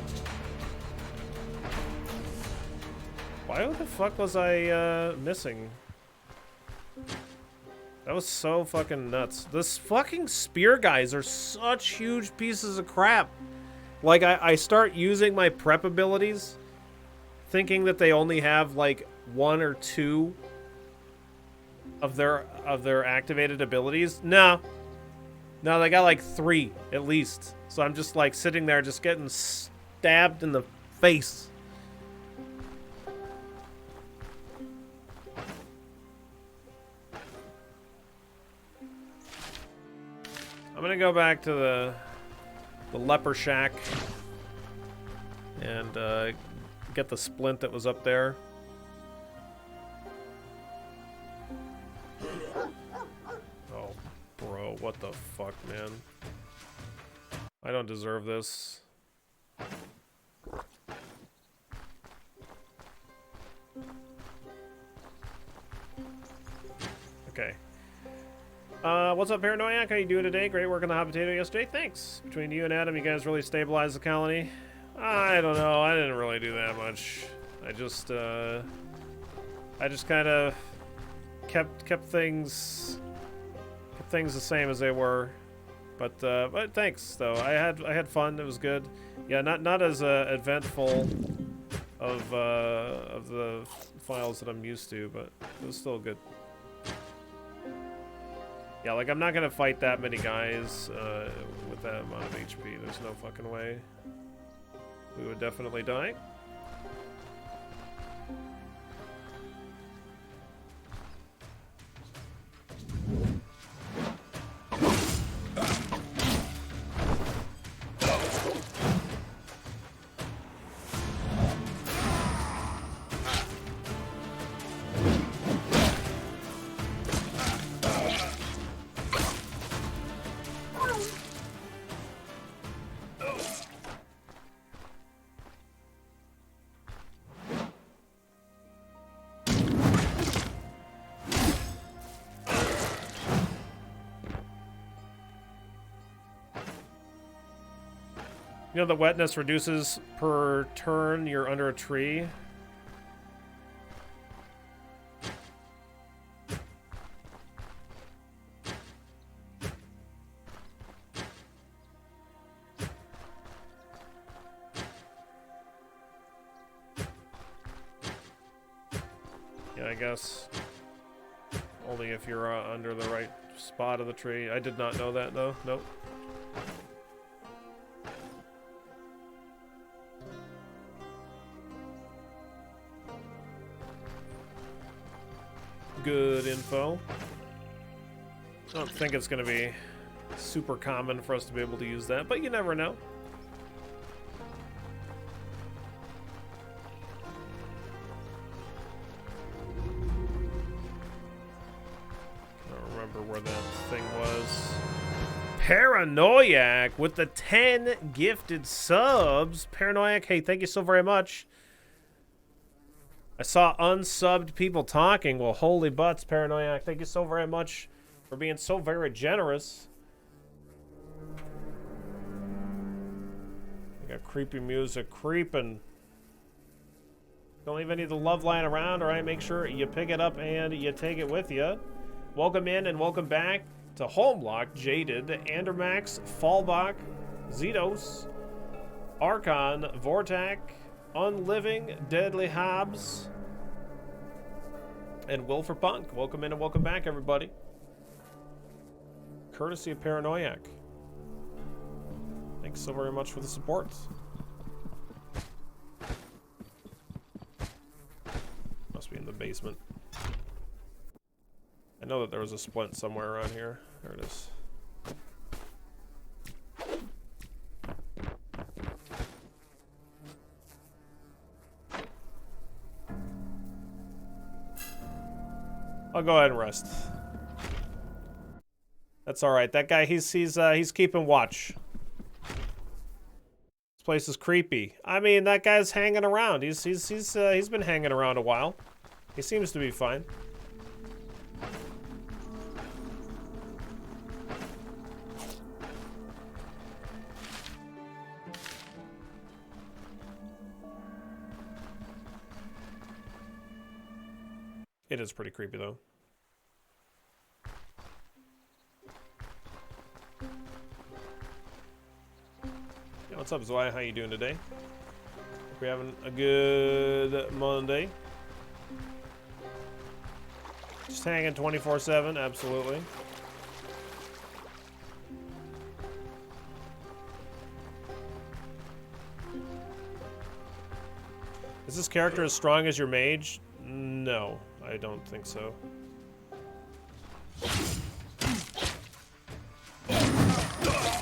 Why the fuck was I missing? That was so fucking nuts. This fucking spear guys are such huge pieces of crap. Like, I start using my prep abilities, thinking that they only have, like, 1 or 2 of their activated abilities. No. No, they got, like, 3, at least. So I'm just, like, sitting there just getting stabbed in the face. I'm gonna go back to the leper shack and get the splint that was up there. Oh, bro, what the fuck, man? I don't deserve this. Okay. What's up, Paranoiac? How you doing today? Great work on the hot potato yesterday. Thanks. Between you and Adam, you guys really stabilized the colony. I don't know. I didn't really do that much. I just kind of kept things the same as they were. But thanks though. I had fun. It was good. Yeah, not as eventful of the files that I'm used to, but it was still good. Yeah, like, I'm not gonna fight that many guys with that amount of HP. There's no fucking way. we would definitely die. You know the wetness reduces per turn you're under a tree? Yeah, I guess. Only if you're under the right spot of the tree. I did not know that, though. Nope. Good info. I don't think it's going to be super common for us to be able to use that, but you never know. I don't remember where that thing was. Paranoiac with the 10 gifted subs. Paranoiac, hey, thank you so very much. I saw unsubbed people talking. Well, holy butts, Paranoiac. Thank you so very much for being so very generous. I got creepy music creeping. Don't leave any of the love lying around, all right? Make sure you pick it up and you take it with you. Welcome in and welcome back to Homelock, Jaded, Andermax, Fallbach, Zetos, Archon, Vortak, Unliving, Deadly Hobbs, and Wilfer Punk. Welcome in and welcome back, everybody. Courtesy of Paranoiac. Thanks so very much for the support. Must be in the basement. I know that there was a splint somewhere around here. There it is. I'll go ahead and rest. That's all right. That guy, he's keeping watch. This place is creepy. I mean, that guy's hanging around. He's been hanging around a while. He seems to be fine. It is pretty creepy, though. Yeah, what's up, Zwei? How you doing today? Hope you're having a good Monday. Just hanging 24/7, absolutely. Is this character as strong as your mage? No. I don't think so.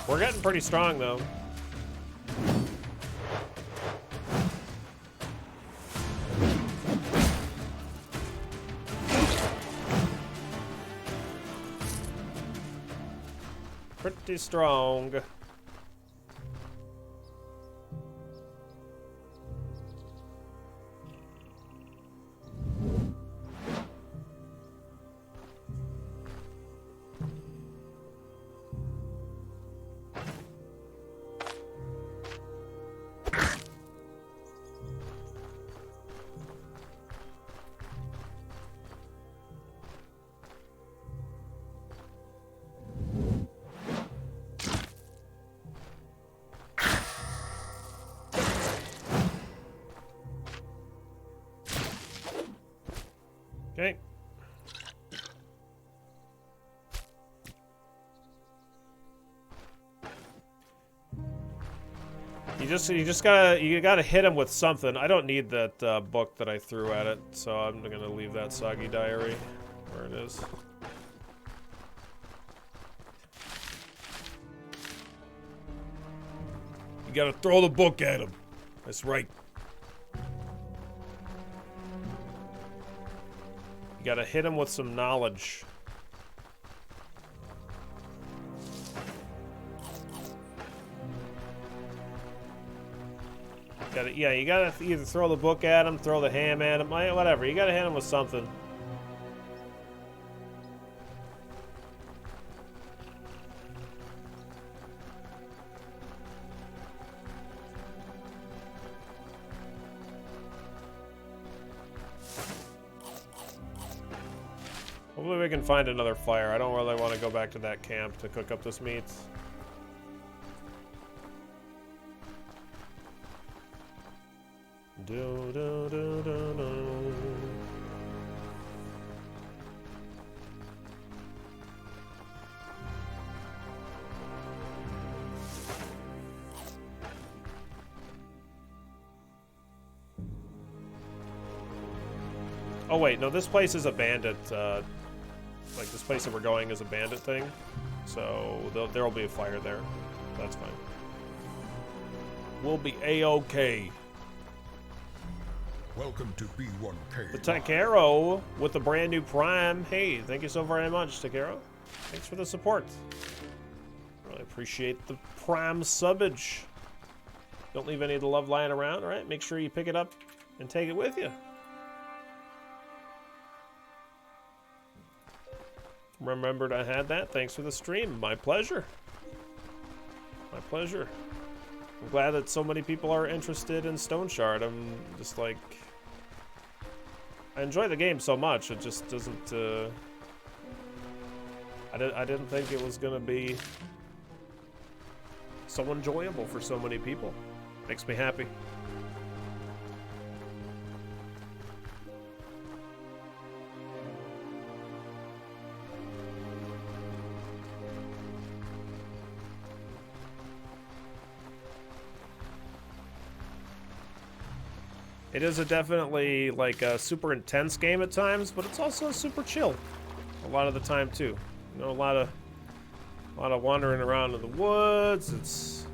We're getting pretty strong, though. Pretty strong. Okay. just gotta hit him with something. I don't need that book that I threw at it, so I'm gonna leave that soggy diary where it is. You gotta throw the book at him. That's right. You gotta hit him with some knowledge. Yeah, you gotta either throw the book at him, throw the ham at him, whatever. You gotta hit him with something. Hopefully we can find another fire. I don't really want to go back to that camp to cook up this meat. Do, do, do, do, do. Oh wait, no, this place is a bandit, like this place that we're going is a bandit thing, so there'll be a fire there. That's fine. We'll be A-OK. Welcome to B1K. The Takero with the brand new Prime. Hey, thank you so very much, Takero. Thanks for the support. Really appreciate the Prime subbage. Don't leave any of the love lying around, all right? Make sure you pick it up and take it with you. Remembered I had that. Thanks for the stream. My pleasure. My pleasure. I'm glad that so many people are interested in StoneShard. I'm just like... I enjoy the game so much. It just doesn't... I didn't think it was going to be so enjoyable for so many people. Makes me happy. It is definitely like a super intense game at times, but it's also super chill a lot of the time too. You know, a lot of wandering around in the woods. It's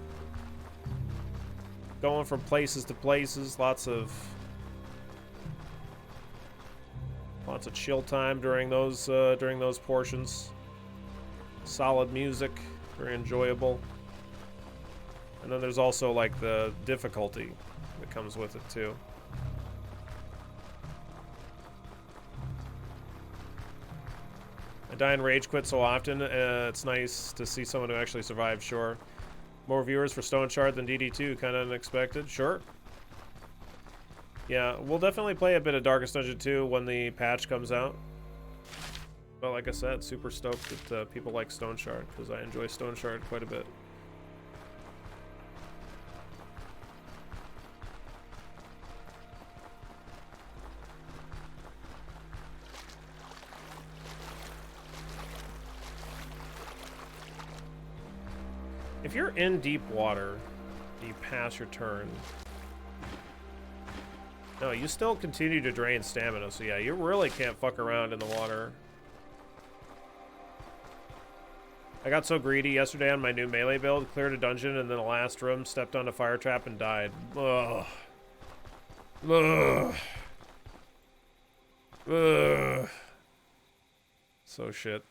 going from places to places. Lots of chill time during those portions. Solid music, very enjoyable. And then there's also like the difficulty that comes with it too. I die and rage quit so often. It's nice to see someone who actually survived, sure. More viewers for StoneShard than DD2, kind of unexpected, sure. Yeah, we'll definitely play a bit of Darkest Dungeon 2 when the patch comes out. But like I said, super stoked that people like StoneShard, because I enjoy StoneShard quite a bit. If you're in deep water, you pass your turn. No, you still continue to drain stamina, so yeah, you really can't fuck around in the water. I got so greedy yesterday on my new melee build, cleared a dungeon, and then the last room, stepped on a fire trap and died. Ugh. Ugh. Ugh. So shit.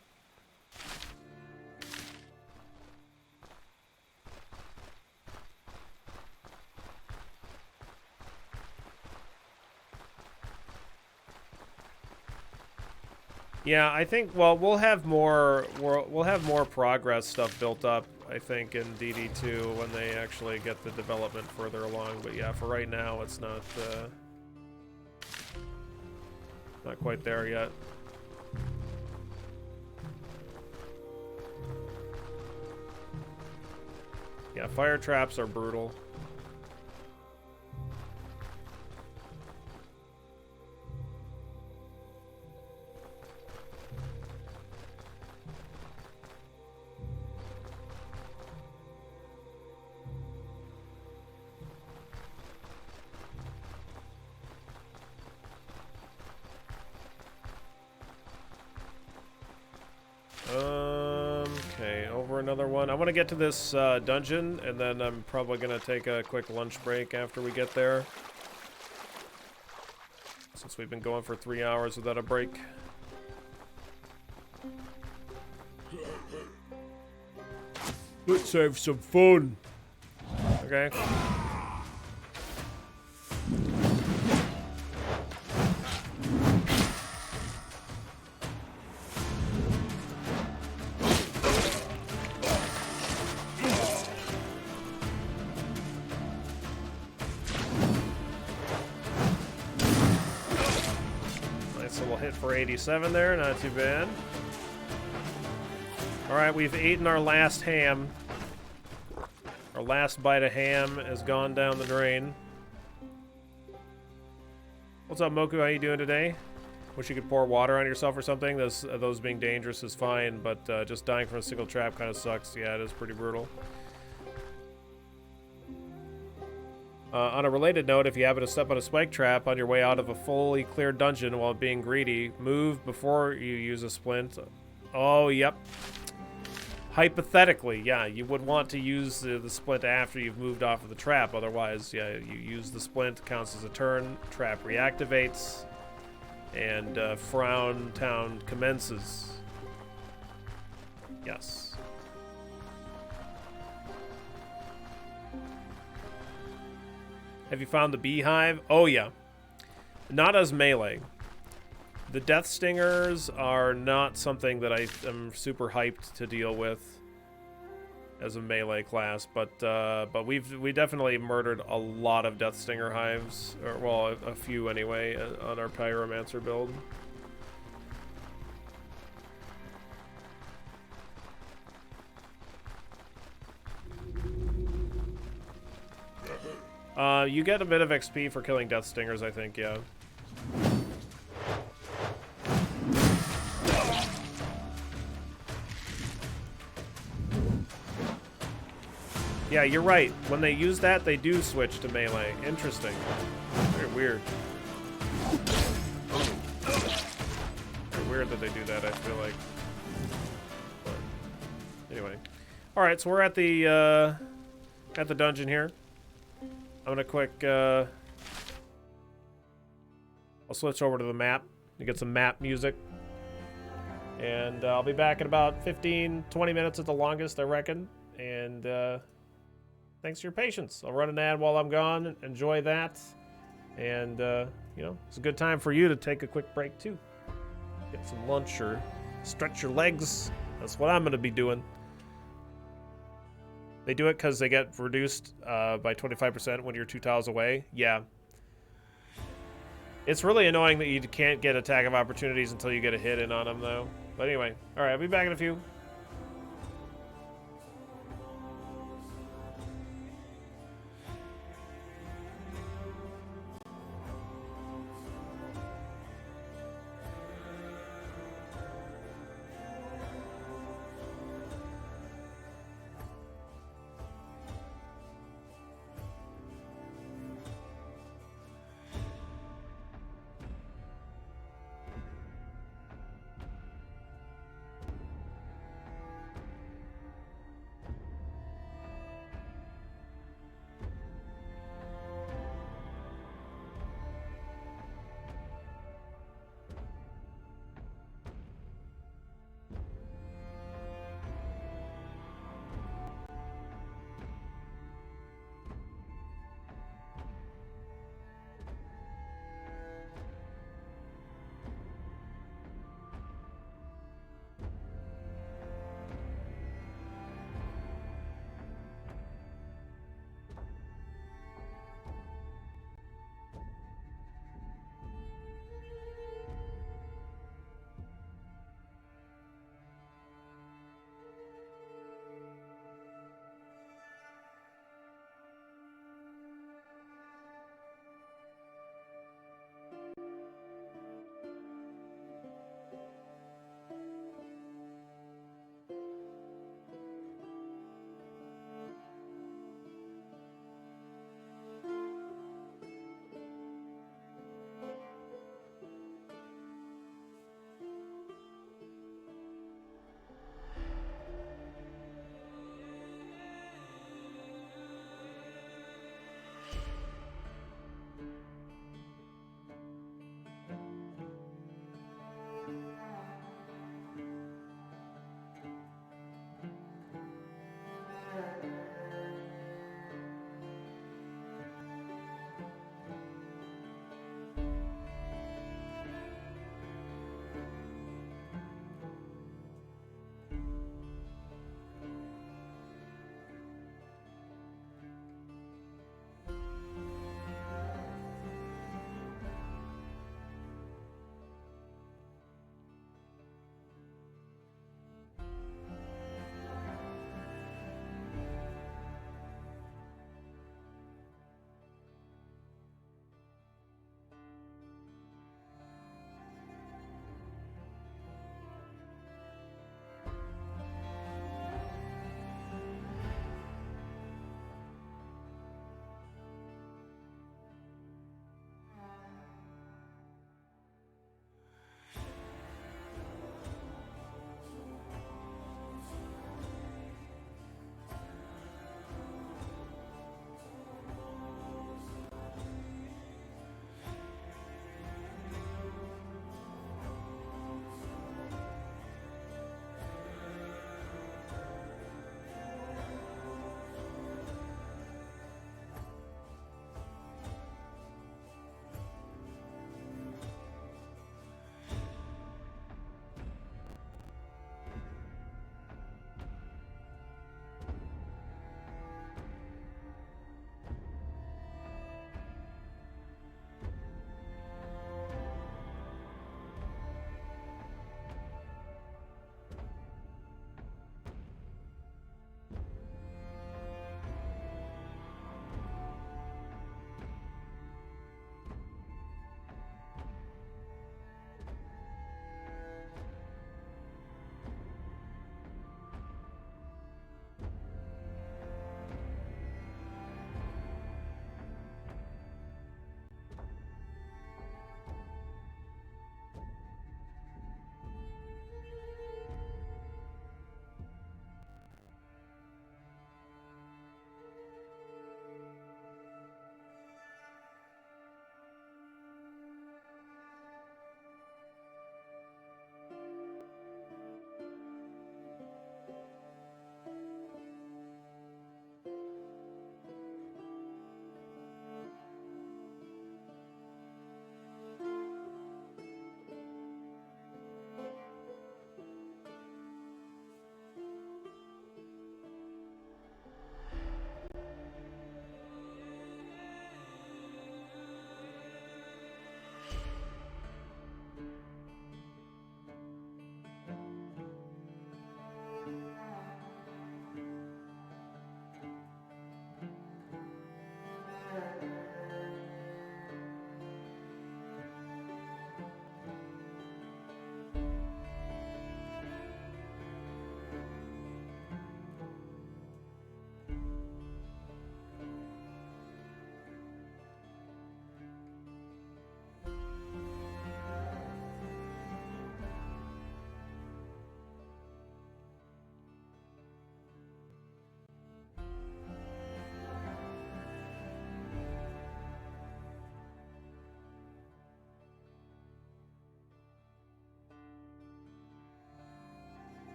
Yeah, I think, well, we'll have more progress stuff built up, I think, in DD2 when they actually get the development further along. But yeah, for right now, it's not quite there yet. Yeah, fire traps are brutal. for another one. I want to get to this dungeon, and then I'm probably going to take a quick lunch break after we get there. Since we've been going for 3 hours without a break. Let's have some fun. Okay. Nice little hit for 87 there, not too bad. Alright, we've eaten our last ham. Our last bite of ham has gone down the drain. What's up, Moku? How you doing today? Wish you could pour water on yourself or something. Those being dangerous is fine, but just dying from a single trap kind of sucks. Yeah, it is pretty brutal. On a related note, if you happen to step on a spike trap on your way out of a fully cleared dungeon while being greedy, move before you use a splint. Oh, yep. Hypothetically, yeah, you would want to use the splint after you've moved off of the trap. Otherwise, yeah, you use the splint, counts as a turn, trap reactivates, and Frown Town commences. Yes. Have you found the beehive? Oh, yeah. Not as melee. The Death Stingers are not something that I am super hyped to deal with as a melee class, but we definitely murdered a lot of Death Stinger hives, or well, a few anyway, on our Pyromancer build. You get a bit of XP for killing Death Stingers, I think, yeah. Yeah, you're right. When they use that, they do switch to melee. Interesting. Very weird. Very weird that they do that, I feel like. But anyway. Alright, so we're at the dungeon here. I'm gonna quick, I'll switch over to the map to get some map music. And I'll be back in about 15, 20 minutes at the longest, I reckon. And, thanks for your patience. I'll run an ad while I'm gone. Enjoy that. And, you know, it's a good time for you to take a quick break, too. Get some lunch or stretch your legs. That's what I'm going to be doing. They do it because they get reduced by 25% when you're 2 tiles away. Yeah. It's really annoying that you can't get attack of opportunities until you get a hit in on them, though. But anyway. All right, I'll be back in a few.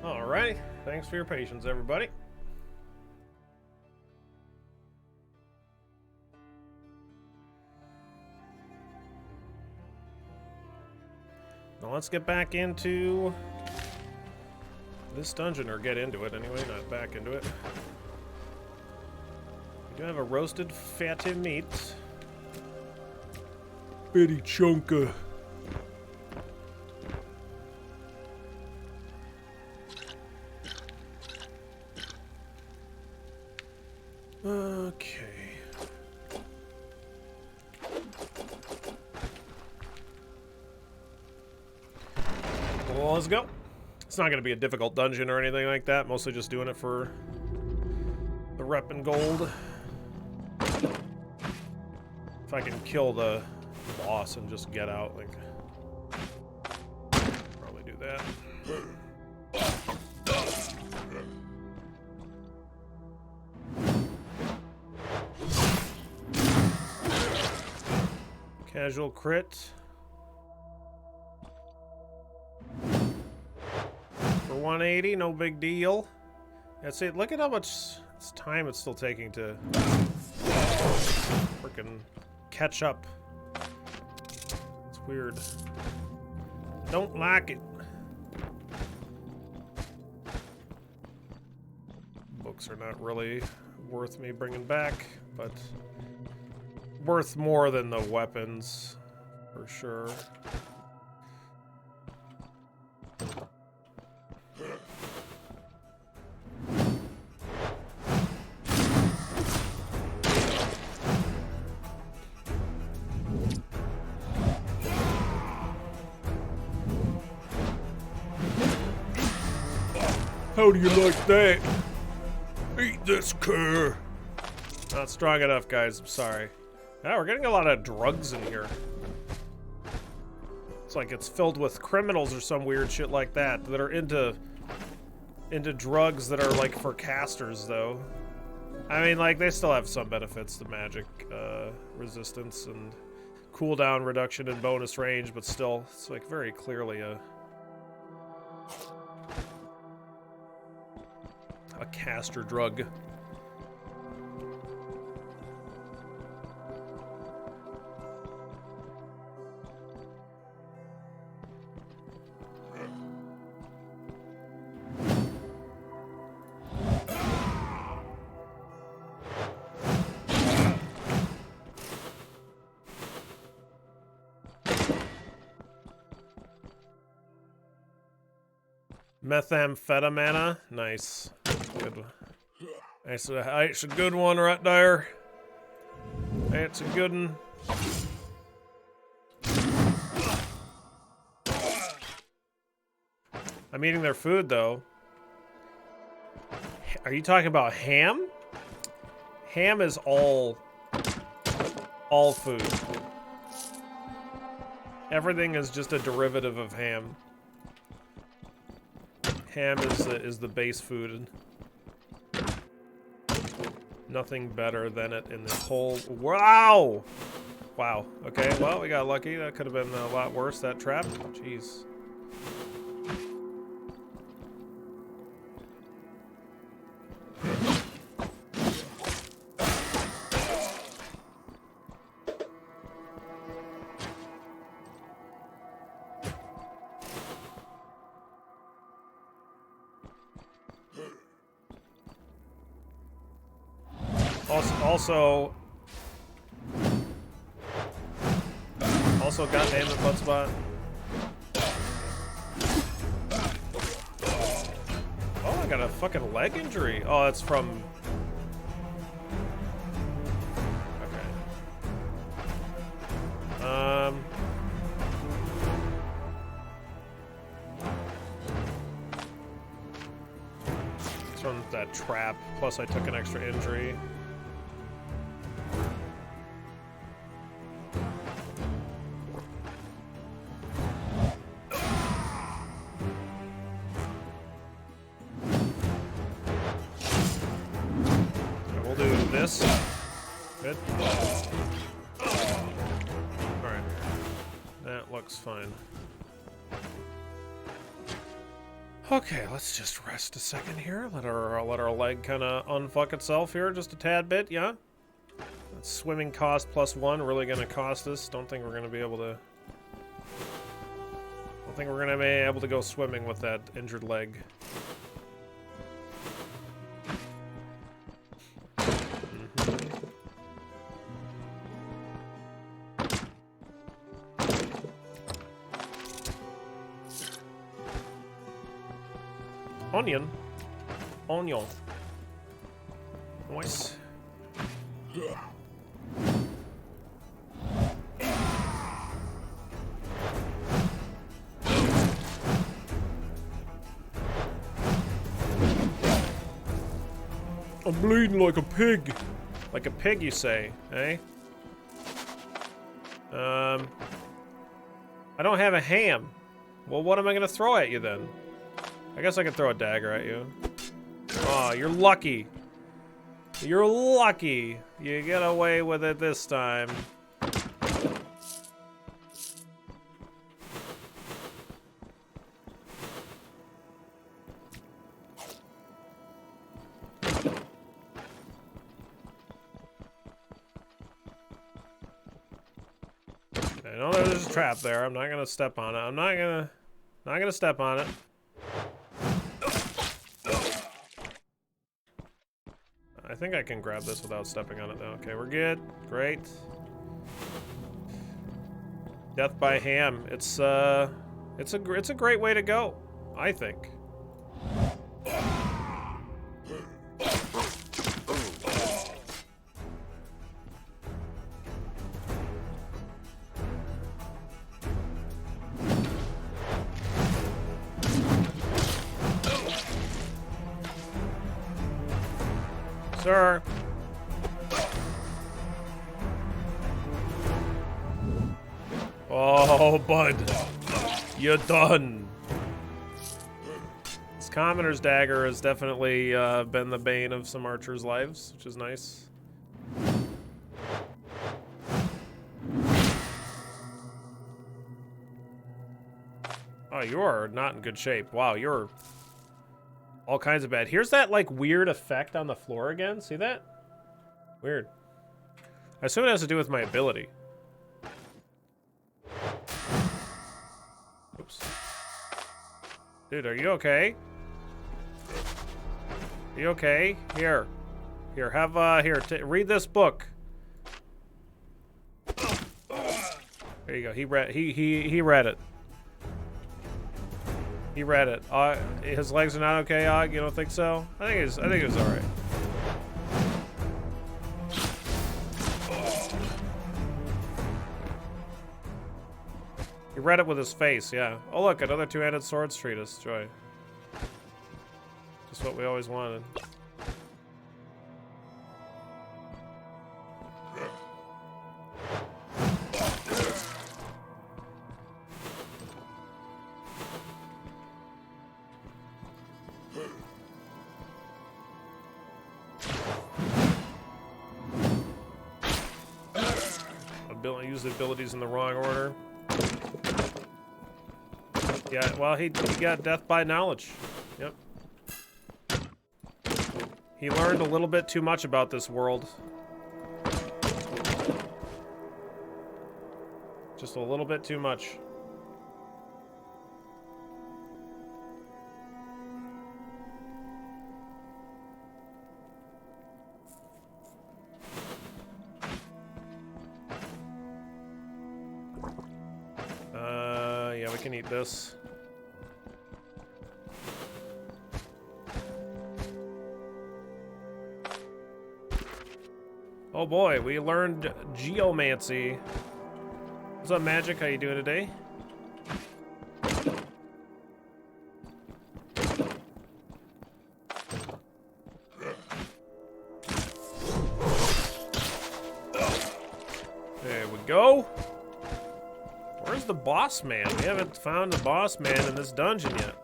Alright, thanks for your patience, everybody. Now let's get back into this dungeon, or get into it anyway, not back into it. We do have a roasted fatty meat. Bitty chunka. Okay. Well, let's go. It's not going to be a difficult dungeon or anything like that. Mostly just doing it for the rep and gold. If I can kill the boss and just get out, like, probably do that. Casual crit. For 180, no big deal. That's it. Look at how much time it's still taking to freaking catch up. It's weird. Don't like it. Books are not really worth me bringing back, but worth more than the weapons, for sure. How do you like that? Eat this cur. Not strong enough, guys. I'm sorry. Yeah, we're getting a lot of drugs in here. It's like it's filled with criminals or some weird shit like that that are into drugs that are like for casters, though. I mean, like, they still have some benefits to magic resistance and cooldown reduction and bonus range, but still, it's like very clearly a caster drug. Methamphetamine, nice. Good. It's a good one right there. It's a good one. I'm eating their food, though. Are you talking about ham? Ham is all food. Everything is just a derivative of ham. Ham is the base food. Nothing better than it in the whole... Wow! Wow. Okay, well, we got lucky. That could have been a lot worse, that trap. Jeez. Also, goddamn it, Bloodspot. Oh, I got a fucking leg injury. Oh, that's from... Okay. It's from that trap, plus I took an extra injury. Good. Alright. That looks fine. Okay, let's just rest a second here. Let our leg kind of unfuck itself here just a tad bit, yeah? That swimming cost +1 really gonna cost us. Don't think we're gonna be able to... Don't think we're gonna be able to go swimming with that injured leg. Onion. Onion. Nice. I'm bleeding like a pig. Like a pig, you say, eh? I don't have a ham. Well, what am I gonna throw at you then? I guess I could throw a dagger at you. Oh, you're lucky. You're lucky. You get away with it this time. I know there's a trap there. I'm not gonna step on it. I'm not gonna step on it. I think I can grab this without stepping on it though. Okay, we're good. Great. Death by ham. It's a great way to go, I think. Sir. Oh, bud. You're done. This commoner's dagger has definitely been the bane of some archers' lives, which is nice. Oh, you are not in good shape. Wow, you're all kinds of bad. Here's that, like, weird effect on the floor again. See that? Weird. I assume it has to do with my ability. Oops. Dude, are you okay? Are you okay? Here. Here, have, read this book. There you go. He read it. He read it. His legs are not okay, Og? You don't think so? I think it was all right. He read it with his face, yeah. Oh look, another two-handed swords treatise. Joy. Just what we always wanted. Use the abilities in the wrong order. Yeah, well, he got death by knowledge. Yep. He learned a little bit too much about this world. Just a little bit too much. Yeah, we can eat this. Oh boy, we learned geomancy. What's up, Magic? How you doing today? There we go. Where's the boss man? We haven't found the boss man in this dungeon yet.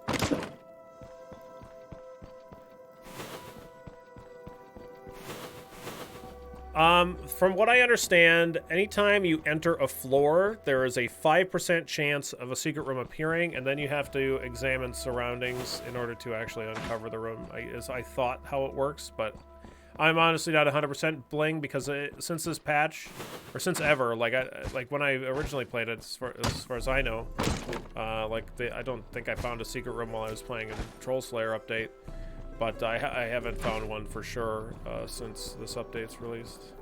From what I understand, anytime you enter a floor, there is a 5% chance of a secret room appearing, and then you have to examine surroundings in order to actually uncover the room. As I thought how it works, but I'm honestly not 100% bling because since this patch, or since ever, like when I originally played it, as far as I know, I don't think I found a secret room while I was playing a Troll Slayer update. But I haven't found one for sure since this update's released.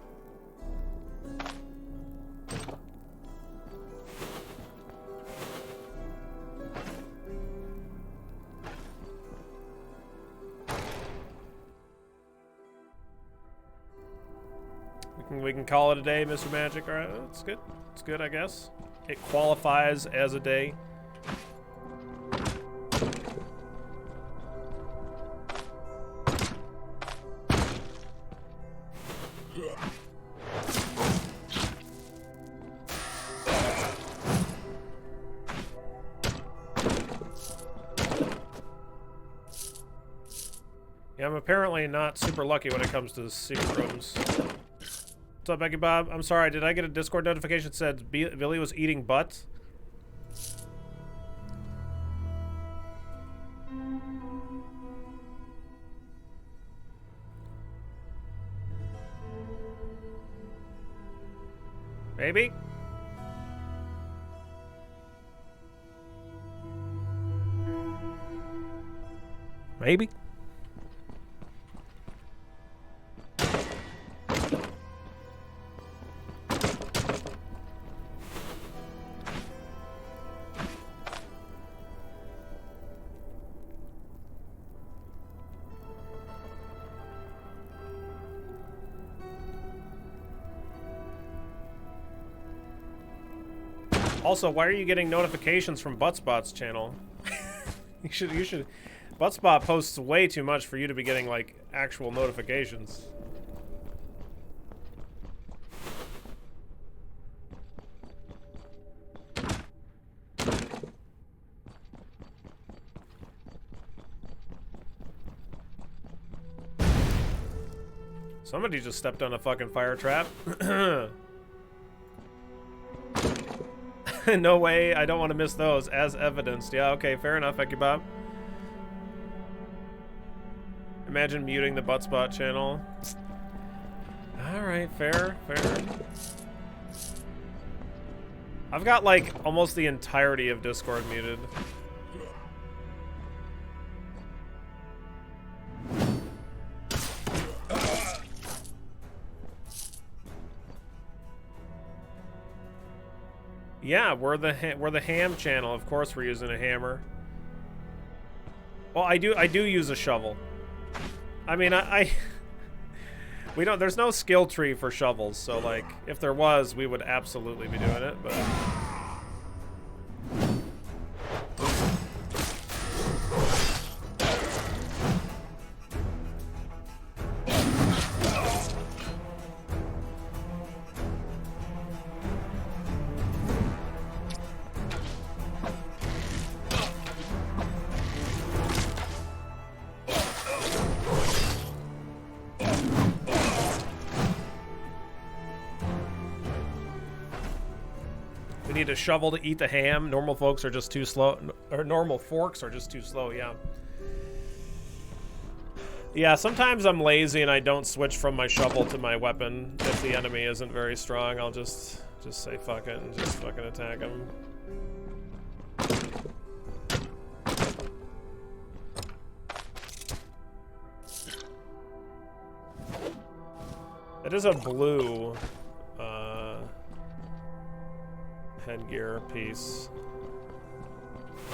We can call it a day, Mr. Magic. All right, that's good. It's good, I guess. It qualifies as a day. Yeah, I'm apparently not super lucky when it comes to secret rooms. What's up, Becky Bob? I'm sorry, did I get a Discord notification that said Billy was eating butt? Maybe? Maybe? Also, why are you getting notifications from Buttspot's channel? you should. Buttspot posts way too much for you to be getting, like, actual notifications. Somebody just stepped on a fucking fire trap. No way, I don't want to miss those, as evidenced. Yeah, okay, fair enough, Becky Bob. Imagine muting the Buttspot channel. Alright, fair. I've got, like, almost the entirety of Discord muted. Yeah, we're the ham channel. Of course, we're using a hammer. Well, I do use a shovel. I mean, we don't. There's no skill tree for shovels, so like, if there was, we would absolutely be doing it. But need a shovel to eat the ham. Normal folks are just too slow, or normal forks are just too slow. Yeah, sometimes I'm lazy and I don't switch from my shovel to my weapon if the enemy isn't very strong. I'll just say fuck it and just fucking attack him. It is a blue headgear piece,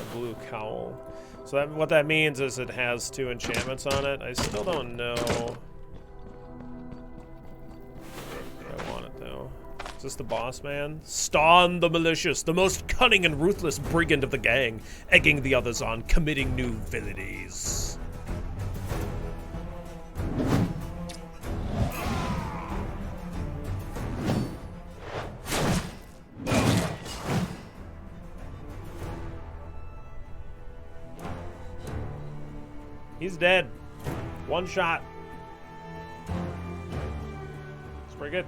a blue cowl. So that, what that means is it has 2 enchantments on it. I still don't know if I want it though. Is this the boss man? Ston the Malicious, the most cunning and ruthless brigand of the gang, egging the others on, committing new villainies. He's dead. One shot. It's Frigate.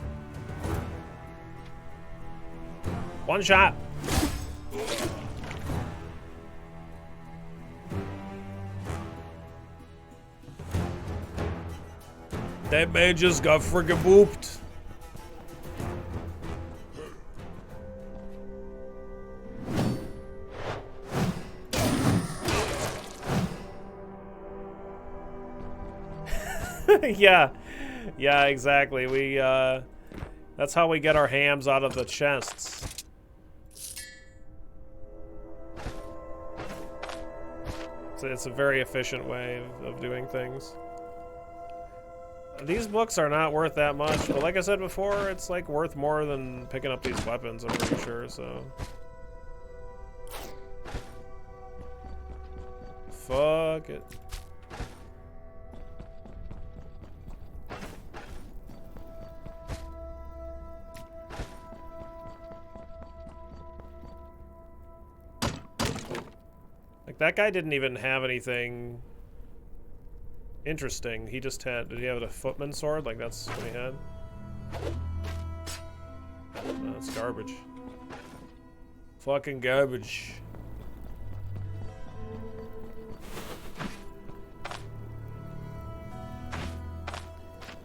One shot. That man just got friggin' booped. Yeah. Yeah, exactly. We, that's how we get our hams out of the chests. So it's a very efficient way of doing things. These books are not worth that much, but like I said before, it's like worth more than picking up these weapons, I'm pretty sure, so. Fuck it. Like, that guy didn't even have anything interesting. He just had, did he have a footman sword? Like, that's what he had? No, that's garbage. Fucking garbage.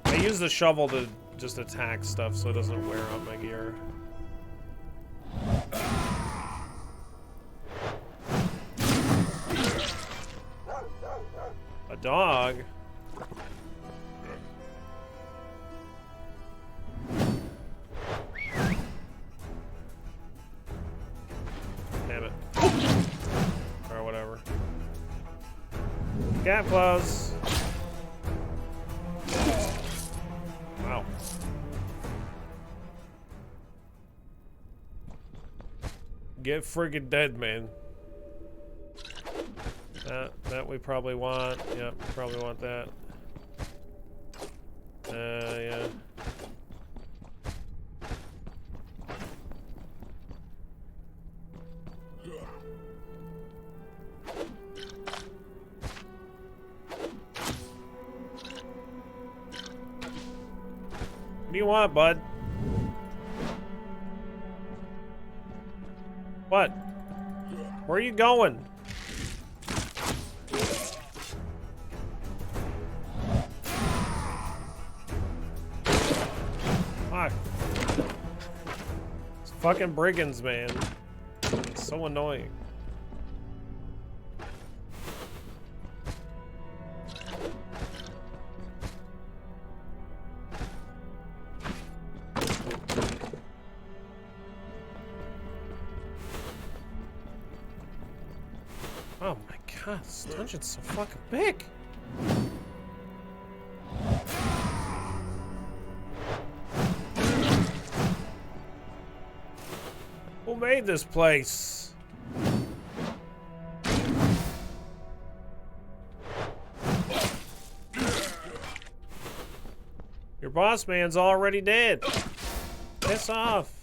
I use the shovel to just attack stuff so it doesn't wear out my gear. A dog? Damn it. Or whatever. Cat claws. Wow. Get friggin' dead, man. That we probably want. Yep, we probably want that. Yeah. What do you want, bud? What? Where are you going? Fuck. It's fucking brigands, man. It's so annoying. Oh my god, this dungeon's so fucking big. Who made this place? Your boss man's already dead. Piss off.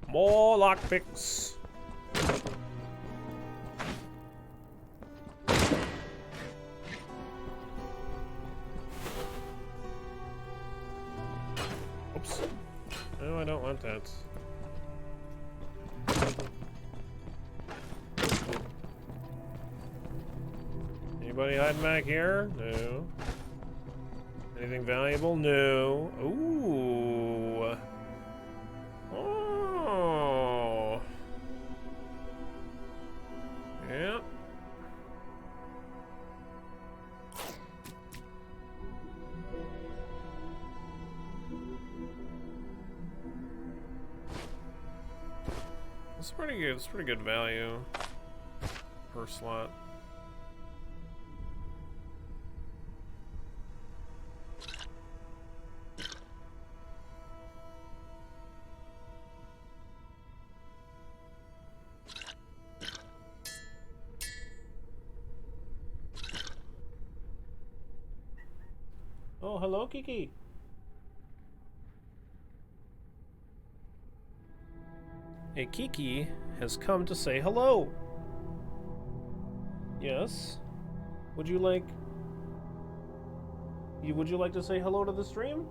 More lockpicks. Oops. No, I don't want that. Anybody hiding back here? No. Anything valuable? No. Ooh. Oh. Yeah. It's pretty good. It's pretty good value per slot. Oh, hello, Kiki. Hey, Kiki has come to say hello. Yes. Would you like to say hello to the stream?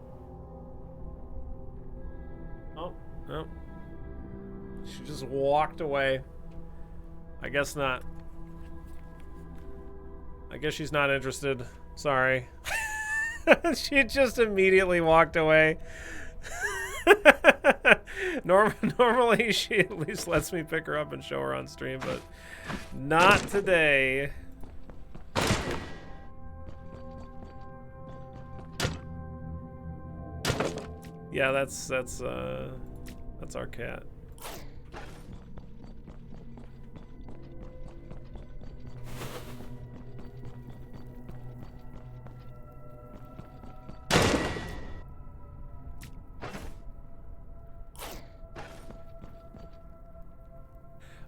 Oh, no. She just walked away. I guess not. I guess she's not interested. Sorry. She just immediately walked away. Normally she at least lets me pick her up and show her on stream, but not today. Yeah, that's our cat.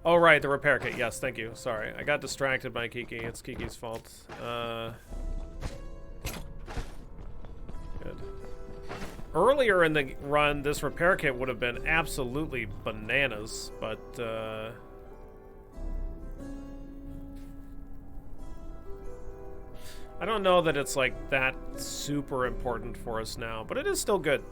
Oh, right, the repair kit. Yes, thank you. Sorry, I got distracted by Kiki. It's Kiki's fault. Good. Earlier in the run, this repair kit would have been absolutely bananas, but, I don't know that it's, like, that super important for us now, but it is still good.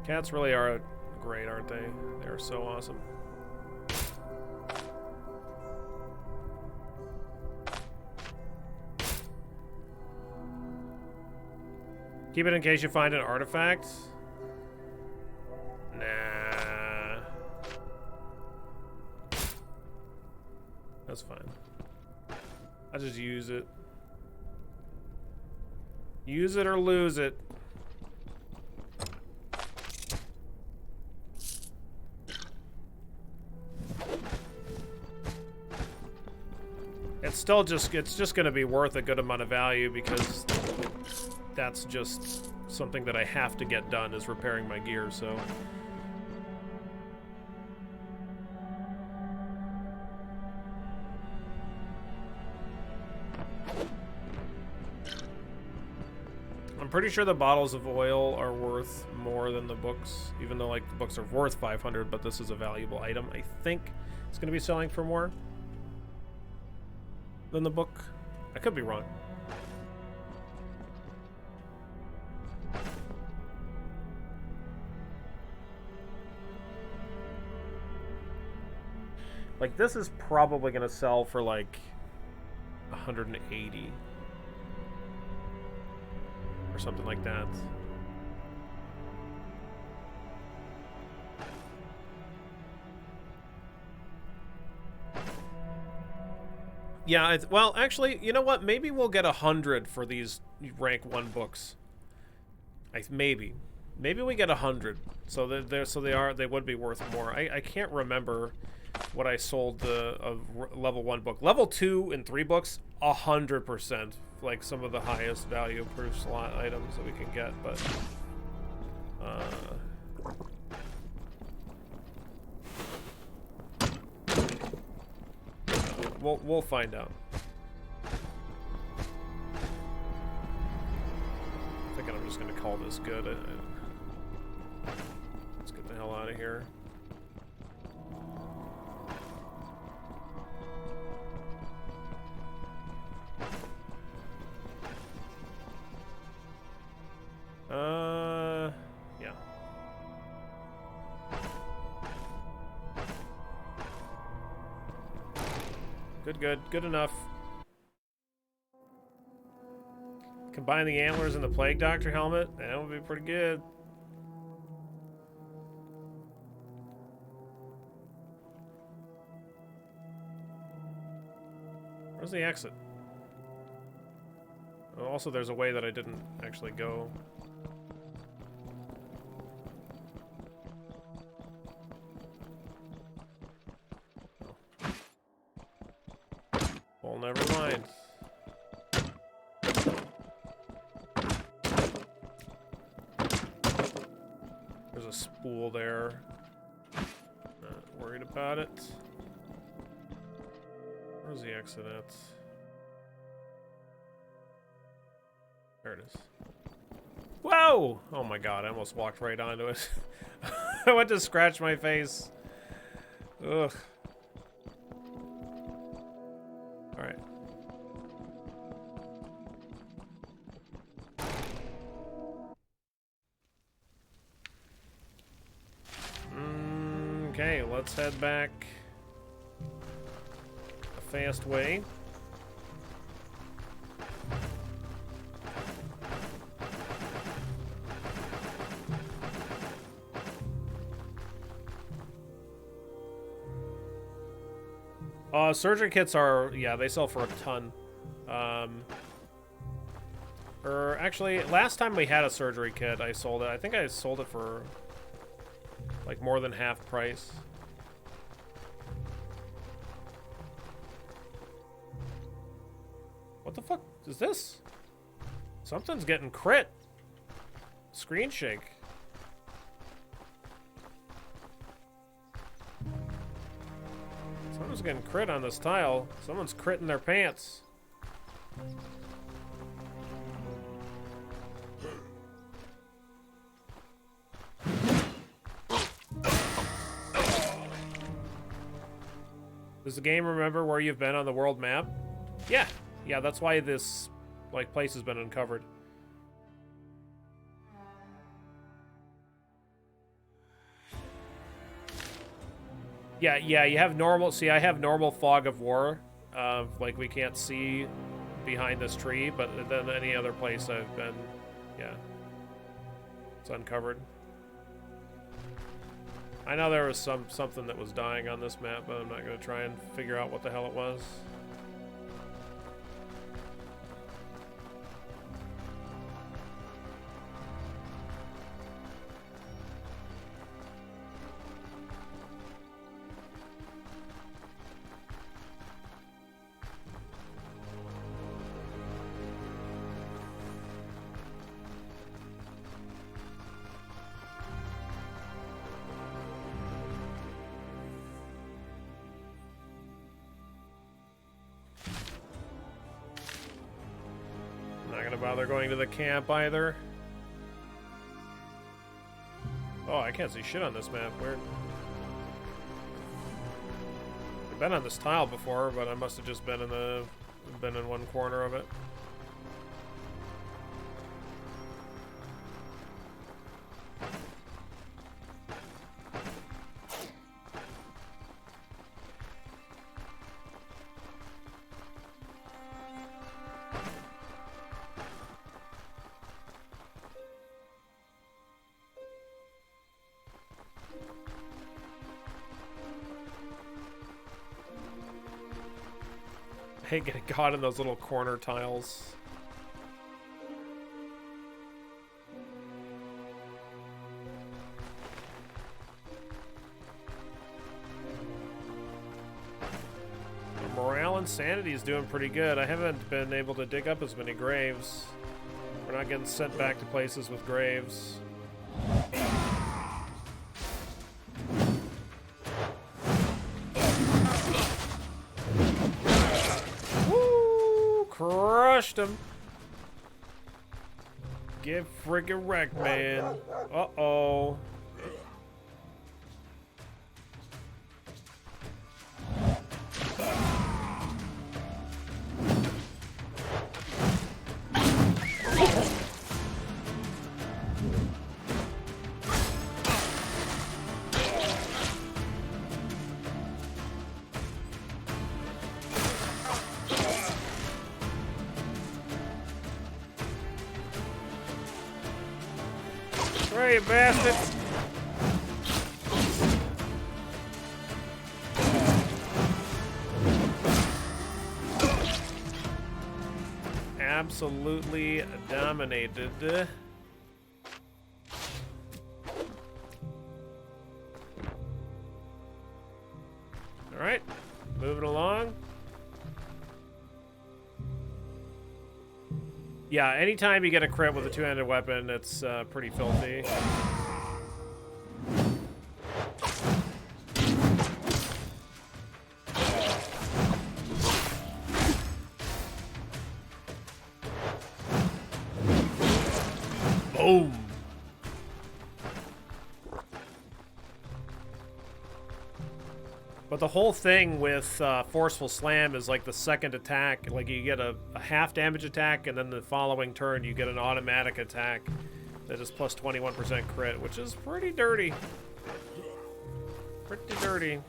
Cats really are great, aren't they? They're so awesome. Keep it in case you find an artifact. Nah. That's fine. I just use it. Use it or lose it. It's just going to be worth a good amount of value because that's just something that I have to get done is repairing my gear, so. I'm pretty sure the bottles of oil are worth more than the books, even though like the books are worth 500, but this is a valuable item. I think it's going to be selling for more than the book. I could be wrong. Like, this is probably going to sell for, like, 180. Or something like that. Yeah, well, actually, you know what? Maybe we'll get 100 for these rank 1 books. Maybe we get 100. So they would be worth more. I can't remember what I sold the level 1 book. Level 2 and 3 books, 100%. Like some of the highest value per slot items that we can get, but we'll find out. I think I'm just gonna call this good. Let's get the hell out of here. Yeah. Good enough. Combine the antlers and the Plague Doctor helmet, that would be pretty good. Where's the exit? Oh, also, there's a way that I didn't actually go. Well, never mind. There's a spool there. worried about it. Where's the exit at? There it is. Whoa! Oh my god, I almost walked right onto it. I went to scratch my face. Ugh. Alright. Okay, let's head back a fast way. Surgery kits are, yeah, they sell for a ton. Or actually, last time we had a surgery kit, I sold it. I think I sold it for like more than half price. What the fuck is this? Something's getting crit. Screen shake. Someone's getting crit on this tile. Someone's critting their pants. Does the game remember where you've been on the world map? Yeah. Yeah, that's why this like place has been uncovered. Yeah, you have normal... See, I have normal fog of war. Like, we can't see behind this tree, but then any other place I've been... Yeah. It's uncovered. I know there was something that was dying on this map, but I'm not going to try and figure out what the hell it was. Bother going to the camp either. Oh, I can't see shit on this map. Weird. I've been on this tile before, but I must have just been in one corner of it. I hate getting caught in those little corner tiles. Morale and sanity is doing pretty good. I haven't been able to dig up as many graves. We're not getting sent back to places with graves. Crushed him. Get friggin' wrecked, man. Uh-oh. You bastard! Absolutely dominated. All right, moving along. Yeah, anytime you get a crit with a two-handed weapon, it's pretty filthy. But the whole thing with Forceful Slam is like the second attack. Like you get a half damage attack, and then the following turn you get an automatic attack that is plus 21% crit, which is pretty dirty. Pretty dirty.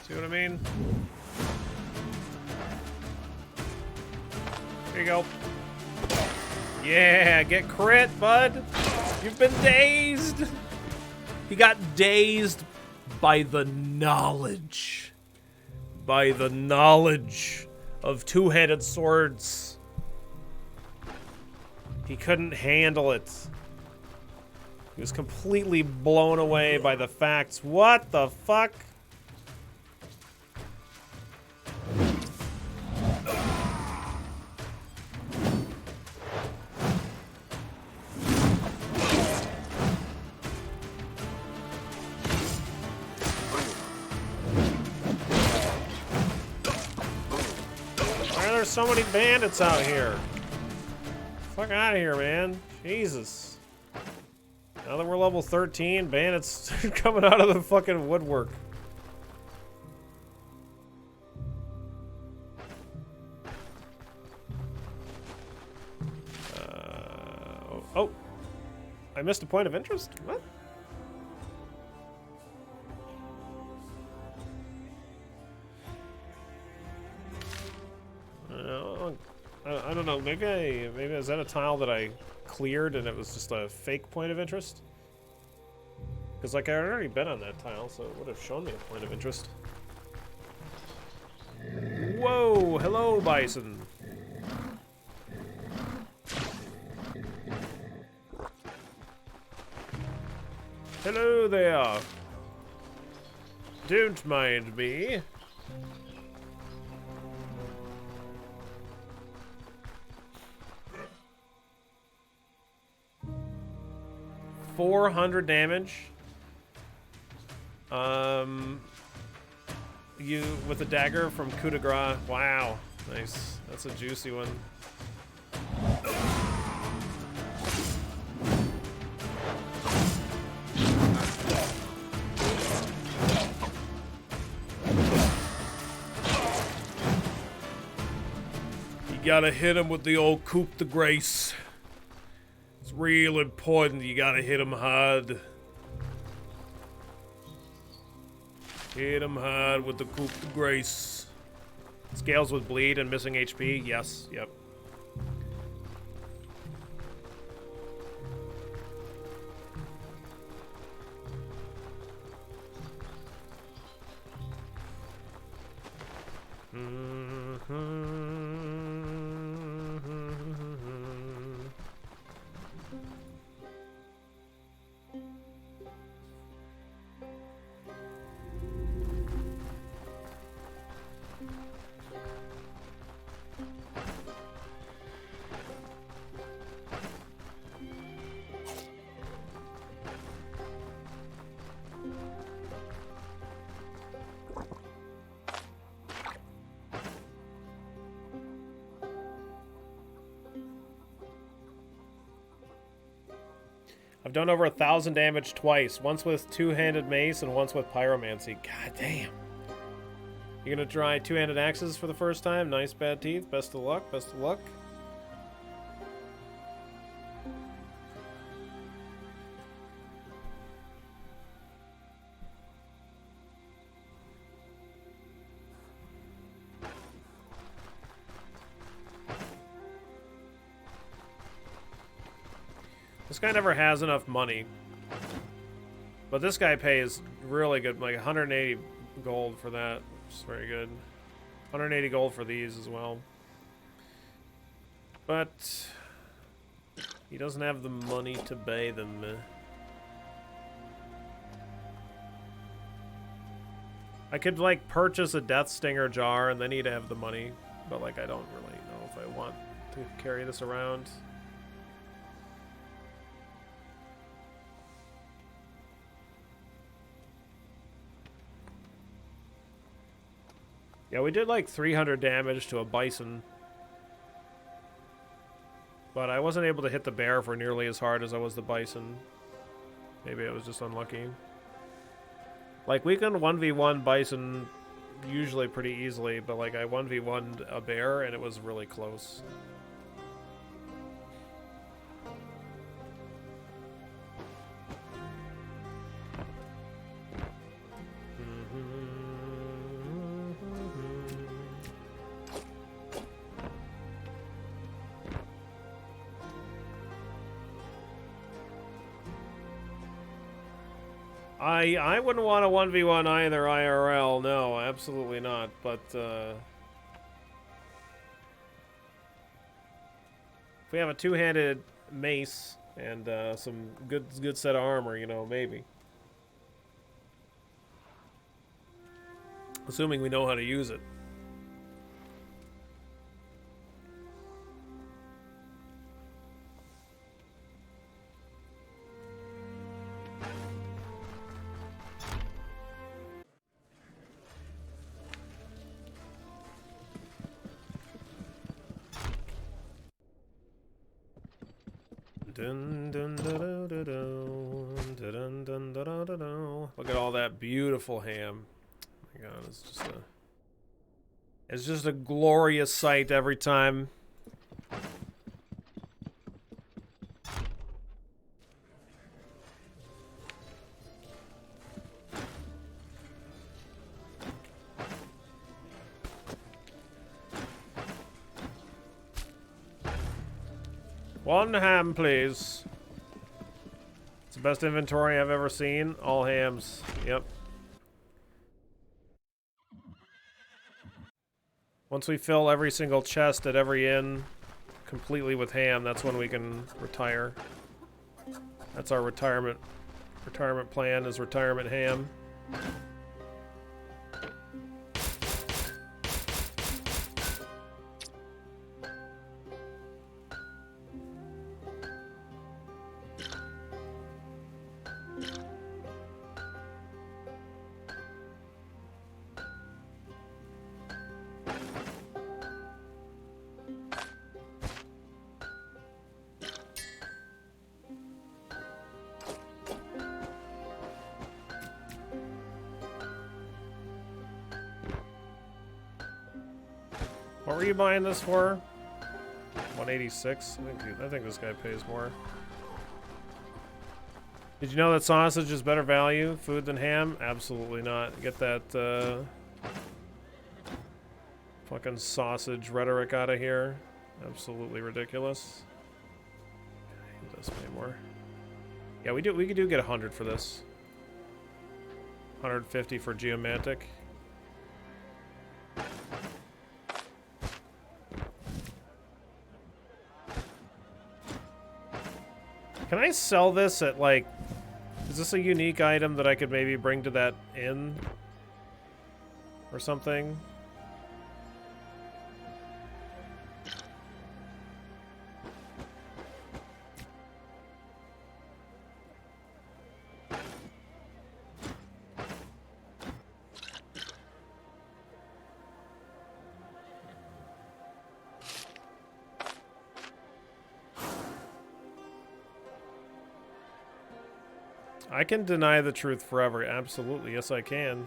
See what I mean? Here you go. Yeah, get crit, bud. You've been dazed. He got dazed by the knowledge. By the knowledge of two-handed swords. He couldn't handle it. He was completely blown away by the facts. What the fuck? So many bandits out here. Fuck out of here, man. Jesus. Now that we're level 13, bandits coming out of the fucking woodwork. Oh. I missed a point of interest? What? I don't know. Maybe is that a tile that I cleared and it was just a fake point of interest? Because like I had already been on that tile, so it would have shown me a point of interest. Whoa! Hello, Bison. Hello there. Don't mind me. $400 damage. You with a dagger from coup de grace. Wow, nice. That's a juicy one. You gotta hit him with the old coup de grace. It's real important. You gotta hit him hard. Hit him hard with the coup de grace. Scales with bleed and missing HP. Yes. Yep. I've done over 1,000 damage twice. Once with two-handed mace and once with pyromancy. God damn. You're gonna try two-handed axes for the first time? Nice, bad teeth. Best of luck. Best of luck. This guy never has enough money. But this guy pays really good, like 180 gold for that. Which is very good. 180 gold for these as well. But he doesn't have the money to buy them. I could like purchase a Death Stinger jar and then he'd have the money. But like I don't really know if I want to carry this around. Yeah, we did like 300 damage to a bison. But I wasn't able to hit the bear for nearly as hard as I was the bison. Maybe I was just unlucky. Like, we can 1v1 bison usually pretty easily, but like I 1v1'd a bear and it was really close. I wouldn't want a 1v1 either IRL, no, absolutely not, but if we have a two-handed mace and some good set of armor, you know, maybe. Assuming we know how to use it. Look at all that beautiful ham. Oh my God, it's just a glorious sight every time. One ham, please. It's the best inventory I've ever seen. All hams. Yep. Once we fill every single chest at every inn completely with ham, that's when we can retire. That's our retirement plan, is retirement ham. What were you buying this for? 186? I think this guy pays more. Did you know that sausage is better value food than ham? Absolutely not. Get that fucking sausage rhetoric out of here. Absolutely ridiculous. He does pay more. Yeah, we could get 100 for this. 150 for geomantic. Can I sell this at, like... Is this a unique item that I could maybe bring to that inn? Or something? I can deny the truth forever. Absolutely. Yes, I can.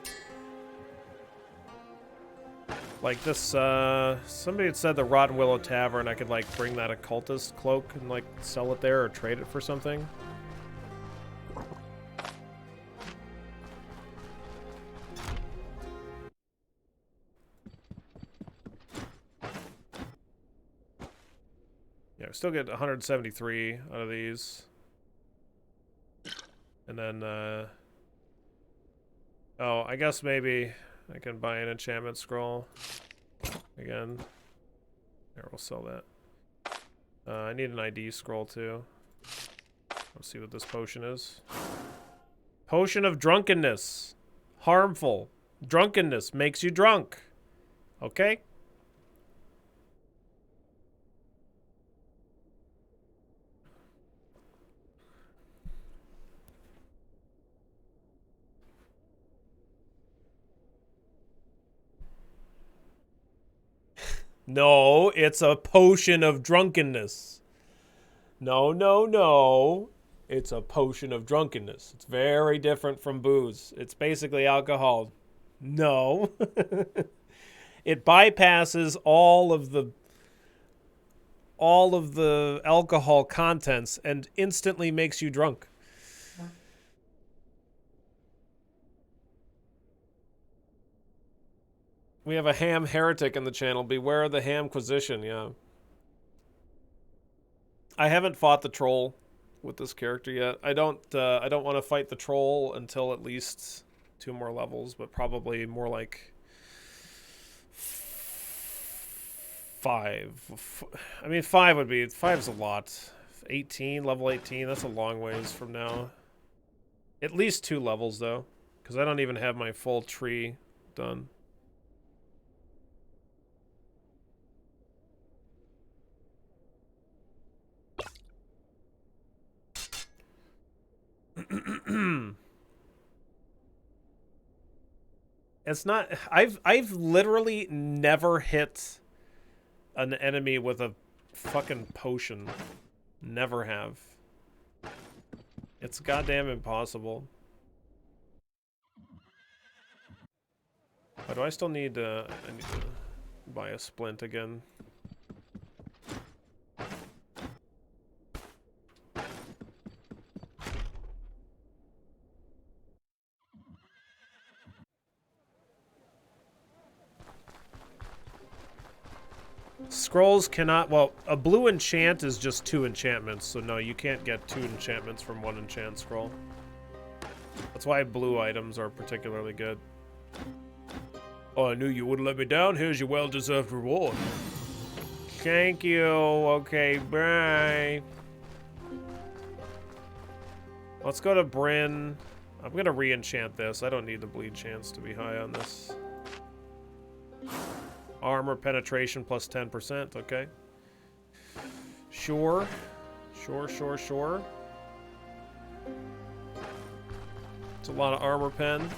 Like this, somebody had said the Rotten Willow Tavern, I could, like, bring that occultist cloak and, like, sell it there or trade it for something. Yeah, we still get 173 out of these. And then, oh, I guess maybe I can buy an enchantment scroll. Again. Here, we'll sell that. I need an ID scroll, too. Let's see what this potion is. Potion of drunkenness. Harmful. Drunkenness makes you drunk. Okay? No, it's a potion of drunkenness. No, no, no. It's a potion of drunkenness. It's very different from booze. It's basically alcohol. No. It bypasses all of the alcohol contents and instantly makes you drunk. We have a ham heretic in the channel. Beware the hamquisition, yeah. I haven't fought the troll with this character yet. I don't want to fight the troll until at least 2 more levels, but probably more like 5. I mean, 5 would be 5's a lot. 18, level 18, that's a long ways from now. At least 2 levels though, because I don't even have my full tree done. It's not. I've literally never hit an enemy with a fucking potion. Never have. It's goddamn impossible. Why do I still need I need to buy a splint again? Scrolls cannot... Well, a blue enchant is just 2 enchantments, so no, you can't get 2 enchantments from 1 enchant scroll. That's why blue items are particularly good. Oh, I knew you wouldn't let me down. Here's your well-deserved reward. Thank you. Okay, bye. Let's go to Bryn. I'm gonna re-enchant this. I don't need the bleed chance to be high on this. Armor penetration plus 10%, okay. Sure. Sure. It's a lot of armor pen.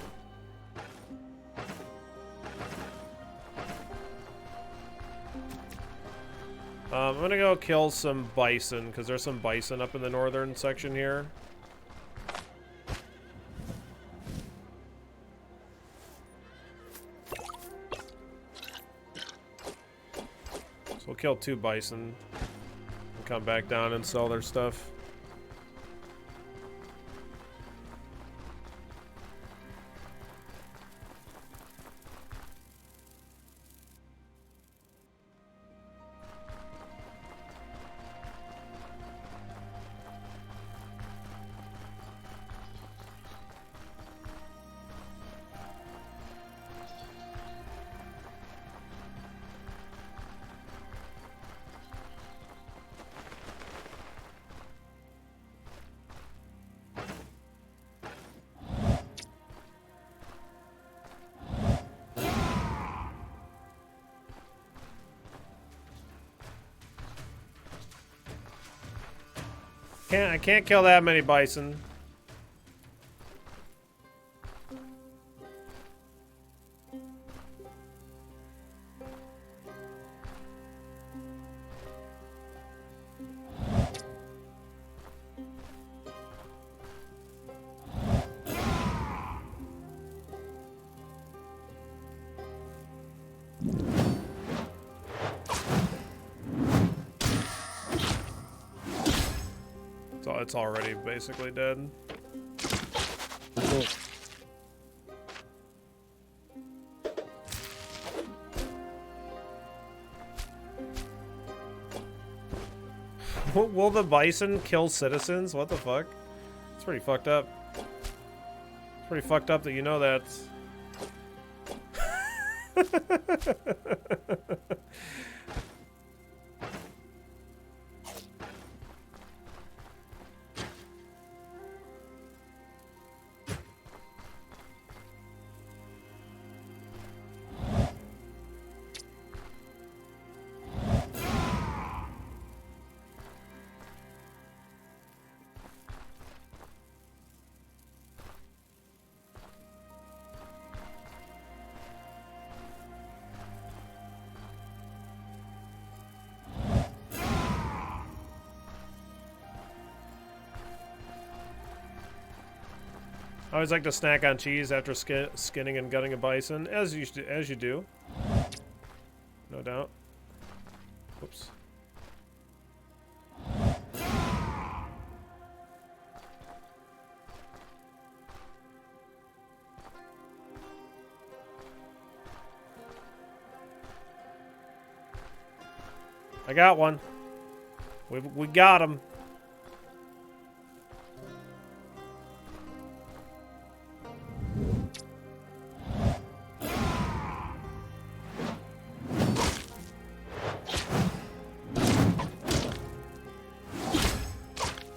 I'm gonna go kill some bison, because there's some bison up in the northern section here. So we'll kill 2 bison and come back down and sell their stuff. I can't kill that many bison. It's already basically dead. Will the bison kill citizens? What the fuck? It's pretty fucked up. It's pretty fucked up that you know that. I always like to snack on cheese after skinning and gutting a bison, as you do. No doubt. Oops. I got one. We got him.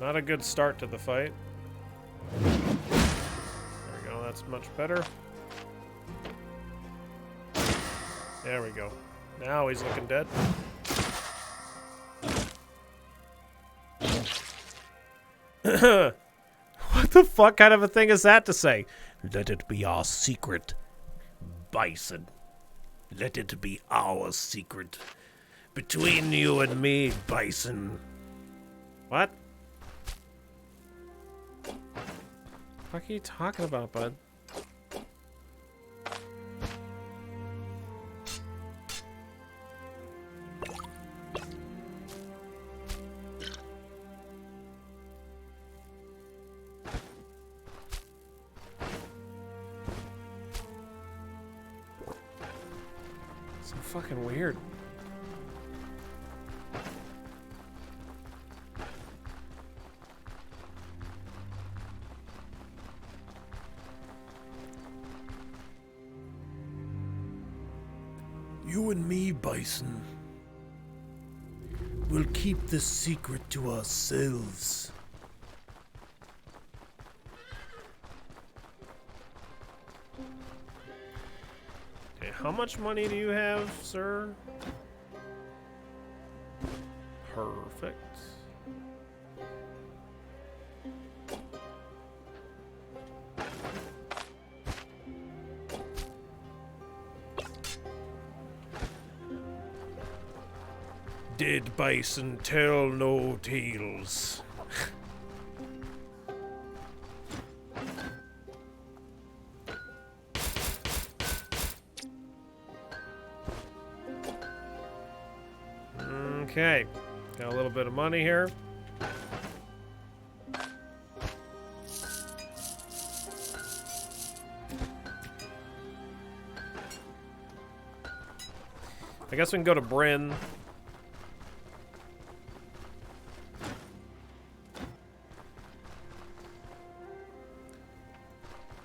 Not a good start to the fight. There we go, that's much better. There we go. Now he's looking dead. What the fuck kind of a thing is that to say? Let it be our secret, Bison. Let it be our secret. Between you and me, Bison. What? What are you talking about, bud? So fucking weird. You and me, Bison, we'll keep this secret to ourselves. Okay, how much money do you have, sir? Perfect. Dead bison tell no tales. Okay, got a little bit of money here. I guess we can go to Bryn.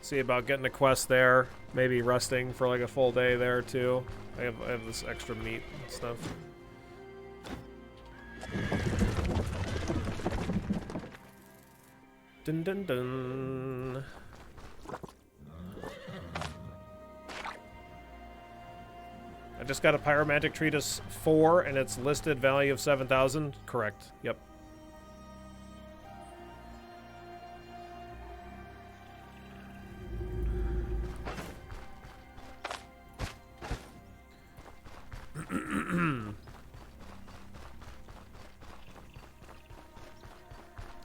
See about getting a quest there. Maybe resting for like a full day there too. I have this extra meat and stuff. Dun dun dun. I just got a Pyromantic Treatise 4 and its listed value of 7,000. Correct. Yep.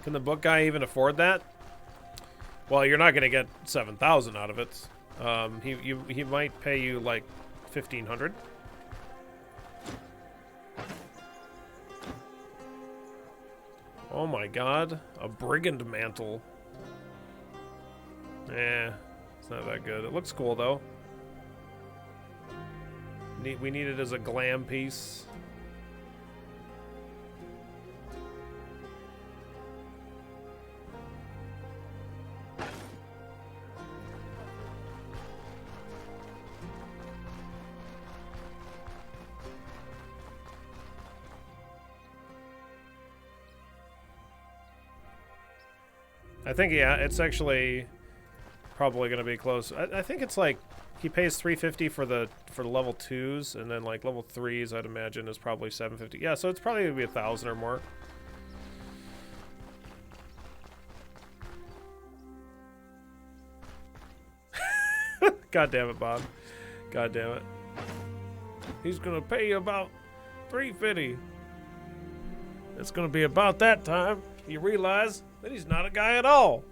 Can the book guy even afford that? Well, you're not going to get 7,000 out of it. He might pay you like 1,500. Oh my god, a brigand mantle. Eh, it's not that good. It looks cool though. We need it as a glam piece. I think, yeah, it's actually probably going to be close. I think it's like he pays 350 for the level 2s, and then like level 3s I'd imagine is probably 750. Yeah, so it's probably going to be 1,000 or more. God damn it, Bob. God damn it. He's going to pay you about 350. It's going to be about that time you realize that he's not a guy at all.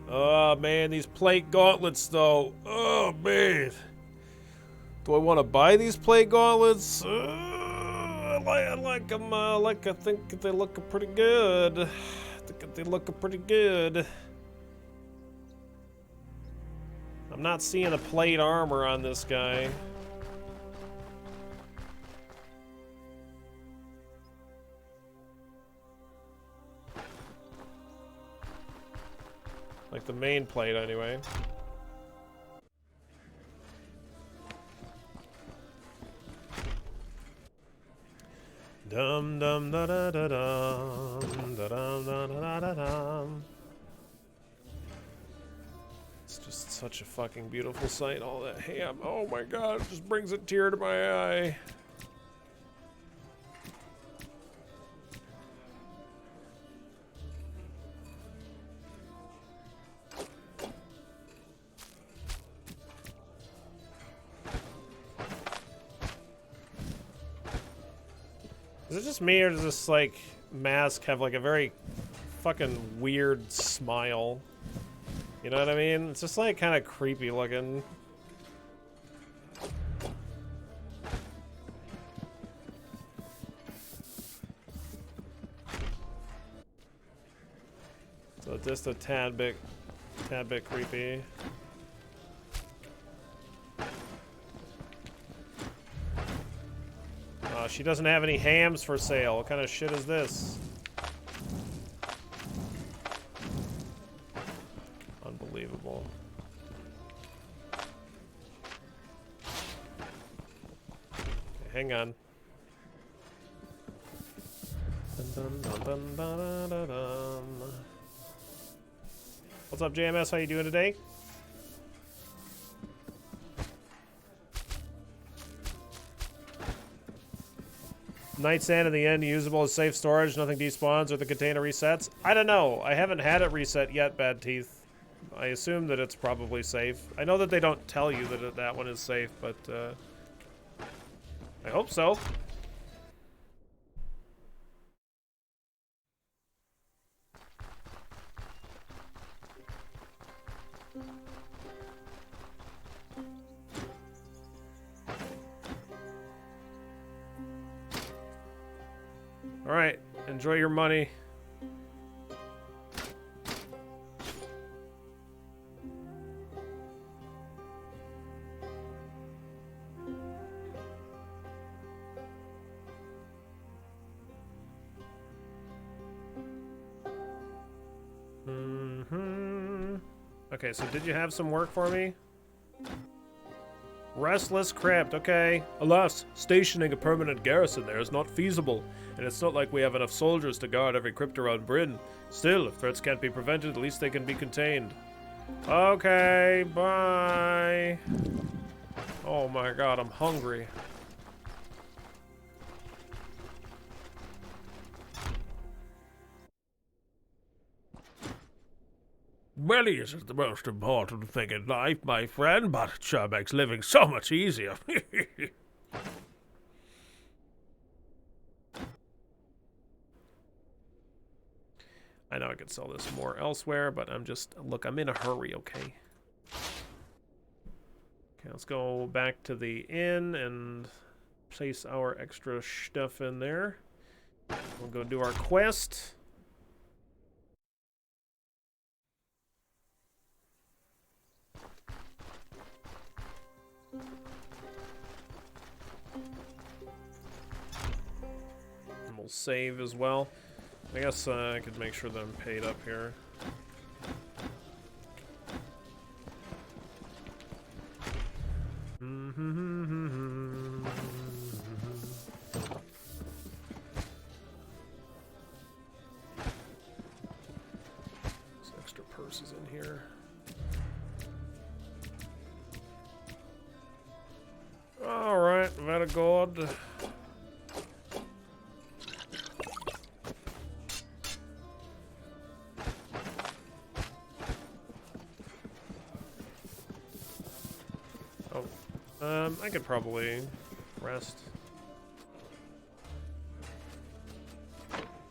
Oh man, these plate gauntlets though. Oh man. Do I want to buy these plate gauntlets? I like them. I think they look pretty good. I think they look pretty good. I'm not seeing a plate armor on this guy. Like the main plate, anyway. Dum dum da da da dum da dum da da da dum. It's just such a fucking beautiful sight. All that ham. Oh my god! It just brings a tear to my eye. Is it just me, or does this, like, mask have, like, a very fucking weird smile? You know what I mean? It's just, like, kind of creepy looking. So just a tad bit creepy. She doesn't have any hams for sale. What kind of shit is this? Unbelievable. Okay, hang on. Dun, dun, dun, dun, dun, dun, dun. What's up, JMS? How you doing today? Nightstand in the end, usable as safe storage, nothing despawns or the container resets. I don't know. I haven't had it reset yet, Bad Teeth. I assume that it's probably safe. I know that they don't tell you that that one is safe, but I hope so. Alright, enjoy your money. Okay, so did you have some work for me? Restless Crypt, okay. Alas, stationing a permanent garrison there is not feasible, and it's not like we have enough soldiers to guard every crypt around Bryn. Still, if threats can't be prevented, at least they can be contained. Okay, bye. Oh my god, I'm hungry. Money isn't the most important thing in life, my friend, but it sure makes living so much easier. I know I could sell this more elsewhere, but I'm in a hurry, okay? Okay, let's go back to the inn and place our extra stuff in there. We'll go do our quest. And we'll save as well. I guess I could make sure that I'm paid up here. This extra purse is in here. Alright, very good. I could probably rest.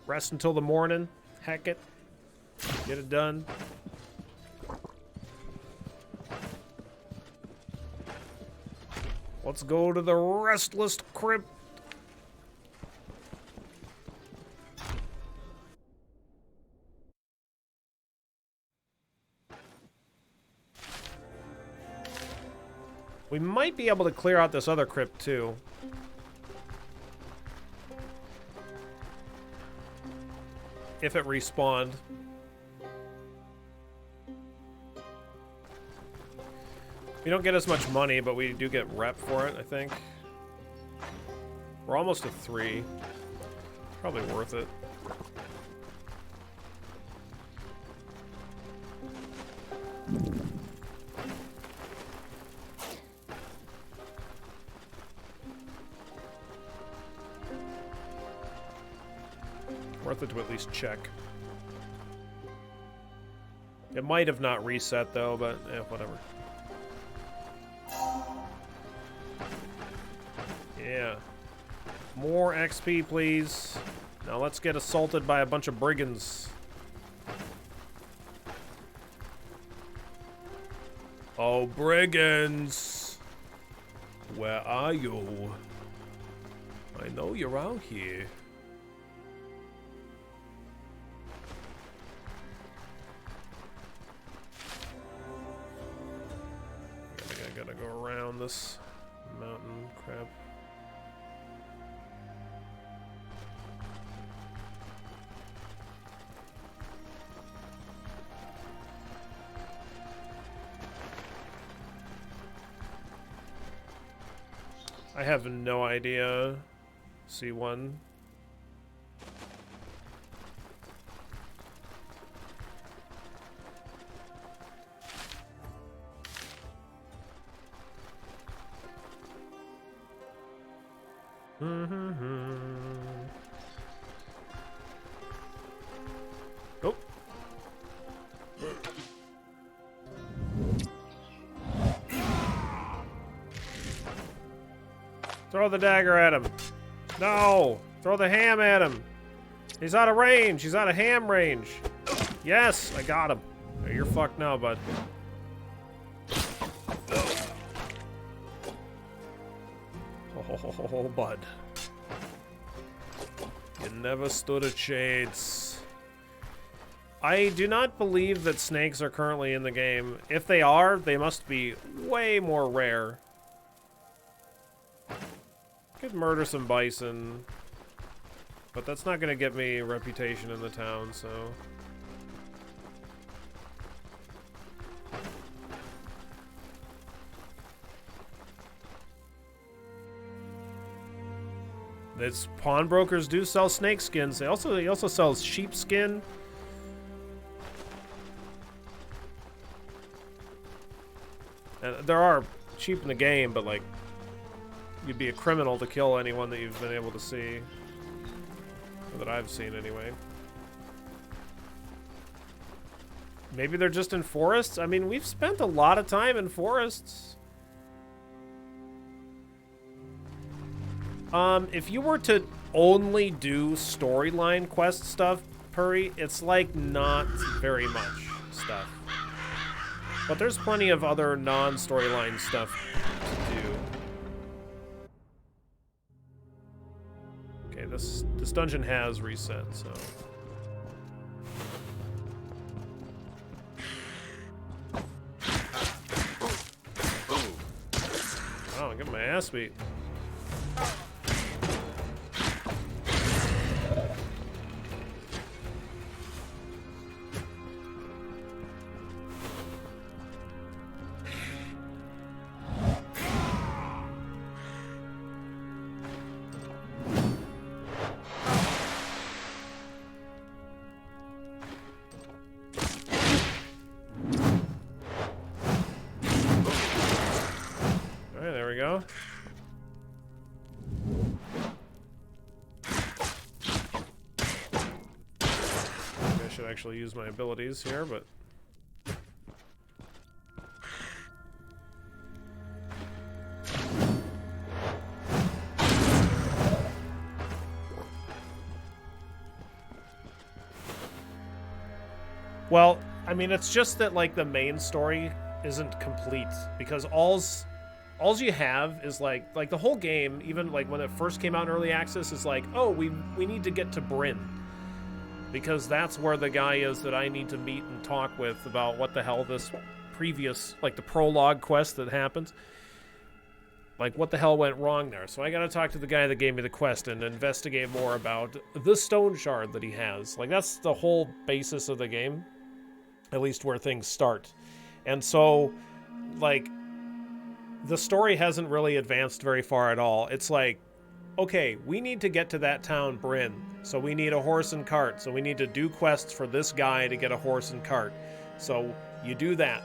Rest until the morning. Heck it. Get it done. Let's go to the Restless Crypt. We might be able to clear out this other crypt too. If it respawned. We don't get as much money, but we do get rep for it, I think. We're almost at 3. Probably worth it. Worth it to at least check. It might have not reset though, but whatever. Yeah. More XP, please. Now let's get assaulted by a bunch of brigands. Oh, brigands! Where are you? I know you're out here. I gotta go around this mountain crap. I have no idea. C1. Oh. Throw the dagger at him. No! Throw the ham at him. He's out of range. He's out of ham range. Yes, I got him. You're fucked now, bud. Oh, bud. You never stood a chance. I do not believe that snakes are currently in the game. If they are, they must be way more rare. Could murder some bison, but that's not going to get me a reputation in the town, so... This pawnbrokers do sell snake skins. He also sells sheep skin. And there are sheep in the game, but like, you'd be a criminal to kill anyone that you've been able to see. Or that I've seen, anyway. Maybe they're just in forests? I mean, we've spent a lot of time in forests. If you were to only do storyline quest stuff, Puri, it's like not very much stuff. But there's plenty of other non-storyline stuff to do. Okay, this dungeon has reset, so... Oh, I'm getting my ass beat. Actually use my abilities here, but Well, I mean, it's just that, like, the main story isn't complete, because alls you have is, like the whole game, even, like, when it first came out in early access, is like, oh, we need to get to Bryn, because that's where the guy is that I need to meet and talk with about what the hell this previous, like, the prologue quest that happens. Like, what the hell went wrong there? So I gotta talk to the guy that gave me the quest and investigate more about the stone shard that he has. Like, that's the whole basis of the game, at least where things start. And so, like, the story hasn't really advanced very far at all. It's like, okay, we need to get to that town, Bryn, so we need a horse and cart, so we need to do quests for this guy to get a horse and cart. So you do that,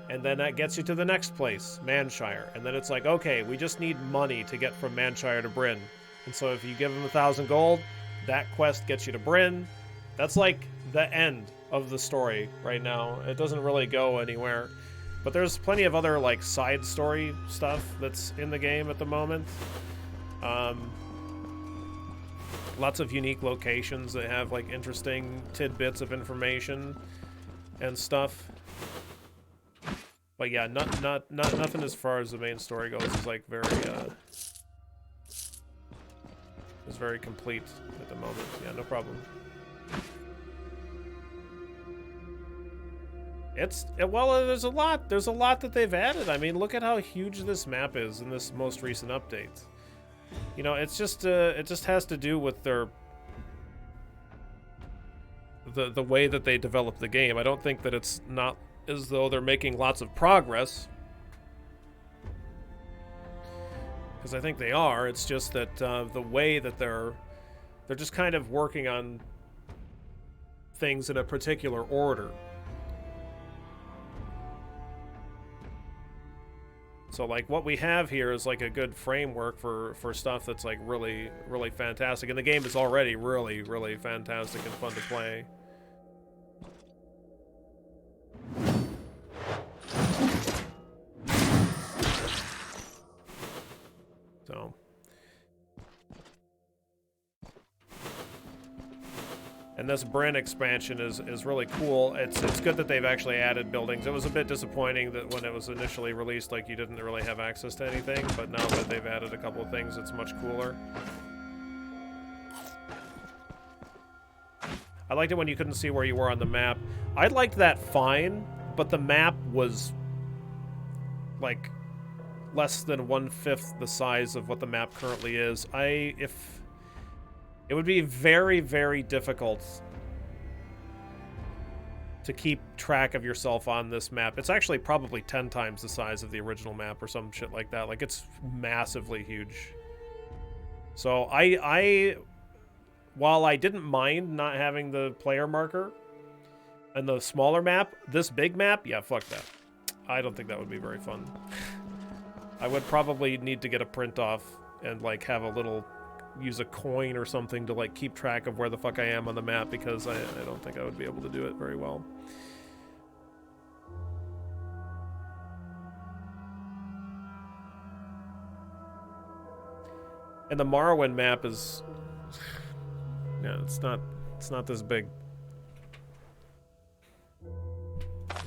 and then that gets you to the next place, Manshire, and then it's like, okay, we just need money to get from Manshire to Bryn. And so if you give him 1,000 gold, that quest gets you to Bryn. That's like the end of the story right now. It doesn't really go anywhere. But there's plenty of other, like, side story stuff that's in the game at the moment. Lots of unique locations that have, like, interesting tidbits of information and stuff. But yeah, nothing as far as the main story goes is, like, is very complete at the moment. Yeah, no problem. Well, there's a lot that they've added. I mean, look at how huge this map is in this most recent update. You know, it's just it just has to do with their the way that they develop the game. I don't think that it's not as though they're making lots of progress, because I think they are. It's just that the way that they're just kind of working on things in a particular order. So, like, what we have here is, like, a good framework for stuff that's, like, really, really fantastic. And the game is already really, really fantastic and fun to play. So. And this Bryn expansion is really cool. It's good that they've actually added buildings. It was a bit disappointing that when it was initially released, like, you didn't really have access to anything, but now that they've added a couple of things, it's much cooler. I liked it when you couldn't see where you were on the map. I liked that fine, but the map was, like, less than 1/5 the size of what the map currently is. It would be very, very difficult to keep track of yourself on this map. It's actually probably 10 times the size of the original map or some shit like that. Like, it's massively huge. So while I didn't mind not having the player marker and the smaller map, this big map, yeah, fuck that. I don't think that would be very fun. I would probably need to get a print off and, like, have a little... use a coin or something to, like, keep track of where the fuck I am on the map, because I don't think I would be able to do it very well. And the Morrowind map is... yeah, it's not this big.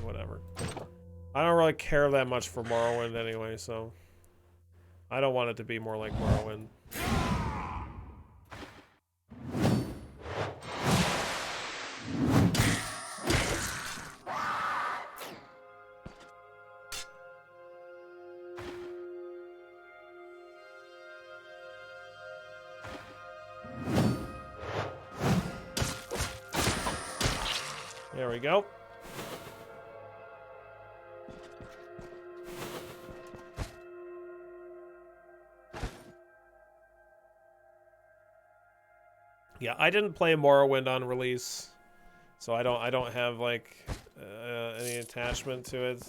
Whatever. I don't really care that much for Morrowind anyway, so... I don't want it to be more like Morrowind. There we go. Yeah, I didn't play Morrowind on release, so I don't have, like, any attachment to it.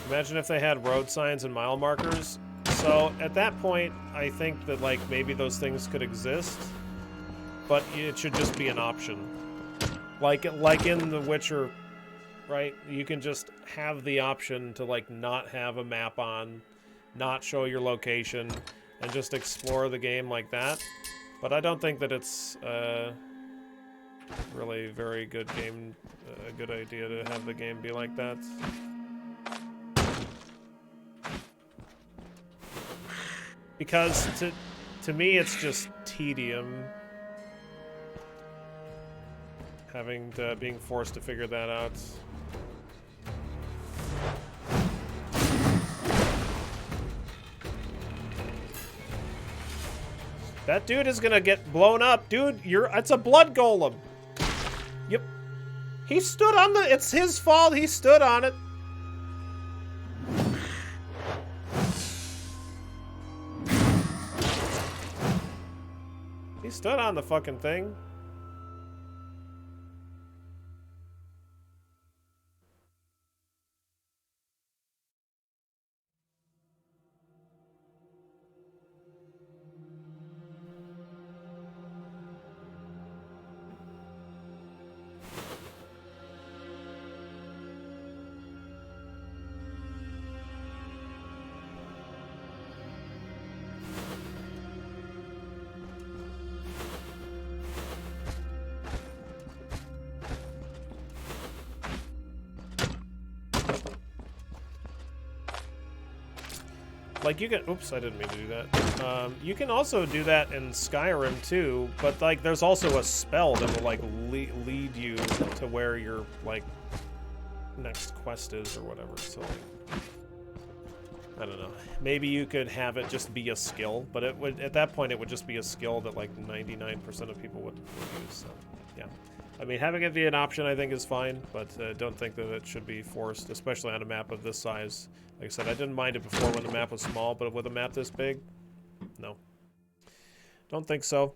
Imagine if they had road signs and mile markers So at that point, I think that like maybe those things could exist, but it should just be an option. Like in The Witcher, right? You can just have the option to like not have a map on, not show your location, and just explore the game like that. But I don't think that it's really very good game, a good idea to have the game be like that. Because to me, it's just tedium. Being forced to figure that out. That dude is gonna get blown up, dude. It's a blood golem. Yep. He stood on it's his fault. He stood on it. He stood on the fucking thing. Like, you can... Oops, I didn't mean to do that. You can also do that in Skyrim, too, but, like, there's also a spell that will, like, lead you to where your, like, next quest is or whatever, so, like... I don't know. Maybe you could have it just be a skill, but it would... At that point, it would just be a skill that, like, 99% of people would use, so, yeah. I mean, having it be an option, I think, is fine, but don't think that it should be forced, especially on a map of this size. Like I said, I didn't mind it before when the map was small, but with a map this big, no. Don't think so.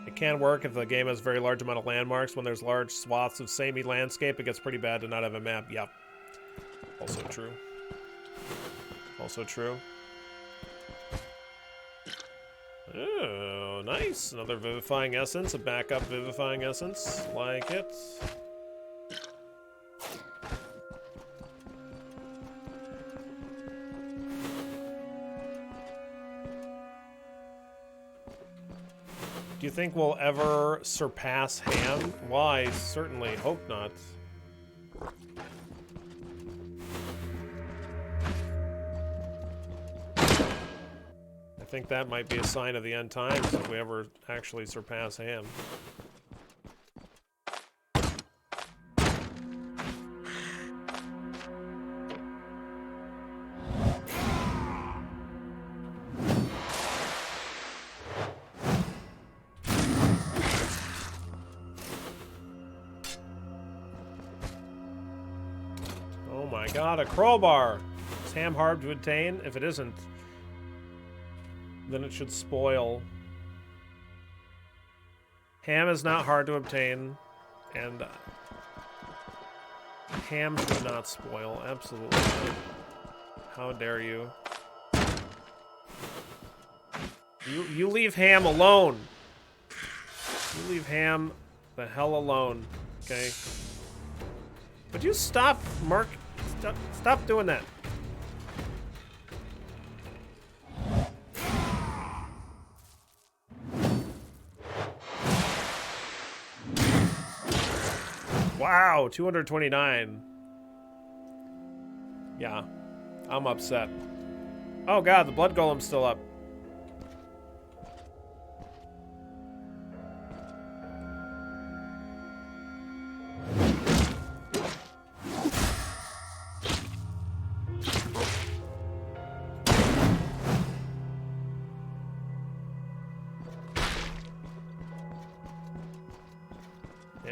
It can work if the game has a very large amount of landmarks. When there's large swaths of samey landscape, it gets pretty bad to not have a map. Yep. Also true. Also true. Oh, nice. Another Vivifying Essence, a backup Vivifying Essence. Like it. Do you think we'll ever surpass Ham? Why? Certainly hope not. I think that might be a sign of the end times if we ever actually surpass Ham. God, a crowbar. Is Ham hard to attain? If it isn't, then it should spoil. Ham is not hard to obtain, and Ham should not spoil. Absolutely not. How dare you? You leave Ham alone. You leave Ham the hell alone, okay? Would you stop, Mark? Stop doing that. Wow, 229. Yeah, I'm upset. Oh god, the blood golem's still up.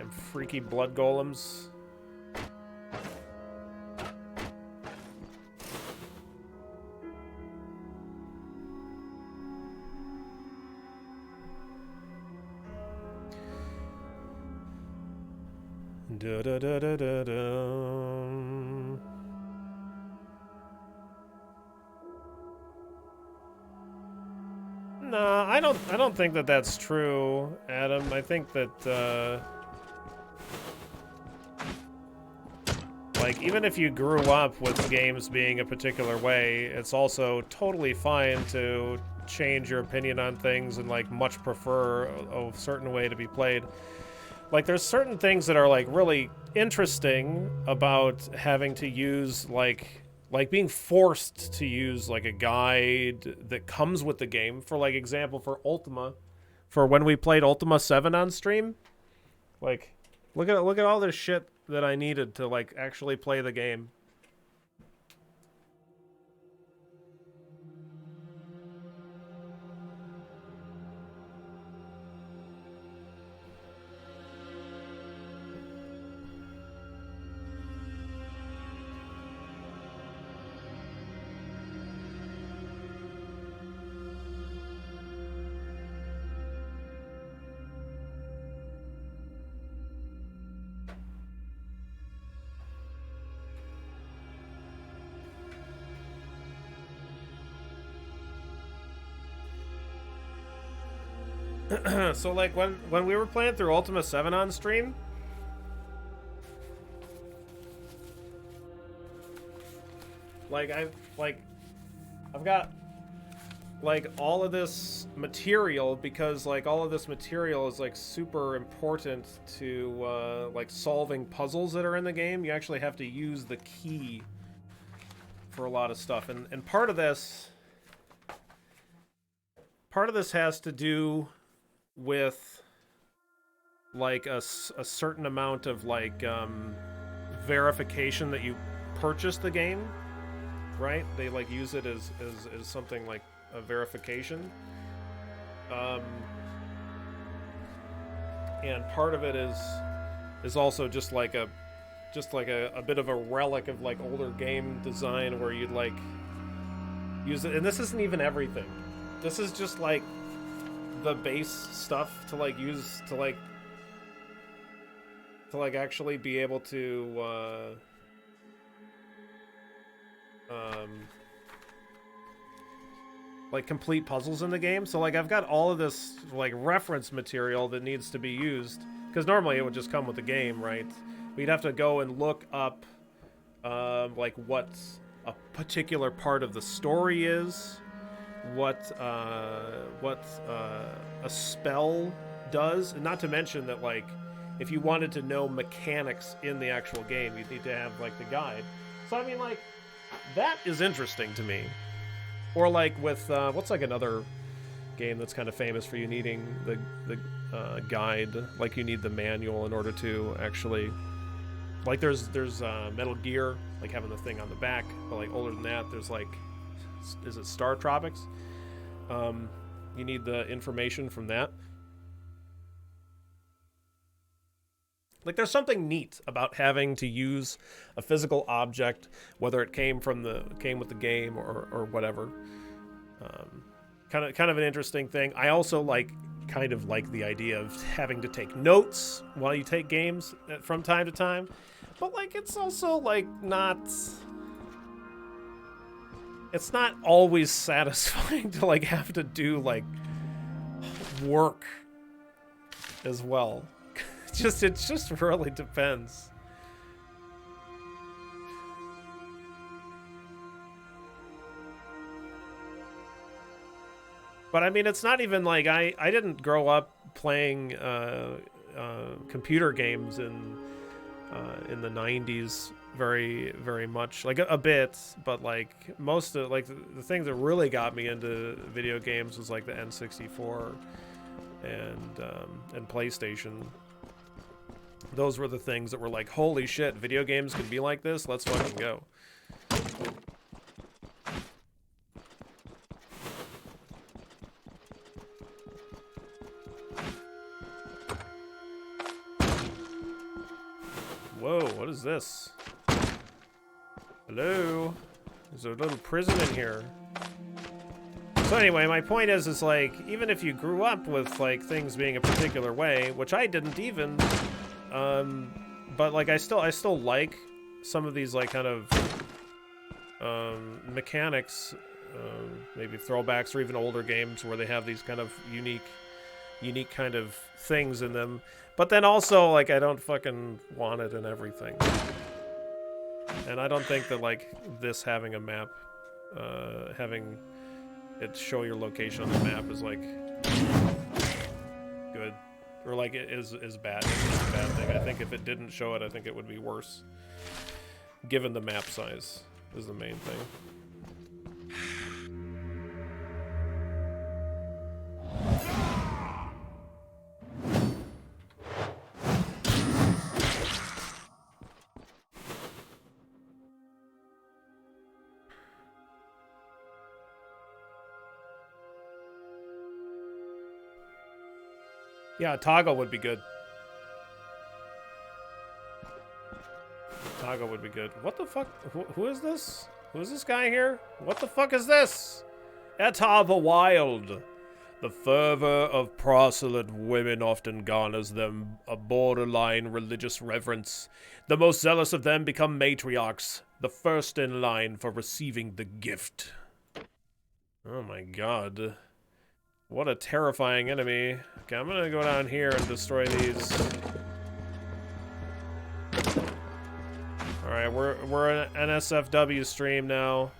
Damn freaky blood golems. Da da da da da da. Nah, I don't think that that's true, Adam. I think that like even if you grew up with games being a particular way, it's also totally fine to change your opinion on things and like much prefer a certain way to be played. Like there's certain things that are like really interesting about having to use like being forced to use like a guide that comes with the game. For like example, for Ultima, for when we played Ultima 7 on stream, like look at all this shit that I needed to like actually play the game. So like when we were playing through Ultima 7 on stream, I've got like all of this material because like all of this material is like super important to like solving puzzles that are in the game. You actually have to use the key for a lot of stuff, and part of this has to do with like a certain amount of like verification that you purchase the game, right? They like use it as something like a verification, and part of it is also just like a bit of a relic of like older game design where you'd like use it. And this isn't even everything. This is just like the base stuff to like use to like actually be able to like complete puzzles in the game. So like I've got all of this like reference material that needs to be used, because normally it would just come with the game, right? But you'd have to go and look up like what a particular part of the story is, what a spell does, and not to mention that like if you wanted to know mechanics in the actual game, you'd need to have like the guide. So I mean, like that is interesting to me. Or like with what's like another game that's kind of famous for you needing the guide, like you need the manual in order to actually, like there's Metal Gear, like having the thing on the back, but like older than that there's like, is it Star Tropics? You need the information from that. Like there's something neat about having to use a physical object, whether it came with the game or whatever. Kind of an interesting thing. I also kind of like the idea of having to take notes while you take games from time to time, but like it's also like not. It's not always satisfying to like have to do like work as well. It just really depends. But I mean, it's not even like I didn't grow up playing computer games in the 90s very, very much, like a bit, but like most of like the things that really got me into video games was like the N64 and PlayStation. Those were the things that were like, holy shit, video games can be like this, let's fucking go. Whoa, what is this? Hello? There's a little prison in here. So anyway, my point is like, even if you grew up with, like, things being a particular way, which I didn't even, but, like, I still like some of these, like, kind of, mechanics, maybe throwbacks or even older games where they have these kind of unique kind of things in them. But then also, like, I don't fucking want it in everything. And I don't think that, like, this having a map, having it show your location on the map is, like, good. Or, like, it is bad. It's a bad thing. I think if it didn't show it, I think it would be worse. Given the map size is the main thing. Yeah, toggle would be good. Toggle would be good. What the fuck? Who is this? Who is this guy here? What the fuck is this? Etar the Wild. The fervor of proselyte women often garners them a borderline religious reverence. The most zealous of them become matriarchs, the first in line for receiving the gift. Oh my god. What a terrifying enemy. Okay, I'm gonna go down here and destroy these. Alright, we're an NSFW stream now.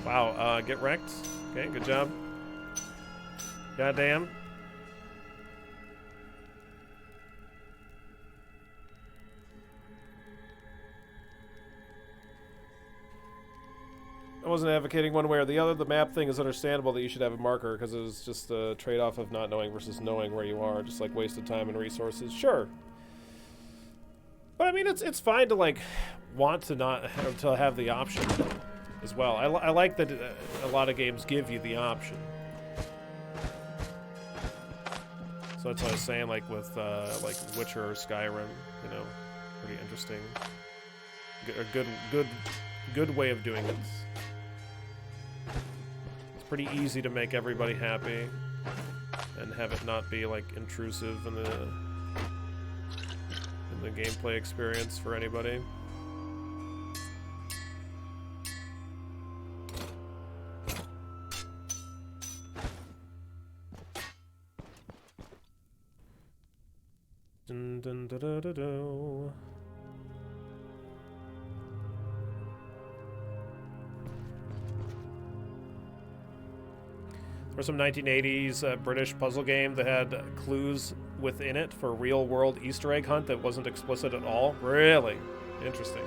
Wow, get wrecked. Okay, good job. Goddamn. I wasn't advocating one way or the other. The map thing is understandable that you should have a marker because it was just a trade-off of not knowing versus knowing where you are, just like wasted time and resources. Sure. But I mean, it's fine to like want to not have, to have the option as well. I like that a lot of games give you the option. So that's what I was saying, like with like Witcher or Skyrim, you know, pretty interesting. A good way of doing it. It's pretty easy to make everybody happy and have it not be like intrusive in the gameplay experience for anybody. Dun, dun, da, da, da, da. There was some 1980s British puzzle game that had clues within it for real-world Easter egg hunt that wasn't explicit at all. Really interesting.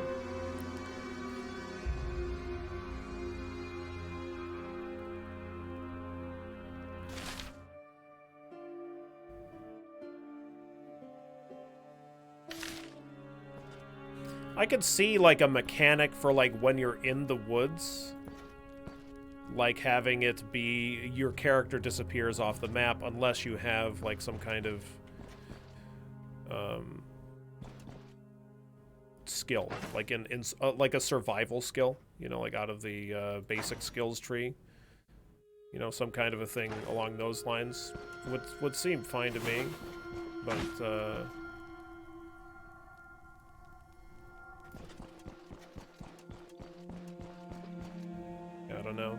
I could see like a mechanic for like when you're in the woods, like having it be your character disappears off the map unless you have like some kind of skill, like in like a survival skill, you know, like out of the basic skills tree, you know, some kind of a thing along those lines would seem fine to me, but I don't know.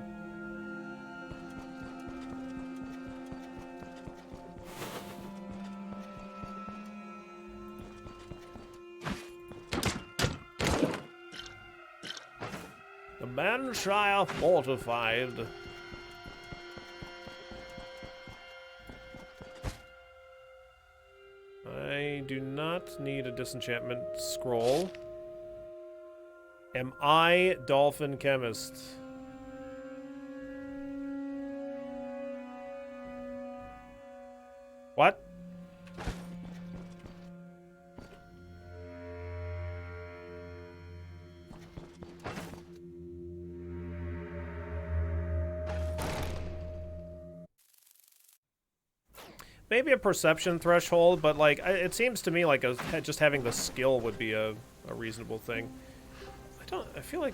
The Banshire fortified. I do not need a disenchantment scroll. Am I Dolphin Chemist? What? maybe a perception threshold, but like it seems to me like just having the skill would be a reasonable thing. I feel like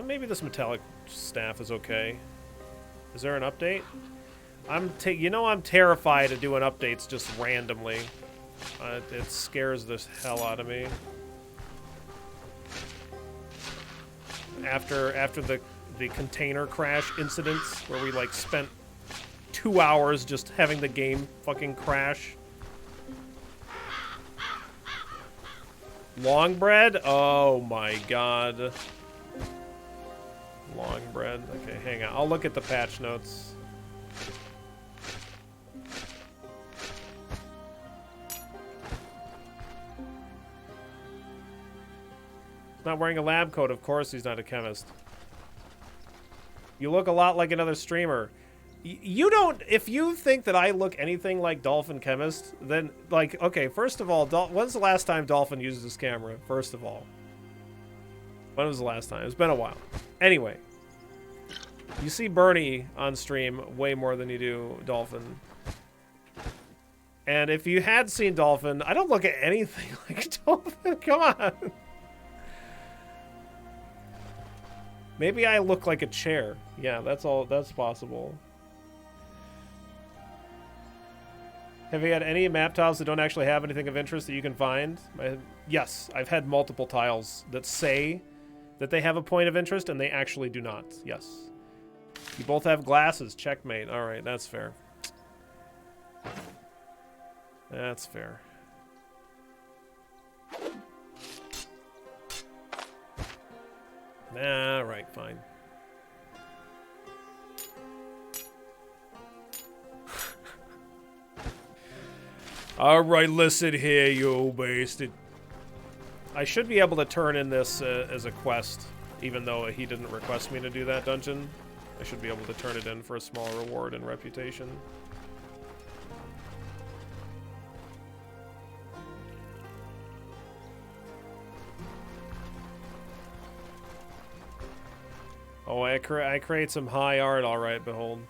maybe this metallic staff is okay. Is there an update? I'm terrified of doing updates just randomly. It scares the hell out of me. After the container crash incidents where we like spent 2 hours just having the game fucking crash. Long bread? Oh my god. Long bread. Okay, hang on. I'll look at the patch notes. He's not wearing a lab coat. Of course he's not a chemist. You look a lot like another streamer. You don't... If you think that I look anything like Dolphin Chemist, then, like, okay, first of all, when's the last time Dolphin used his camera? First of all. When was the last time? It's been a while. Anyway. You see Bernie on stream way more than you do Dolphin. And if you had seen Dolphin, I don't look at anything like Dolphin. Come on. Maybe I look like a chair. Yeah, that's all. That's possible. Have you had any map tiles that don't actually have anything of interest that you can find? Yes, I've had multiple tiles that say that they have a point of interest and they actually do not. Yes. You both have glasses. Checkmate. All right, that's fair. That's fair. All right, fine. All right, listen here, you bastard. I should be able to turn in this as a quest, even though he didn't request me to do that dungeon. I should be able to turn it in for a small reward and reputation. Oh, I create some high art, all right, behold.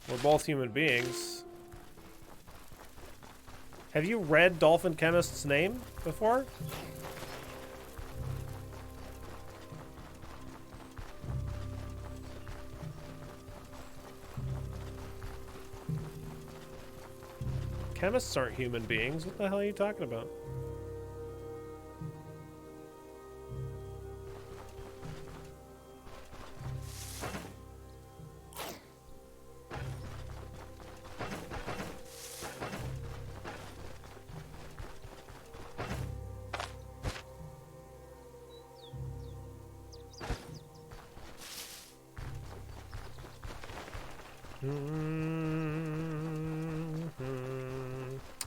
We're both human beings. Have you read Dolphin Chemist's name before? Chemists aren't human beings. What the hell are you talking about?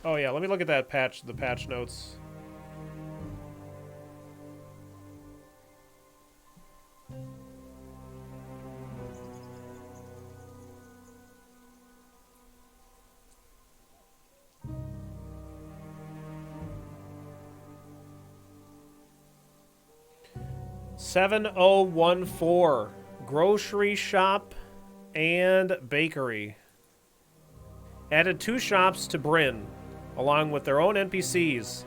Oh yeah, let me look at that patch, the patch notes. $7014 grocery shop and bakery. Added 2 shops to Bryn, along with their own NPCs.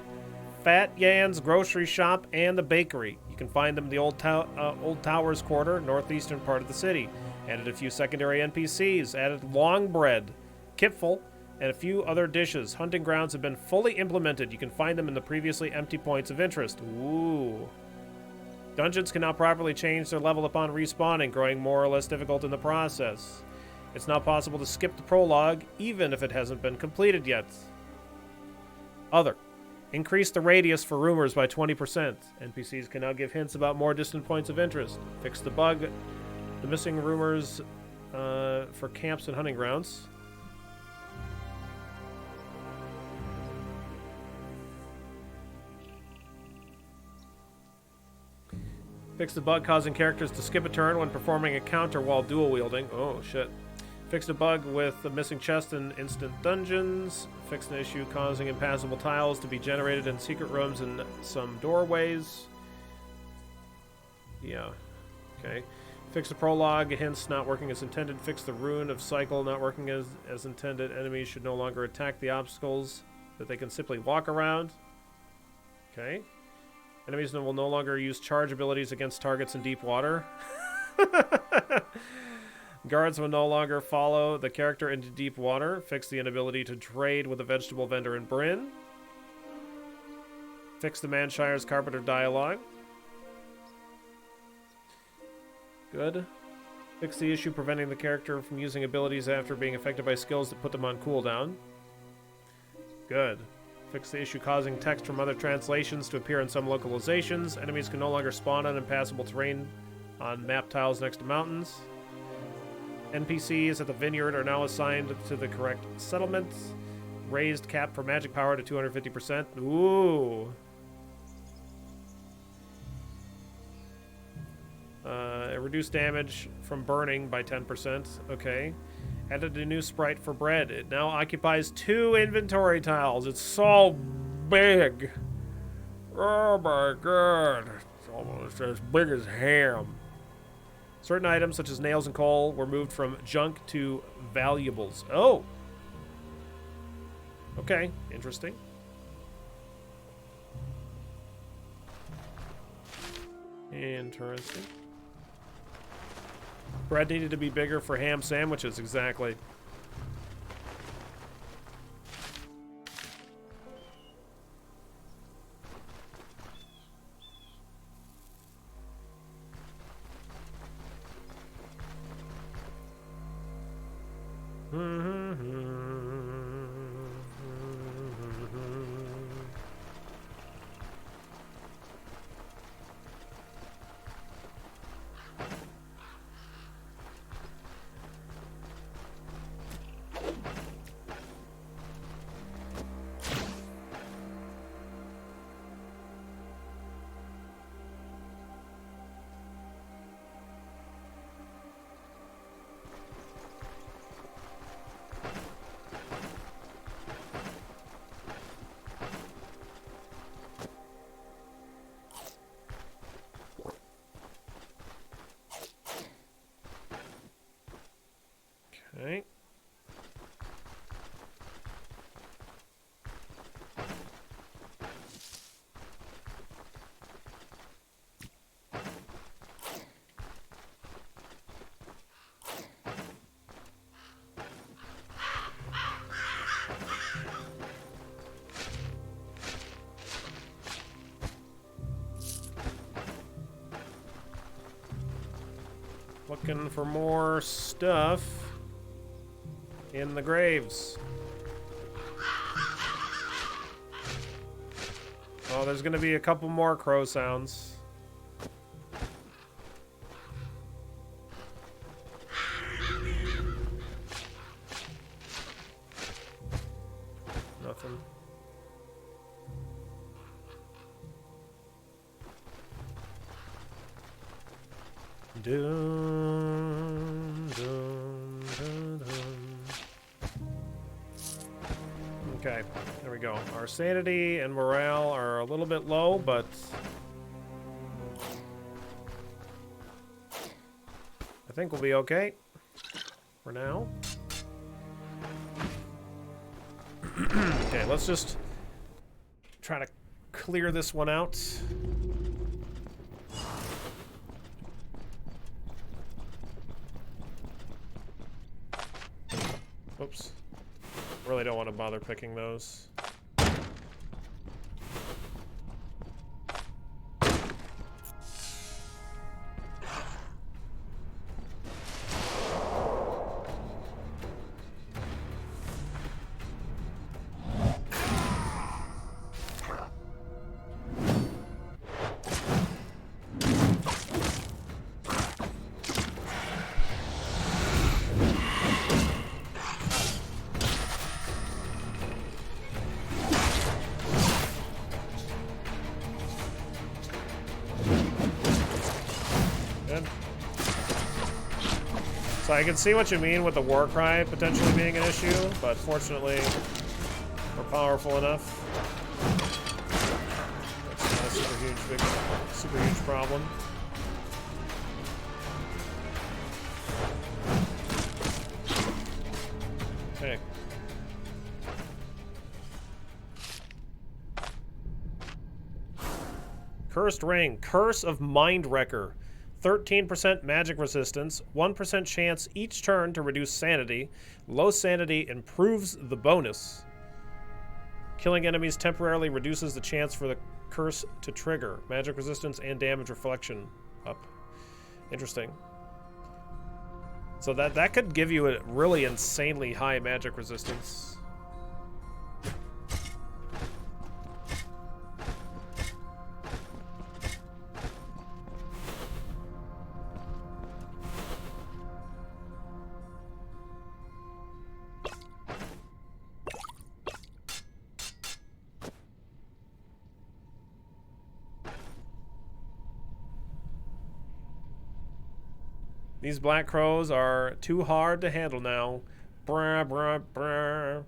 Fat Yan's grocery shop and the bakery. You can find them in the Old Towers Quarter, northeastern part of the city. Added a few secondary NPCs. Added long bread, kipful, and a few other dishes. Hunting grounds have been fully implemented. You can find them in the previously empty points of interest. Ooh. Dungeons can now properly change their level upon respawning, growing more or less difficult in the process. It's now possible to skip the prologue, even if it hasn't been completed yet. Other. Increase the radius for rumors by 20%. NPCs can now give hints about more distant points of interest. Fix the bug. The missing rumors for camps and hunting grounds. Fix the bug causing characters to skip a turn when performing a counter while dual wielding. Oh, shit. Fixed a bug with the missing chest in instant dungeons. Fixed an issue causing impassable tiles to be generated in secret rooms and some doorways. Yeah. Okay. Fix the prologue, hints not working as intended. Fix the rune of cycle not working as intended. Enemies should no longer attack the obstacles, that they can simply walk around. Okay. Enemies will no longer use charge abilities against targets in deep water. Guards will no longer follow the character into deep water. Fix the inability to trade with a vegetable vendor in Bryn. Fix the Manshire's Carpenter dialogue. Good. Fix the issue preventing the character from using abilities after being affected by skills that put them on cooldown. Good. Fix the issue causing text from other translations to appear in some localizations. Enemies can no longer spawn on impassable terrain on map tiles next to mountains. NPCs at the vineyard are now assigned to the correct settlement. Raised cap for magic power to 250%. Ooh. Reduced damage from burning by 10%. Okay. Added a new sprite for bread. It now occupies 2 inventory tiles. It's so big. Oh my god. It's almost as big as ham. Certain items, such as nails and coal, were moved from junk to valuables. Oh! Okay, interesting. Interesting. Bread needed to be bigger for ham sandwiches, exactly. Okay. Looking for more stuff in the graves. Oh, there's gonna be a couple more crow sounds. Nothing. Dun, dun, dun, dun. Okay, there we go. Our sanity and morale are a little bit low, but I think we'll be okay for now. Okay, let's just try to clear this one out. Oops. Really don't want to bother picking those. So I can see what you mean with the war cry potentially being an issue, but fortunately, we're powerful enough. That's not a super huge problem. Cursed Ring. Curse of Mind Wrecker. 13% magic resistance, 1% chance each turn to reduce sanity. Low sanity improves the bonus. Killing enemies temporarily reduces the chance for the curse to trigger. Magic resistance and damage reflection up. Interesting. So that could give you a really insanely high magic resistance. These black crows are too hard to handle now. Brr, brr, brr.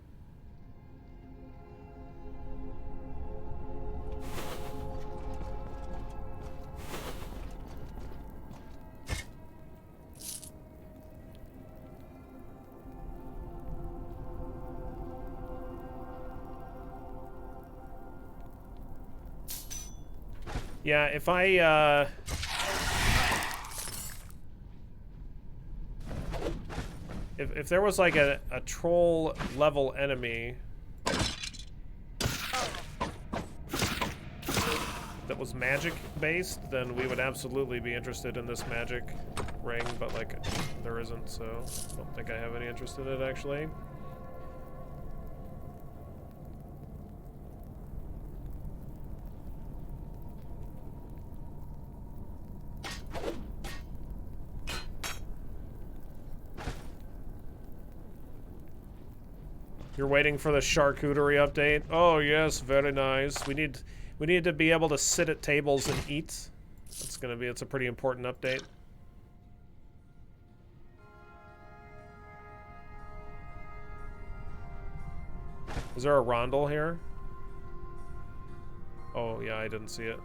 Yeah, if I, If there was like a troll level enemy that was magic based, then we would absolutely be interested in this magic ring, but like there isn't, so I don't think I have any interest in it actually. You're waiting for the charcuterie update? Oh yes, very nice. We need to be able to sit at tables and eat. It's a pretty important update. Is there a rondel here? Oh yeah, I didn't see it.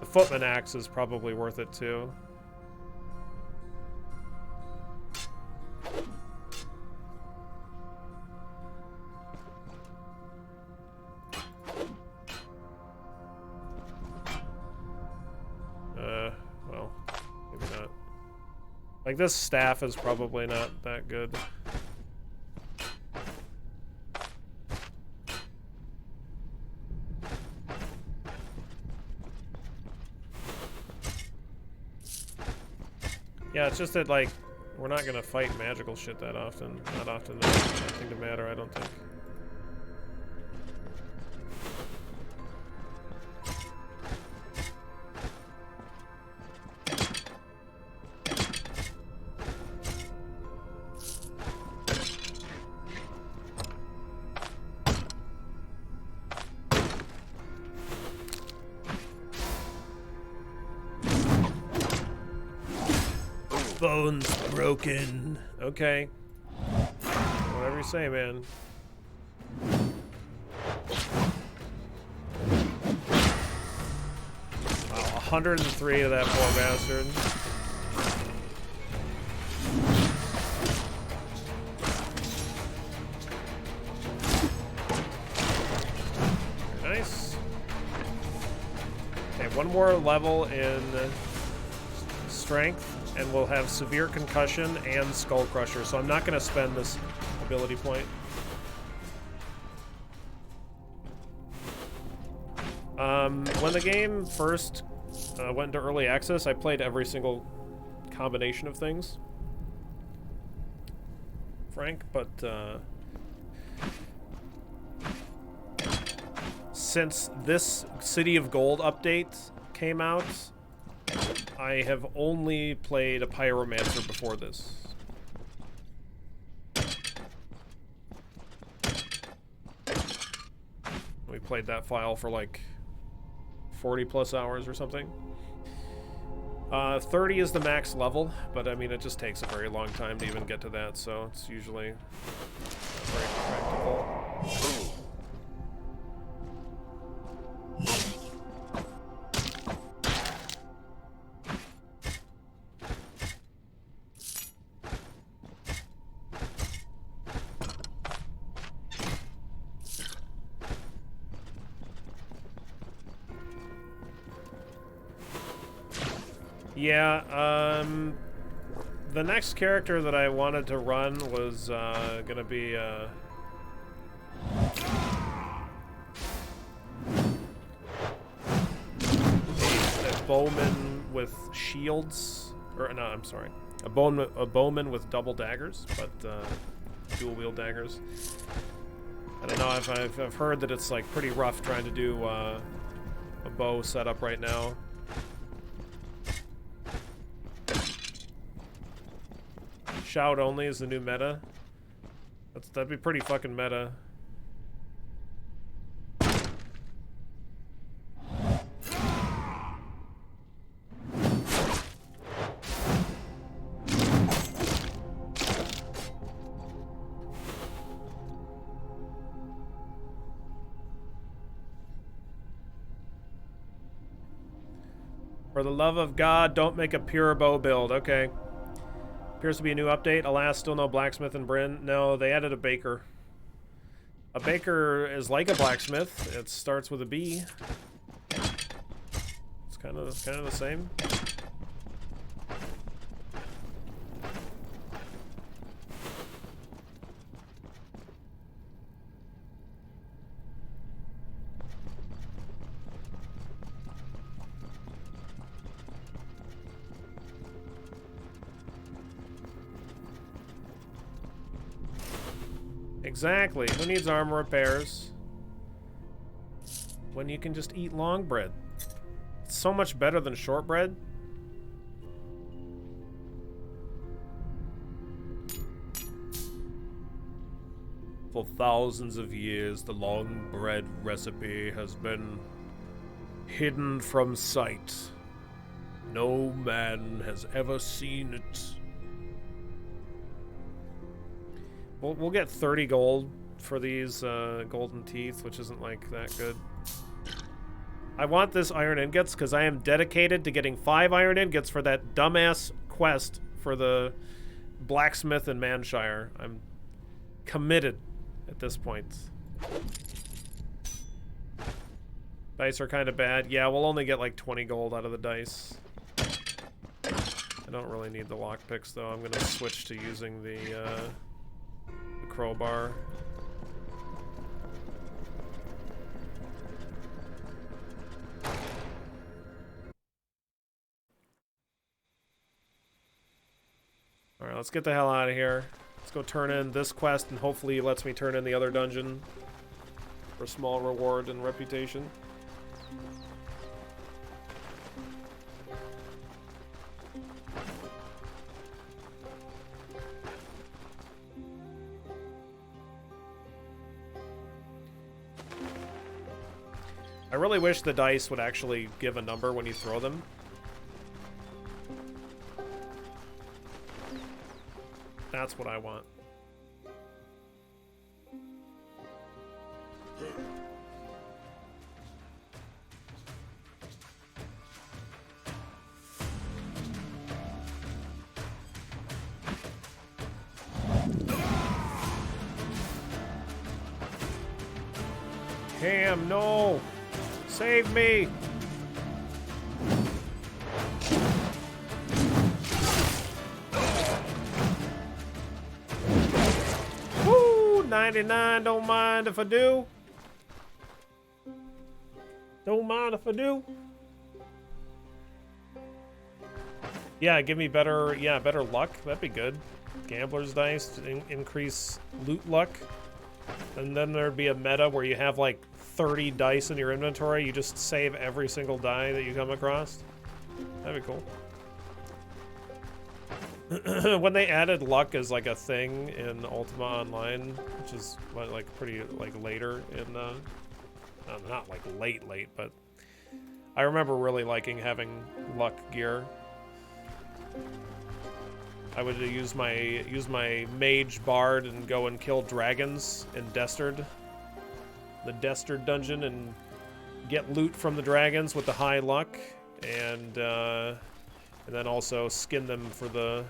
The footman axe is probably worth it too. Well, maybe not. Like, this staff is probably not that good. Yeah, it's just that, like, we're not gonna fight magical shit that often. Not often enough. Nothing to matter, I don't think. Bones broken. Okay. Whatever you say, man. Wow, 103 of that poor bastard. Very nice. Okay, one more level in strength. And we'll have severe concussion and skull crusher, so I'm not going to spend this ability point. When the game first went into early access, I played every single combination of things, Frank, but since this City of Gold update came out, I have only played a pyromancer before this. We played that file for like 40 plus hours or something. 30 is the max level, but I mean it just takes a very long time to even get to that, so it's usually not very practical. Yeah, the next character that I wanted to run was gonna be a bowman with shields, or no, I'm sorry, a bowman with double daggers, but dual wield daggers. I don't know. I've heard that it's like pretty rough trying to do a bow setup right now. Shout only is the new meta. That'd be pretty fucking meta. For the love of God, don't make a pure bow build. Okay. Appears to be a new update. Alas, still no blacksmith in Bryn. No, they added a baker. A baker is like a blacksmith. It starts with a B. It's kind of the same. Exactly. Who needs armor repairs when you can just eat long bread? It's so much better than shortbread. For thousands of years, the long bread recipe has been hidden from sight. No man has ever seen it. We'll get 30 gold for these golden teeth, which isn't like that good. I want this iron ingots because I am dedicated to getting 5 iron ingots for that dumbass quest for the blacksmith in Manshire. I'm committed at this point. Dice are kind of bad. Yeah, we'll only get like 20 gold out of the dice. I don't really need the lockpicks though. I'm going to switch to using the crowbar. Alright, let's get the hell out of here. Let's go turn in this quest and hopefully it lets me turn in the other dungeon for small reward and reputation. I really wish the dice would actually give a number when you throw them. That's what I want. Damn, no! Save me! Woo! 99, don't mind if I do. Don't mind if I do. Yeah, give me better, better luck. That'd be good. Gambler's dice to increase loot luck. And then there'd be a meta where you have like 30 dice in your inventory. You just save every single die that you come across. That'd be cool. When they added luck as like a thing in Ultima Online, which is like pretty like later in not like late, but I remember really liking having luck gear. I would use my mage bard and go and kill dragons in Destard, the Destard dungeon, and get loot from the dragons with the high luck, and then also skin them for the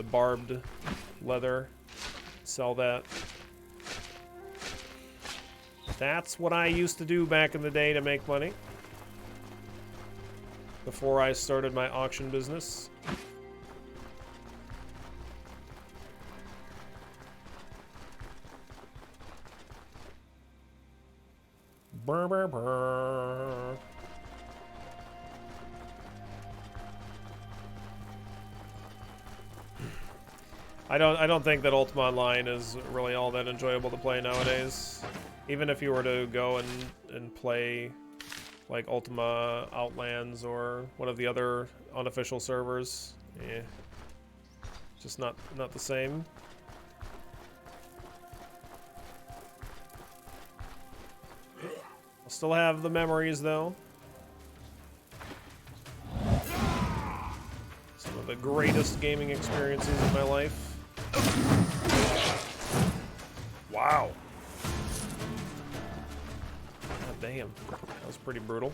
barbed leather. Sell that. That's what I used to do back in the day to make money. before I started my auction business. Brr, brr, brr. I don't think that Ultima Online is really all that enjoyable to play nowadays. Even if you were to go and play like Ultima Outlands or one of the other unofficial servers, yeah, just not the same. I'll still have the memories though. Some of the greatest gaming experiences of my life. Wow. God damn. That was pretty brutal.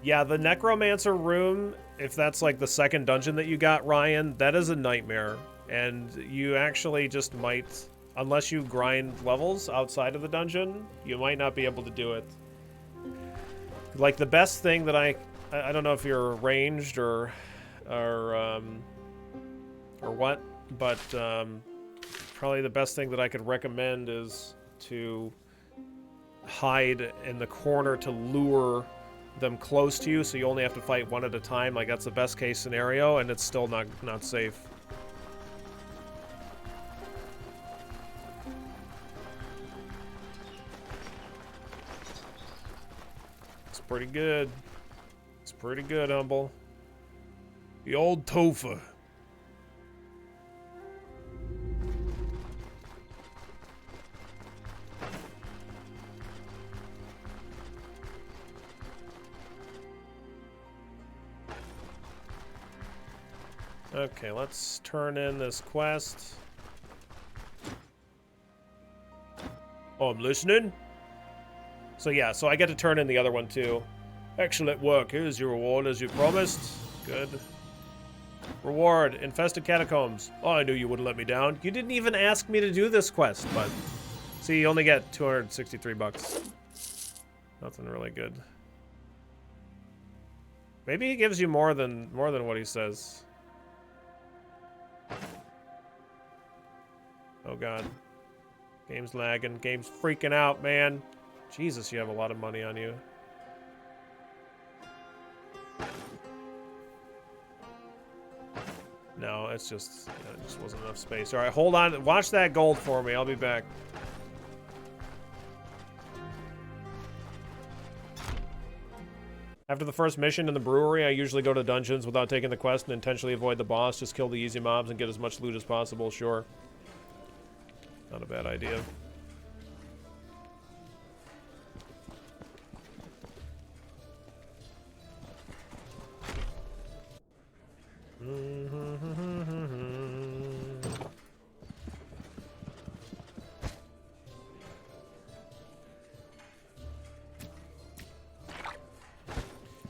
Yeah, the Necromancer room, if that's like the second dungeon that you got, Ryan, that is a nightmare. And you actually just might, unless you grind levels outside of the dungeon, you might not be able to do it. Like the best thing that I don't know if you're ranged or what, but probably the best thing that I could recommend is to hide in the corner to lure them close to you, so you only have to fight one at a time. Like that's the best case scenario, and it's still not safe. It's pretty good. It's pretty good, Humble. The old Topher. Okay, let's turn in this quest. Oh, I'm listening. So yeah, so I get to turn in the other one too. Excellent work. Here's your reward as you promised. Good. Reward, infested catacombs. Oh, I knew you wouldn't let me down. You didn't even ask me to do this quest, but see, you only get 263 bucks. Nothing really good. Maybe he gives you more than what he says. Oh god. Game's lagging. Game's freaking out, man. Jesus, you have a lot of money on you. No, it's just, it just wasn't enough space. All right, hold on. Watch that gold for me. I'll be back. After the first mission in the brewery, I usually go to dungeons without taking the quest and intentionally avoid the boss. Just kill the easy mobs and get as much loot as possible. Sure. Not a bad idea.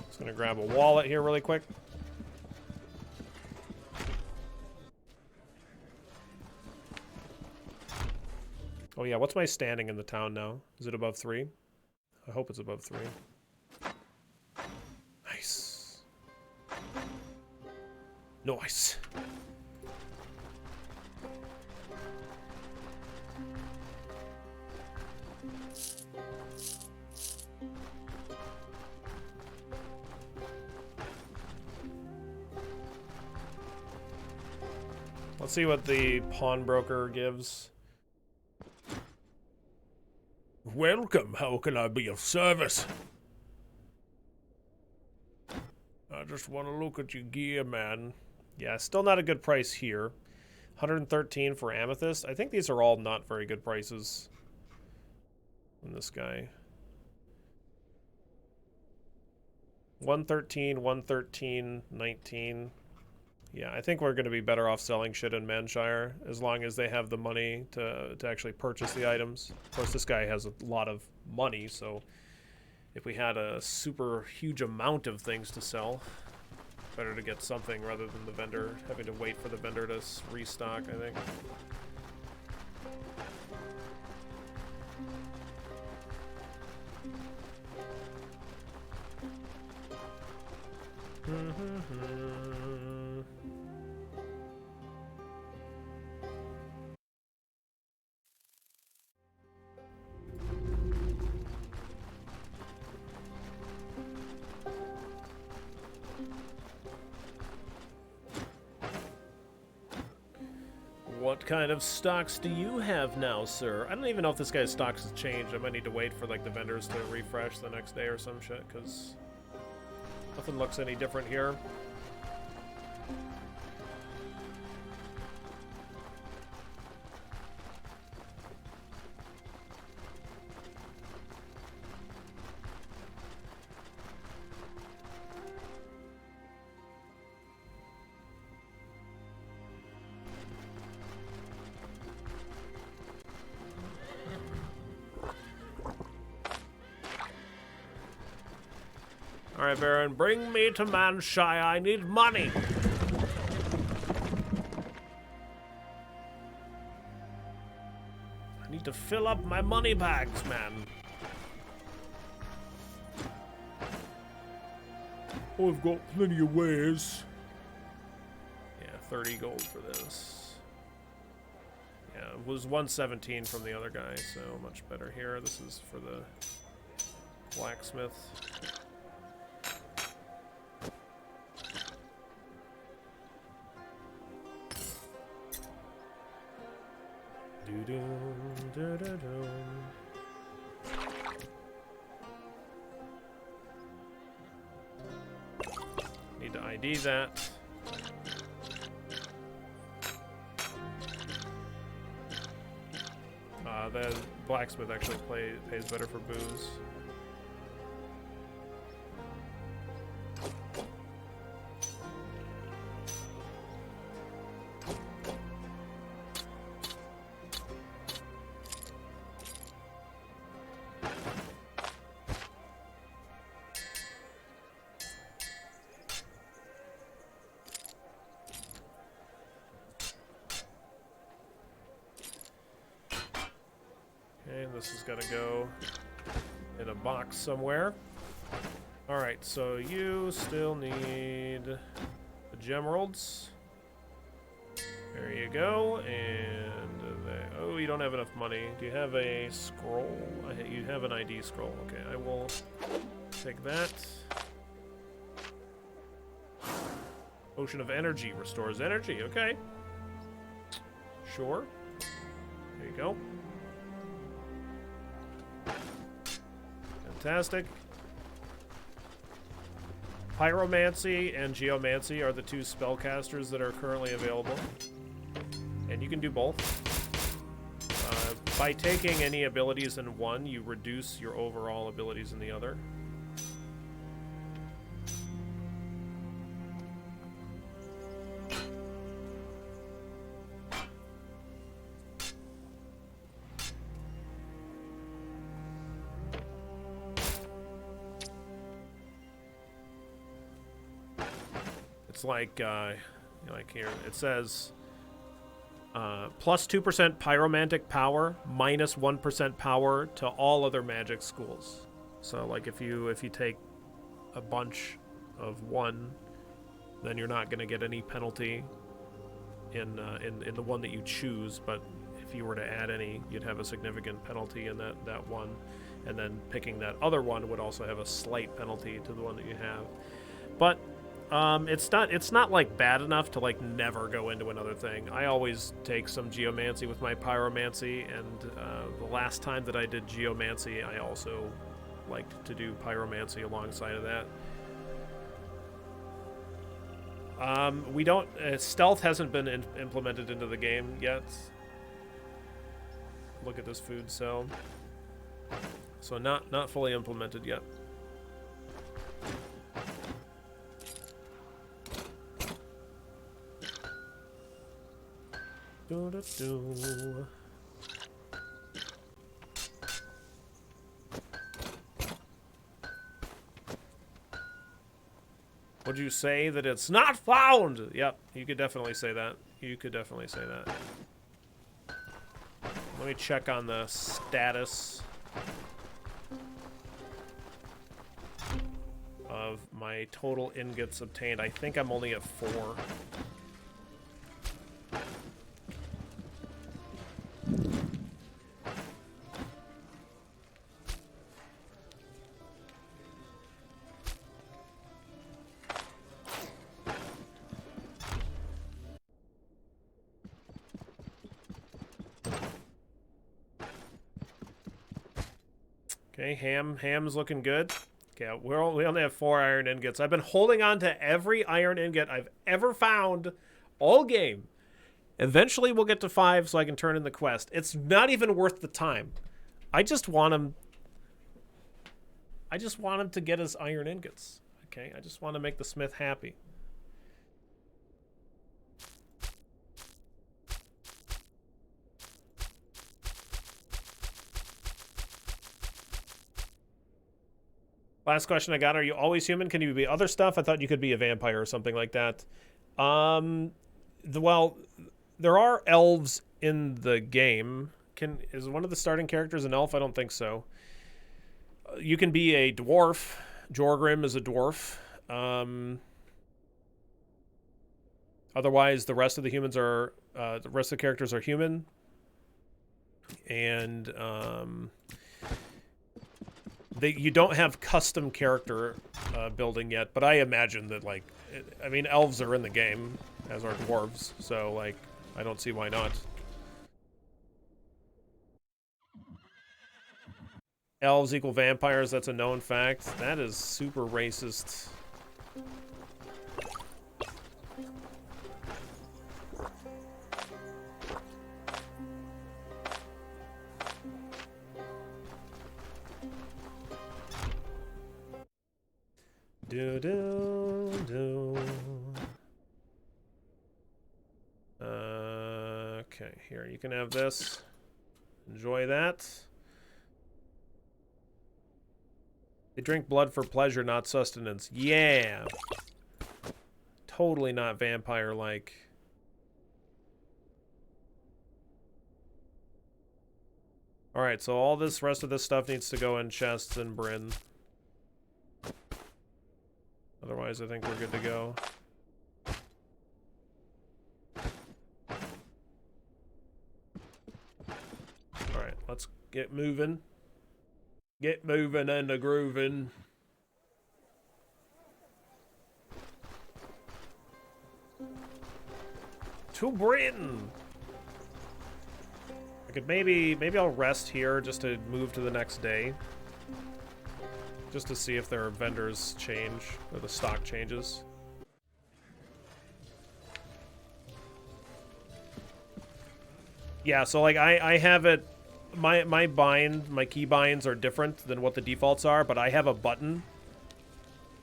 Just gonna grab a wallet here really quick. Oh yeah, what's my standing in the town now? Is it above 3? I hope it's above 3. Nice. Nice. Let's see what the pawnbroker gives. Welcome, how can I be of service? I just want to look at your gear, man. Yeah, still not a good price here. 113 for amethyst. I think these are all not very good prices. And this guy. 113, 113, 19. Yeah, I think we're going to be better off selling shit in Manshire as long as they have the money to actually purchase the items. Of course, this guy has a lot of money, so if we had a super huge amount of things to sell, better to get something rather than the vendor having to wait for the vendor to restock, I think. What kind of stocks do you have now, sir? I don't even know if this guy's stocks has changed. I might need to wait for like the vendors to refresh the next day or some shit, because nothing looks any different here. Alright, Baron, bring me to Manshire. I need money. I need to fill up my money bags, man. Oh, I've got plenty of wares. Yeah, 30 gold for this. Yeah, it was 117 from the other guy, so much better here. This is for the blacksmith. Need to ID that. The blacksmith actually pays better for booze. This has got to go in a box somewhere. Alright, so you still need the gemeralds. There you go. And oh, you don't have enough money. Do you have a scroll? You have an ID scroll. Okay, I will take that. Ocean of Energy restores energy. Okay. Sure. There you go. Fantastic. Pyromancy and Geomancy are the two spellcasters that are currently available. And you can do both. By taking any abilities in one, you reduce your overall abilities in the other. Like here it says plus 2% pyromantic power, minus 1% power to all other magic schools. So like if you take a bunch of one, then you're not going to get any penalty in the one that you choose, but if you were to add any, you'd have a significant penalty in that one, and then picking that other one would also have a slight penalty to the one that you have. But it's not like bad enough to like never go into another thing. I always take some geomancy with my pyromancy, and the last time that I did geomancy, I also liked to do pyromancy alongside of that. We don't stealth hasn't been implemented into the game yet. Look at this food cell. So not fully implemented yet. Would you say that it's not found? Yep, you could definitely say that. You could definitely say that. Let me check on the status of of my total ingots obtained. I think I'm only at 4. Okay, ham's looking good. Okay, we only have 4 iron ingots. I've been holding on to every iron ingot I've ever found all game. Eventually we'll get to 5 so I can turn in the quest. It's not even worth the time. I just want him to get his iron ingots. Okay, I just want to make the smith happy. Last question I got, are you always human? Can you be other stuff? I thought you could be a vampire or something like that. Well, there are elves in the game. Is one of the starting characters an elf? I don't think so. You can be a dwarf. Jorgrim is a dwarf. Otherwise, the rest of the humans are... the rest of the characters are human. And... you don't have custom character building yet, but I imagine that, like, I mean, elves are in the game, as are dwarves, so, like, I don't see why not. Elves equal vampires, that's a known fact. That is super racist. Do do do. Okay, here you can have this. Enjoy that. They drink blood for pleasure, not sustenance. Yeah. Totally not vampire-like. Alright, so all this rest of this stuff needs to go in chests and Bryn. Otherwise, I think we're good to go. Alright, let's get moving. Get moving and a grooving. To Britain! I could maybe I'll rest here just to move to the next day. Just to see if their vendors change, or the stock changes. Yeah, so like I have it, my key binds are different than what the defaults are, but I have a button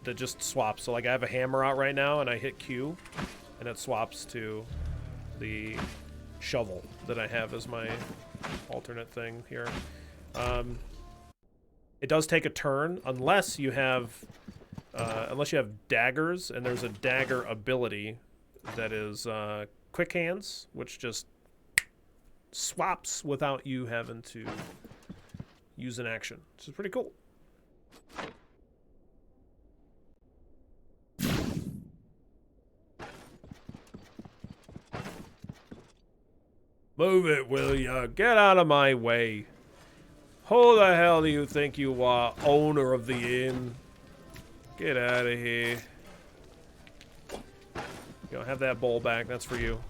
that just swaps. So like I have a hammer out right now and I hit Q and it swaps to the shovel that I have as my alternate thing here. It does take a turn unless you have daggers, and there's a dagger ability that is quick hands, which just swaps without you having to use an action. Which is pretty cool. Move it, will ya? Get out of my way. Who the hell do you think you are, owner of the inn? Get out of here. Go, have that bowl back. That's for you.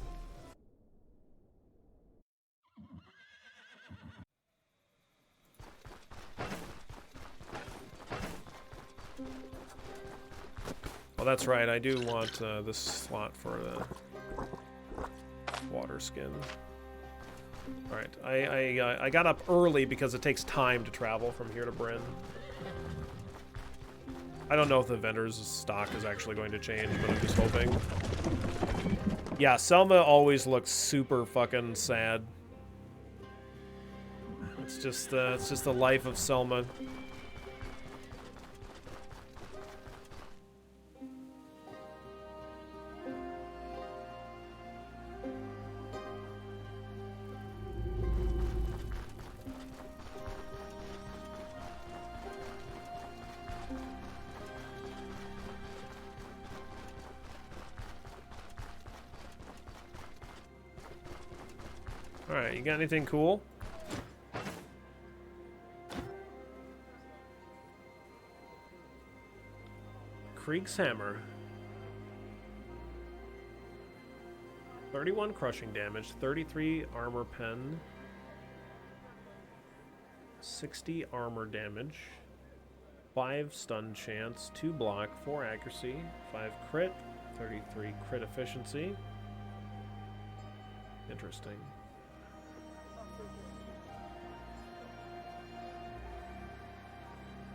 Well, that's right. I do want this slot for the water skin. Alright, I got up early because it takes time to travel from here to Bryn. I don't know if the vendor's stock is actually going to change, but I'm just hoping. Yeah, Selma always looks super fucking sad. It's just the life of Selma. Alright, you got anything cool? Krieg's Hammer. 31 crushing damage, 33 armor pen, 60 armor damage, 5 stun chance, 2 block, 4 accuracy, 5 crit, 33 crit efficiency. Interesting.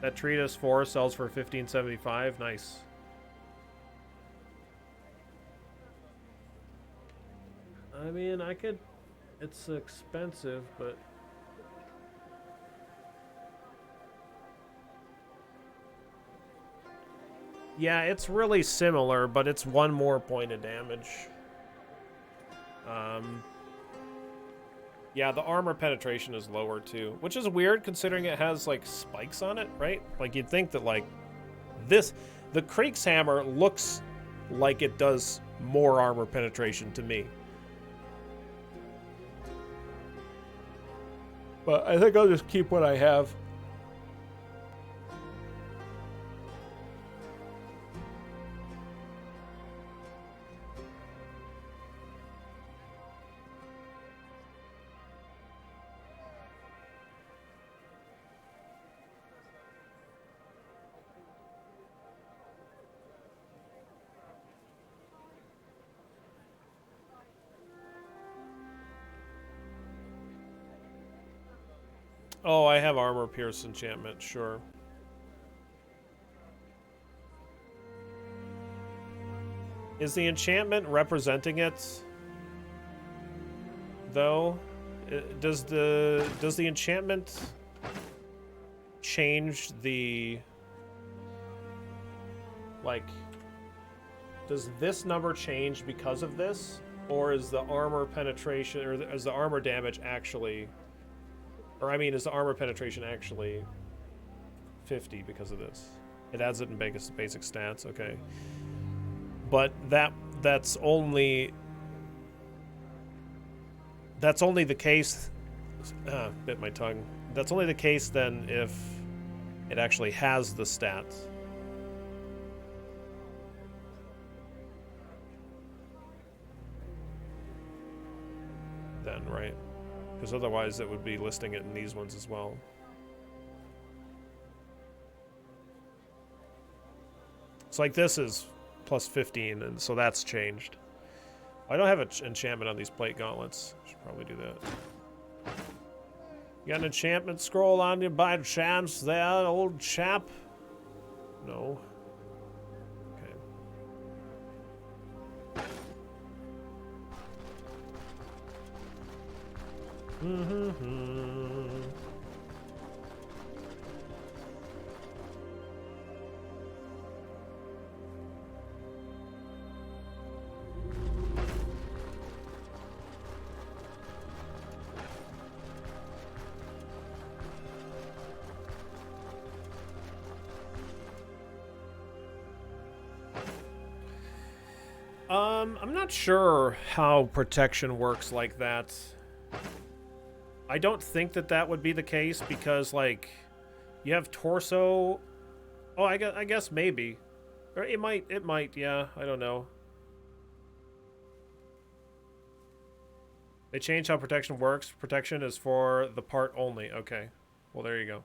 That Treatise 4 sells for $15.75. Nice. I mean, I could... It's expensive, but... Yeah, it's really similar, but it's 1 more point of damage. Yeah, the armor penetration is lower too, which is weird considering it has like spikes on it, right? Like you'd think that like this, the Krieg's Hammer looks like it does more armor penetration to me. But I think I'll just keep what I have. Oh, I have Armor Pierce enchantment, sure. Is the enchantment representing it? Though, does the enchantment change the, like, does this number change because of this, or is the armor penetration, or is the armor damage actually, or I mean, is the armor penetration actually 50 because of this? It adds it in basic stats, okay. But that's only the case. Bit my tongue. That's only the case then if it actually has the stats. Then, right? Because otherwise it would be listing it in these ones as well. It's like this is plus 15, and so that's changed. I don't have an enchantment on these plate gauntlets. Should probably do that. You got an enchantment scroll on you by chance there, old chap? No. I'm not sure how protection works like that. I don't think that would be the case because, like, you have torso. Oh, I guess maybe. Or it might, yeah. I don't know. They changed how protection works. Protection is for the part only. Okay. Well, there you go.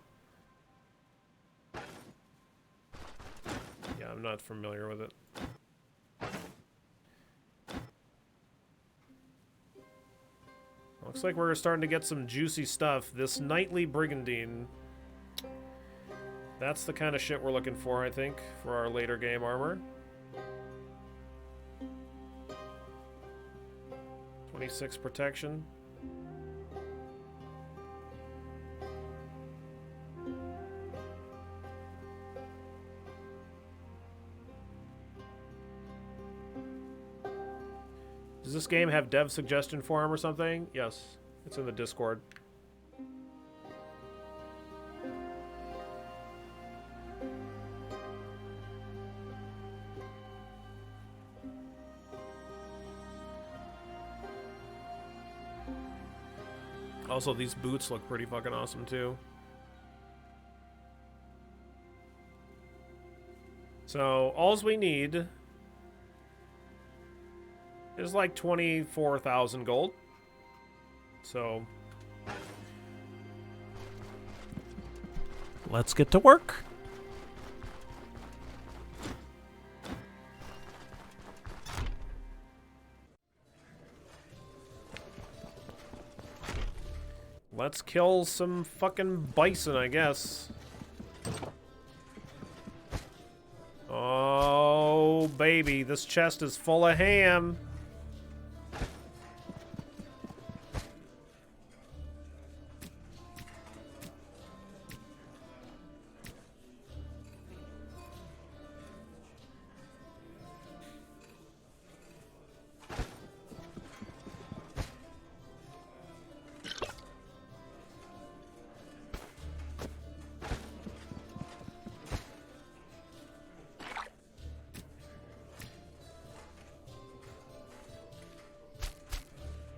Yeah, I'm not familiar with it. Looks like we're starting to get some juicy stuff. This Knightly Brigandine. That's the kind of shit we're looking for, I think, for our later game armor. 26 protection. Does this game have dev suggestion form or something? Yes, it's in the Discord. Also, these boots look pretty fucking awesome, too. So, alls we need is like 24,000 gold. So, let's get to work. Let's kill some fucking bison, I guess. Oh, baby, this chest is full of ham.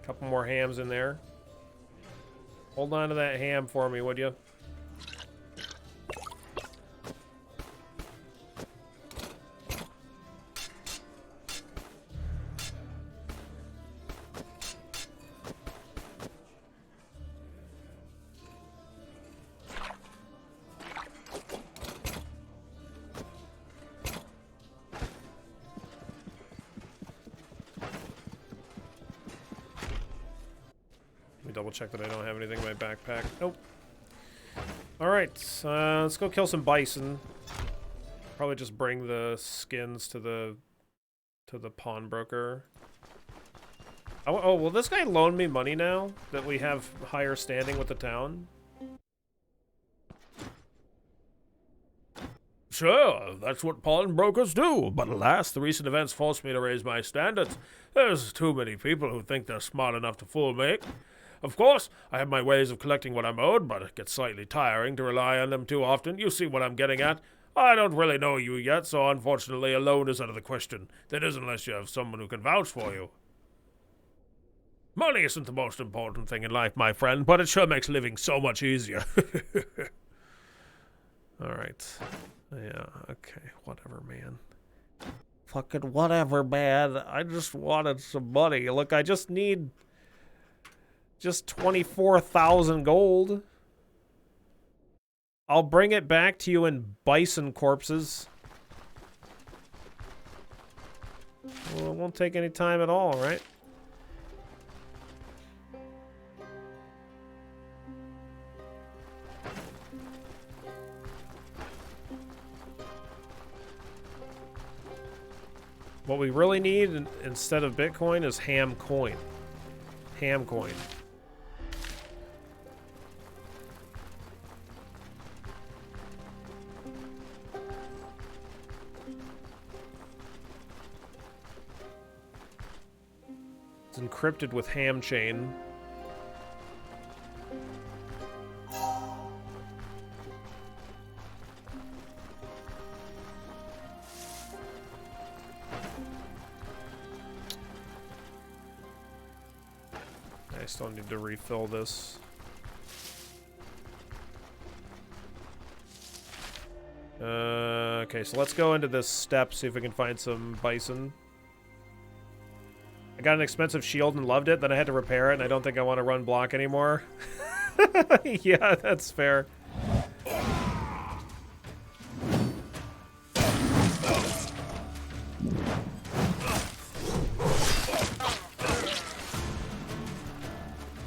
Couple more hams in there. Hold on to that ham for me, would you? Double check that I don't have anything in my backpack. Nope. Alright, let's go kill some bison. Probably just bring the skins to the pawnbroker. Oh, will this guy loan me money now that we have higher standing with the town? Sure, that's what pawnbrokers do, but alas, the recent events forced me to raise my standards. There's too many people who think they're smart enough to fool me. Of course, I have my ways of collecting what I'm owed, but it gets slightly tiring to rely on them too often. You see what I'm getting at? I don't really know you yet, so unfortunately a loan is out of the question. That is, unless you have someone who can vouch for you. Money isn't the most important thing in life, my friend, but it sure makes living so much easier. Alright. Yeah, okay, whatever, man. Fucking whatever, man. I just wanted some money. Look, I just need... just 24,000 gold. I'll bring it back to you in bison corpses. Well, it won't take any time at all, right? What we really need instead of Bitcoin is ham coin. Ham coin. It's encrypted with ham chain. I still need to refill this. Okay, so let's go into this step, see if we can find some bison. I got an expensive shield and loved it, then I had to repair it, and I don't think I want to run block anymore. Yeah, that's fair.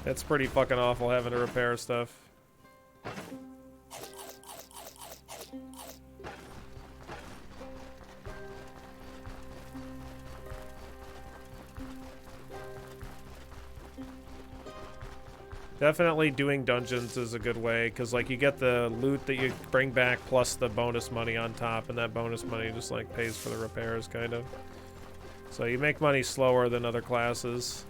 It's pretty fucking awful having to repair stuff. Definitely doing dungeons is a good way, because like you get the loot that you bring back plus the bonus money on top, and that bonus money just like pays for the repairs, kind of. So you make money slower than other classes.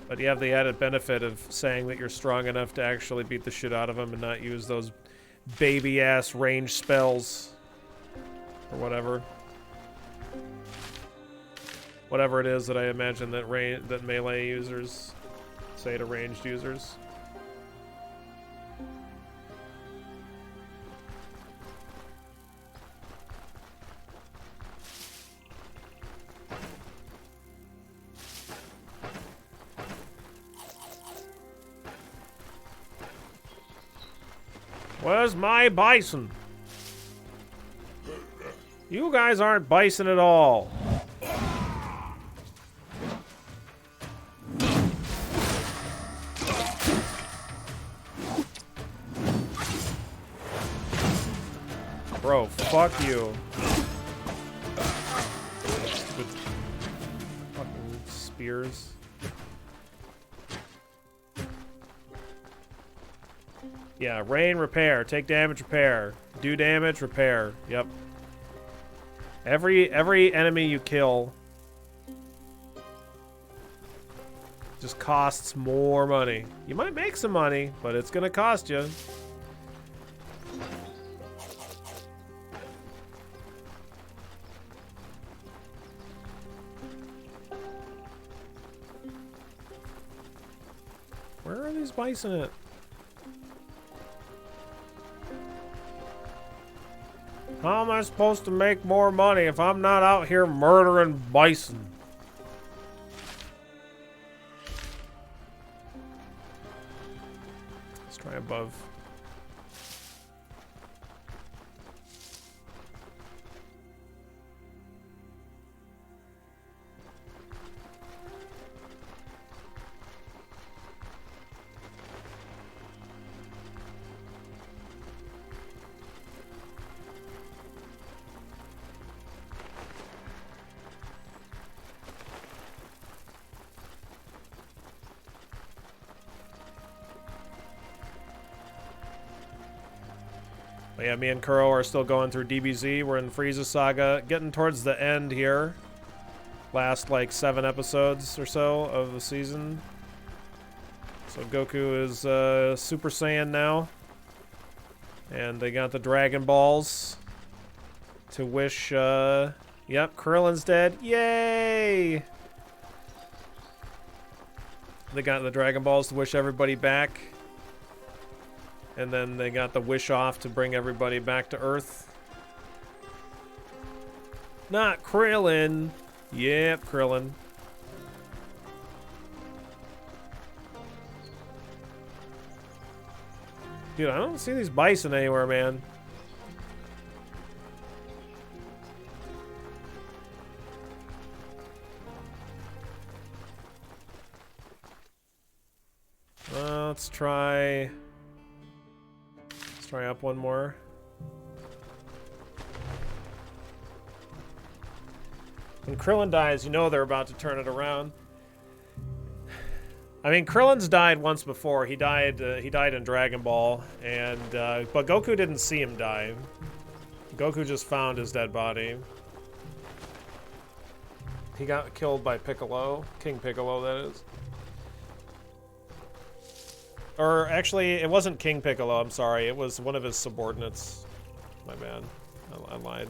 But you have the added benefit of saying that you're strong enough to actually beat the shit out of them and not use those baby-ass range spells. Or whatever. Whatever it is that I imagine that melee users say to ranged users. Where's my bison? You guys aren't bison at all. Bro, fuck you. Stupid fucking spears. Yeah, rain, repair. Take damage, repair. Do damage, repair. Yep. Every enemy you kill just costs more money. You might make some money, but it's gonna cost you. Where are these bison at? How am I supposed to make more money if I'm not out here murdering bison? Let's try above. But yeah, me and Kuro are still going through DBZ. We're in Frieza Saga, getting towards the end here. Last like 7 episodes or so of the season. So Goku is Super Saiyan now. And they got the Dragon Balls to wish, yep, Krillin's dead. Yay! They got the Dragon Balls to wish everybody back. And then they got the wish off to bring everybody back to Earth. Not Krillin. Yep, Krillin. Dude, I don't see these bison anywhere, man. Let's try up one more. When Krillin dies, you know they're about to turn it around. I mean, Krillin's died once before. He died in Dragon Ball, and but Goku didn't see him die. Goku just found his dead body. He got killed by Piccolo, King Piccolo, that is. Or actually, it wasn't King Piccolo, I'm sorry. It was one of his subordinates. My bad. I lied.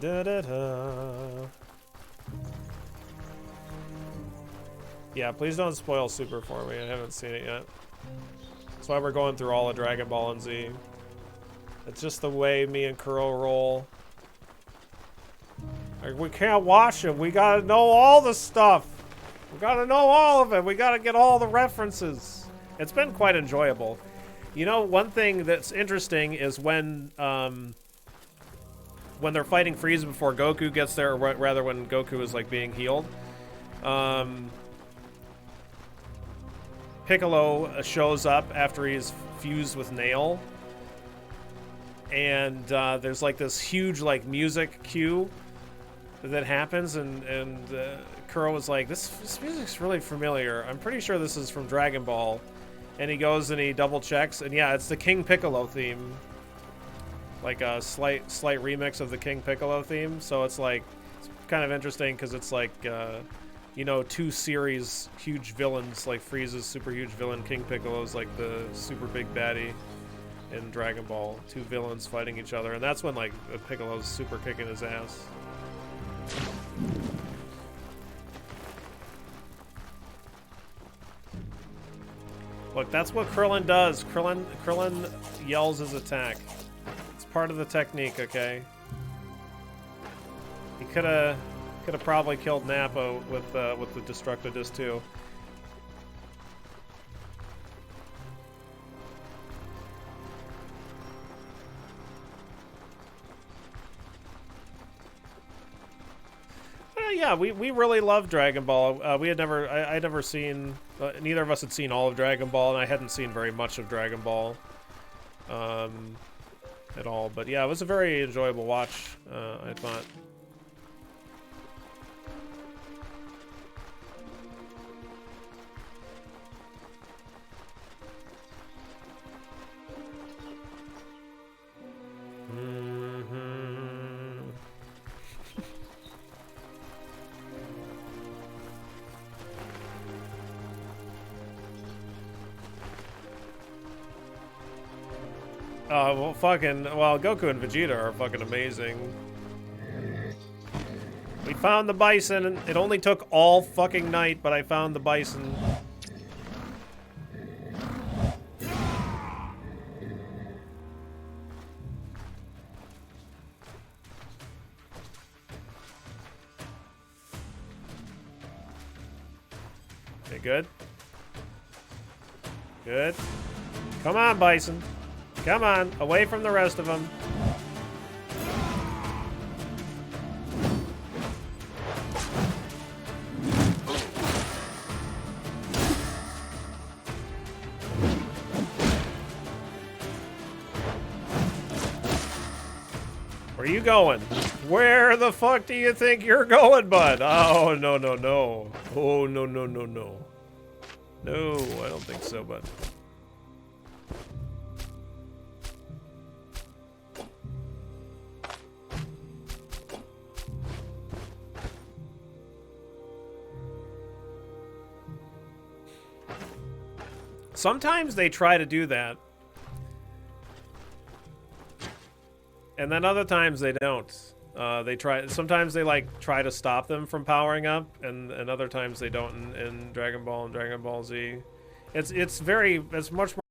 Da-da-da. Yeah, please don't spoil Super for me. I haven't seen it yet. That's why we're going through all of Dragon Ball and Z. It's just the way me and Kuro roll. Like, we can't watch it. We gotta know all the stuff. We gotta know all of it. We gotta get all the references. It's been quite enjoyable. You know, one thing that's interesting is when they're fighting Frieza before Goku gets there, or rather when Goku is like being healed. Piccolo shows up after he's fused with Nail. And there's like this huge like music cue that happens, and Kuro was like, this music's really familiar. I'm pretty sure this is from Dragon Ball. And he goes and he double checks, and yeah, it's the King Piccolo theme. Like a slight remix of the King Piccolo theme. So it's like, it's kind of interesting because it's like, you know, 2 series huge villains, like Frieza's super huge villain, King Piccolo's like the super big baddie in Dragon Ball. 2 villains fighting each other, and that's when like Piccolo's super kicking his ass. Look, that's what Krillin does. Krillin yells his attack. It's part of the technique, okay? He could have probably killed Nappa with the Destructo Disc too. Yeah, we really love Dragon Ball. We had never, I'd never seen, neither of us had seen all of Dragon Ball, and I hadn't seen very much of Dragon Ball at all. But yeah, it was a very enjoyable watch, I thought. Well, Goku and Vegeta are fucking amazing. We found the bison, and it only took all fucking night, but I found the bison. Okay, good. Good. Come on, bison. Come on, away from the rest of them. Where are you going? Where the fuck do you think you're going, bud? Oh, no, no, no. Oh, no, no, no, no. No, I don't think so, bud. Sometimes they try to do that. And then other times they don't. Sometimes they like try to stop them from powering up, and other times they don't in Dragon Ball and Dragon Ball Z. It's much more